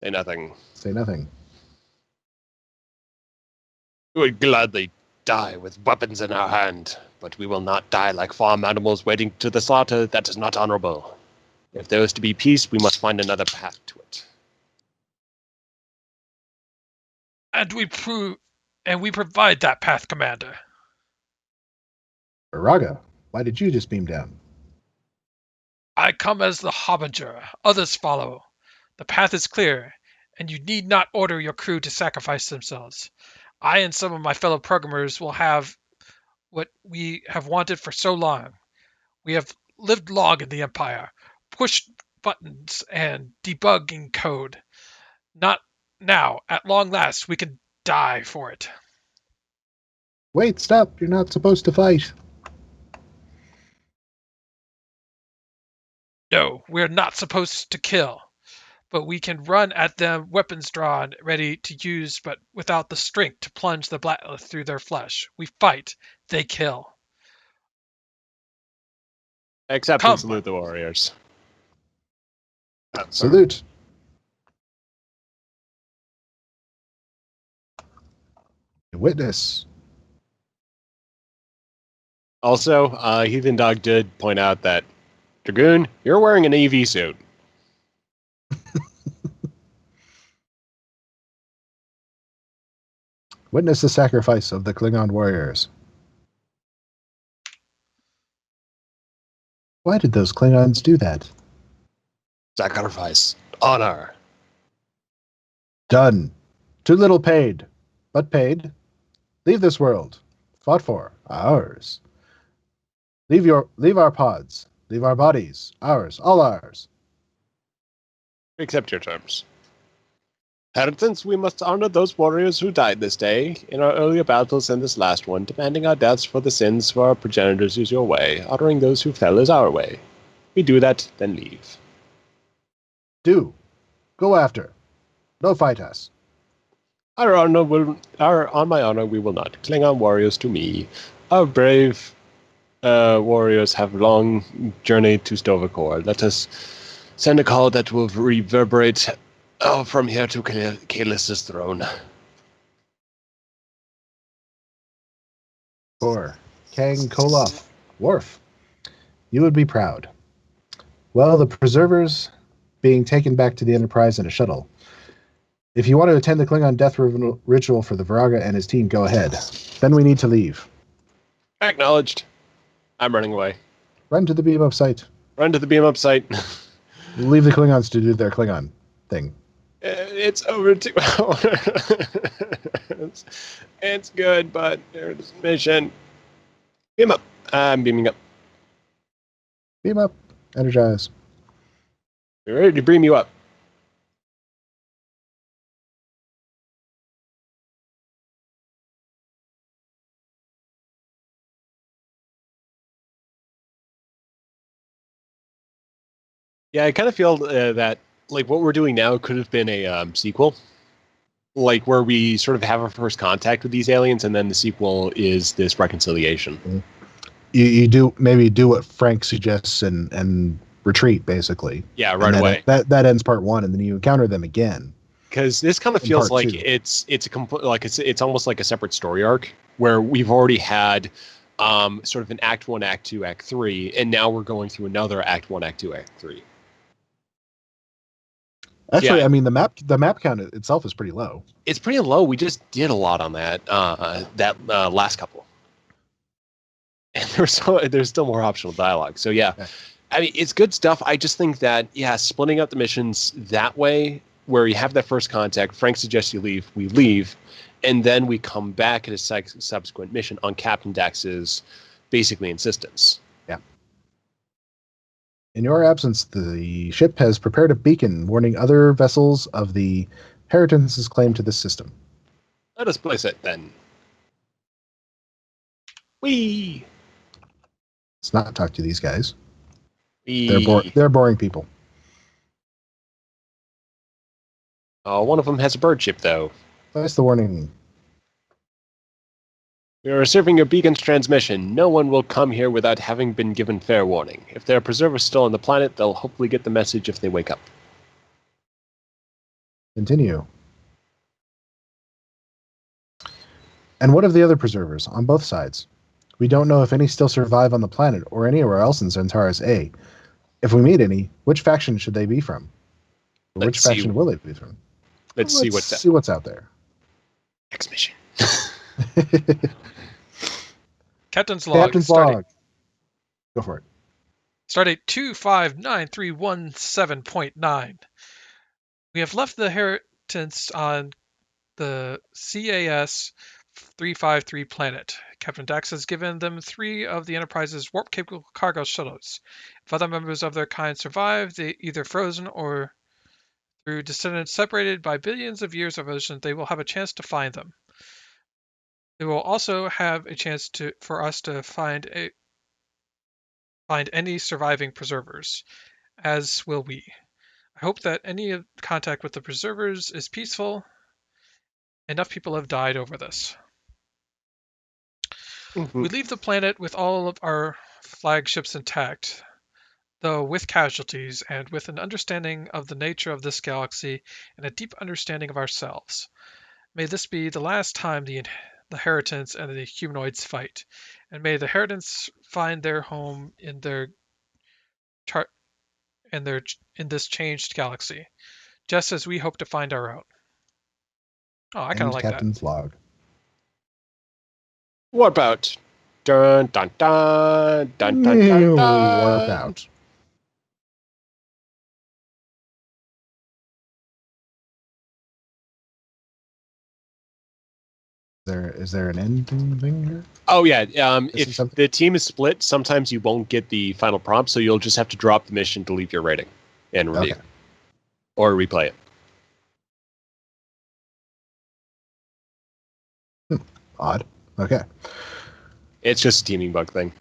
Speaker 2: Say nothing.
Speaker 1: Say nothing.
Speaker 2: We would gladly die with weapons in our hand, but we will not die like farm animals waiting to the slaughter. That is not honorable. If there is to be peace, we must find another path to it.
Speaker 3: And we provide that path, Commander.
Speaker 1: Baraga, why did you just beam down?
Speaker 3: I come as the harbinger. Others follow. The path is clear, and you need not order your crew to sacrifice themselves. I and some of my fellow programmers will have what we have wanted for so long. We have lived long in the Empire, pushed buttons and debugging code. Not now. At long last, we can die for it.
Speaker 1: Wait, stop. You're not supposed to fight.
Speaker 3: No, we're not supposed to kill. But we can run at them weapons drawn, ready to use, but without the strength to plunge the blackness through their flesh. We fight, they kill.
Speaker 2: Accept
Speaker 3: Come.
Speaker 2: and salute the warriors.
Speaker 1: Salute. Witness.
Speaker 2: Also, Heathen Dog did point out that, Dragoon, you're wearing an EV suit.
Speaker 1: Witness the sacrifice of the Klingon warriors. Why did those Klingons do that?
Speaker 2: Sacrifice. Honor.
Speaker 1: Done. Too little paid. But paid. Leave this world. Fought for. Ours. Leave our pods. Leave our bodies. Ours. All ours.
Speaker 2: Accept your terms. Heritance, we must honor those warriors who died this day, in our earlier battles and this last one, demanding our deaths for the sins for our progenitors is your way, honoring those who fell is our way. We do that, then leave.
Speaker 1: Do. Go after. No fight us.
Speaker 2: On my honor, we will not. Klingon warriors to me. Our brave warriors have long journeyed to Sto-vo-kor. Let us send a call that will reverberate from here to Kalis' throne.
Speaker 1: For Kang Koloff, Worf, you would be proud. Well, the preservers being taken back to the Enterprise in a shuttle. If you want to attend the Klingon death ritual for the Viraga and his team, go ahead. Then we need to leave.
Speaker 2: Acknowledged. I'm running away.
Speaker 1: Run to the beam up site.
Speaker 2: Run to the beam up site.
Speaker 1: Leave the Klingons to do their Klingon thing.
Speaker 2: It's over 2 hours. It's good, but there's a mission. Beam up. I'm beaming up.
Speaker 1: Beam up. Energize.
Speaker 2: We're ready to beam you up. Yeah, I kind of feel that like what we're doing now could have been a sequel, like where we sort of have our first contact with these aliens, and then the sequel is this reconciliation.
Speaker 1: Mm-hmm. You do what Frank suggests and retreat basically.
Speaker 2: Yeah, right away.
Speaker 1: That ends part 1, and then you encounter them again.
Speaker 2: Because this kind of feels like it's a complete, like it's almost like a separate story arc where we've already had sort of an Act 1, Act 2, Act 3, and now we're going through another Act 1, Act 2, Act 3.
Speaker 1: Actually,
Speaker 2: Yeah.
Speaker 1: I mean the map count itself is pretty low.
Speaker 2: It's pretty low. We just did a lot on that last couple, and there's still more optional dialogue. So yeah, I mean it's good stuff. I just think that splitting up the missions that way, where you have that first contact, Frank suggests you leave, we leave, and then we come back at a subsequent mission on Captain Dax's basically insistence.
Speaker 1: In your absence, the ship has prepared a beacon warning other vessels of the Heritance's claim to this system.
Speaker 2: Let us place it then. Whee!
Speaker 1: Let's not talk to these guys.
Speaker 2: Whee!
Speaker 1: They're boring people.
Speaker 2: One of them has a bird ship, though.
Speaker 1: That's the warning.
Speaker 2: We are receiving your beacon's transmission. No one will come here without having been given fair warning. If there are preservers still on the planet, they'll hopefully get the message if they wake up.
Speaker 1: Continue. And what of the other preservers on both sides? We don't know if any still survive on the planet or anywhere else in Centaurus A. If we meet any, which faction should they be from? Or which faction will they be from?
Speaker 2: Let's see
Speaker 1: what's out there.
Speaker 2: Next mission.
Speaker 3: Captain's log.
Speaker 1: Go for it.
Speaker 3: Stardate 259317.9. We have left the Heritance on the CAS 353 planet. Captain Dax has given them 3 of the Enterprise's warp-capable cargo shuttles. If other members of their kind survive, they either frozen or through descendants separated by billions of years of ocean, they will have a chance to find them. They will also have a chance for us to find any surviving preservers, as will we. I hope that any contact with the preservers is peaceful. Enough people have died over this. We leave the planet with all of our flagships intact, though with casualties and with an understanding of the nature of this galaxy and a deep understanding of ourselves. May this be the last time the Heritance and the humanoids fight, and may the Heritance find their home in this changed galaxy, just as we hope to find our own. Oh, I kind of like
Speaker 1: Captain's
Speaker 3: that.
Speaker 1: log.
Speaker 2: What about? Dun dun dun dun dun dun dun.
Speaker 1: Warp out. Is there an ending thing here?
Speaker 2: Oh yeah. If the team is split, sometimes you won't get the final prompt, so you'll just have to drop the mission to leave your rating and review, or replay it.
Speaker 1: Odd. Okay.
Speaker 2: It's just a teaming bug thing.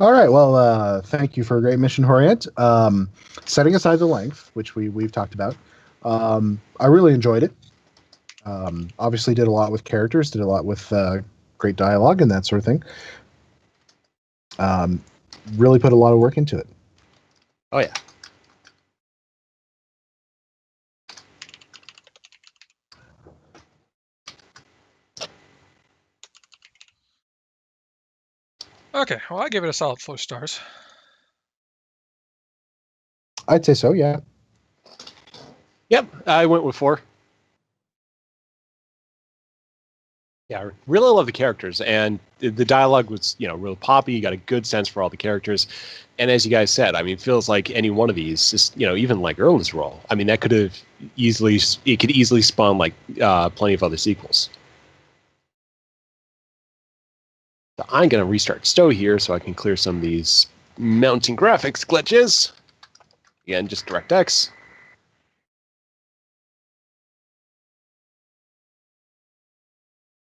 Speaker 1: All right. Well, thank you for a great mission, Horient. Setting aside the length, which we've talked about, I really enjoyed it. Obviously, did a lot with characters, did a lot with great dialogue and that sort of thing. Really put a lot of work into it.
Speaker 2: Oh yeah.
Speaker 3: Okay, well, I give it a solid 4 stars.
Speaker 1: I'd say so, yeah.
Speaker 2: Yep, I went with 4. Yeah, I really love the characters, and the dialogue was, real poppy. You got a good sense for all the characters, and as you guys said, I mean, it feels like any one of these, just even like Erla's role. I mean, that could easily spawn like plenty of other sequels. So I'm gonna restart Stowe here so I can clear some of these mounting graphics glitches. Again, just DirectX.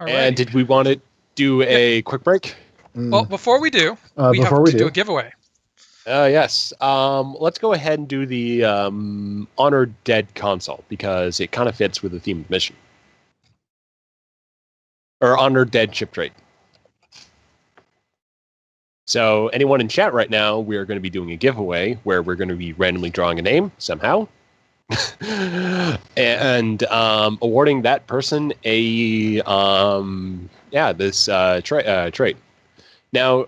Speaker 2: And did we want to do a quick break?
Speaker 3: Well, before we do, we have to do a giveaway.
Speaker 2: Yes. Let's go ahead and do the Honored Dead console because it kind of fits with the theme of the mission. Or Honored Dead ship trait. So anyone in chat right now, we are going to be doing a giveaway where we're going to be randomly drawing a name somehow. and awarding that person a trait. Now,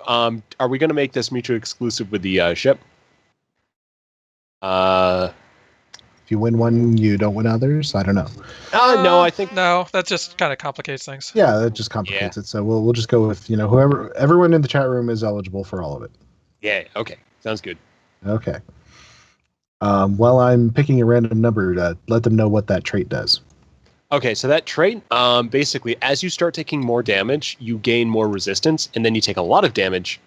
Speaker 2: are we going to make this mutually exclusive with the ship?
Speaker 1: If you win one, you don't win others. I don't know.
Speaker 2: No, I think
Speaker 3: no. That just kind of complicates things.
Speaker 1: Yeah, that just complicates it. So we'll just go with everyone in the chat room is eligible for all of it.
Speaker 2: Yeah. Okay. Sounds good.
Speaker 1: Okay. Well, I'm picking a random number to let them know what that trait does.
Speaker 2: Okay, so that trait, basically, as you start taking more damage, you gain more resistance, and then you take a lot of damage,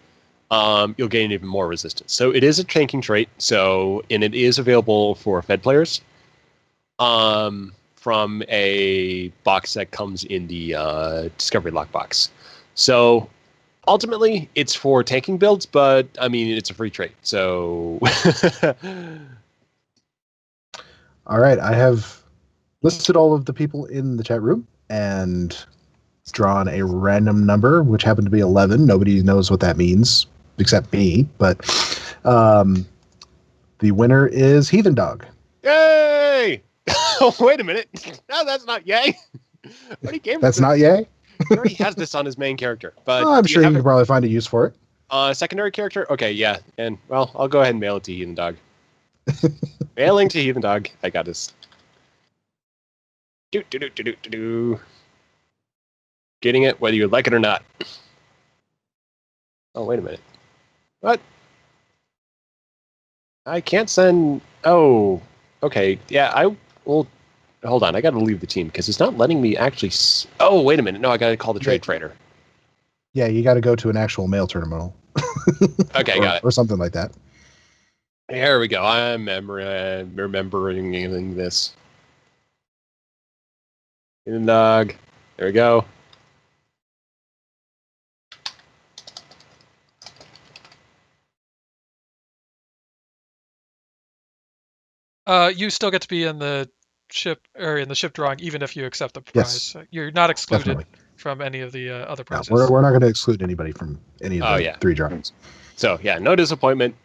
Speaker 2: you'll gain even more resistance. So it is a tanking trait, and it is available for Fed players from a box that comes in the Discovery Lockbox. So ultimately, it's for tanking builds, but, I mean, it's a free trait, so...
Speaker 1: All right, I have listed all of the people in the chat room and drawn a random number, which happened to be 11. Nobody knows what that means except me, but the winner is Heathen Dog.
Speaker 2: Yay! Oh, wait a minute. No, that's not yay.
Speaker 1: That's not yay?
Speaker 2: He already has this on his main character. But
Speaker 1: I'm sure you can probably find a use for it.
Speaker 2: Secondary character? Okay, yeah. And, well, I'll go ahead and mail it to Heathen Dog. Mailing to Heathen Dog. I got this. Getting it, whether you like it or not. Oh, wait a minute. What? I can't send... Oh, okay. Yeah, I will... Hold on, I gotta leave the team, because it's not letting me actually... Oh, wait a minute. No, I gotta call the trade trader.
Speaker 1: Yeah, you gotta go to an actual mail terminal.
Speaker 2: Okay, got it.
Speaker 1: Or something like that.
Speaker 2: There we go. I'm remembering this. Heathen Dog. There we go.
Speaker 3: You still get to be in the ship or in the ship drawing, even if you accept the prize. Yes, you're not excluded definitely from any of the other prizes.
Speaker 1: No, we're not going to exclude anybody from any of the 3 drawings.
Speaker 2: So yeah, no disappointment.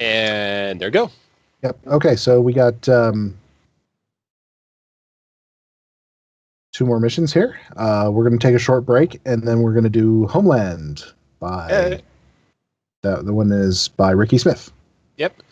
Speaker 2: And there we go.
Speaker 1: Yep. Okay, so we got 2 more missions here. We're going to take a short break, and then we're going to do Homeland by... The one is by Ricky Smith.
Speaker 2: Yep.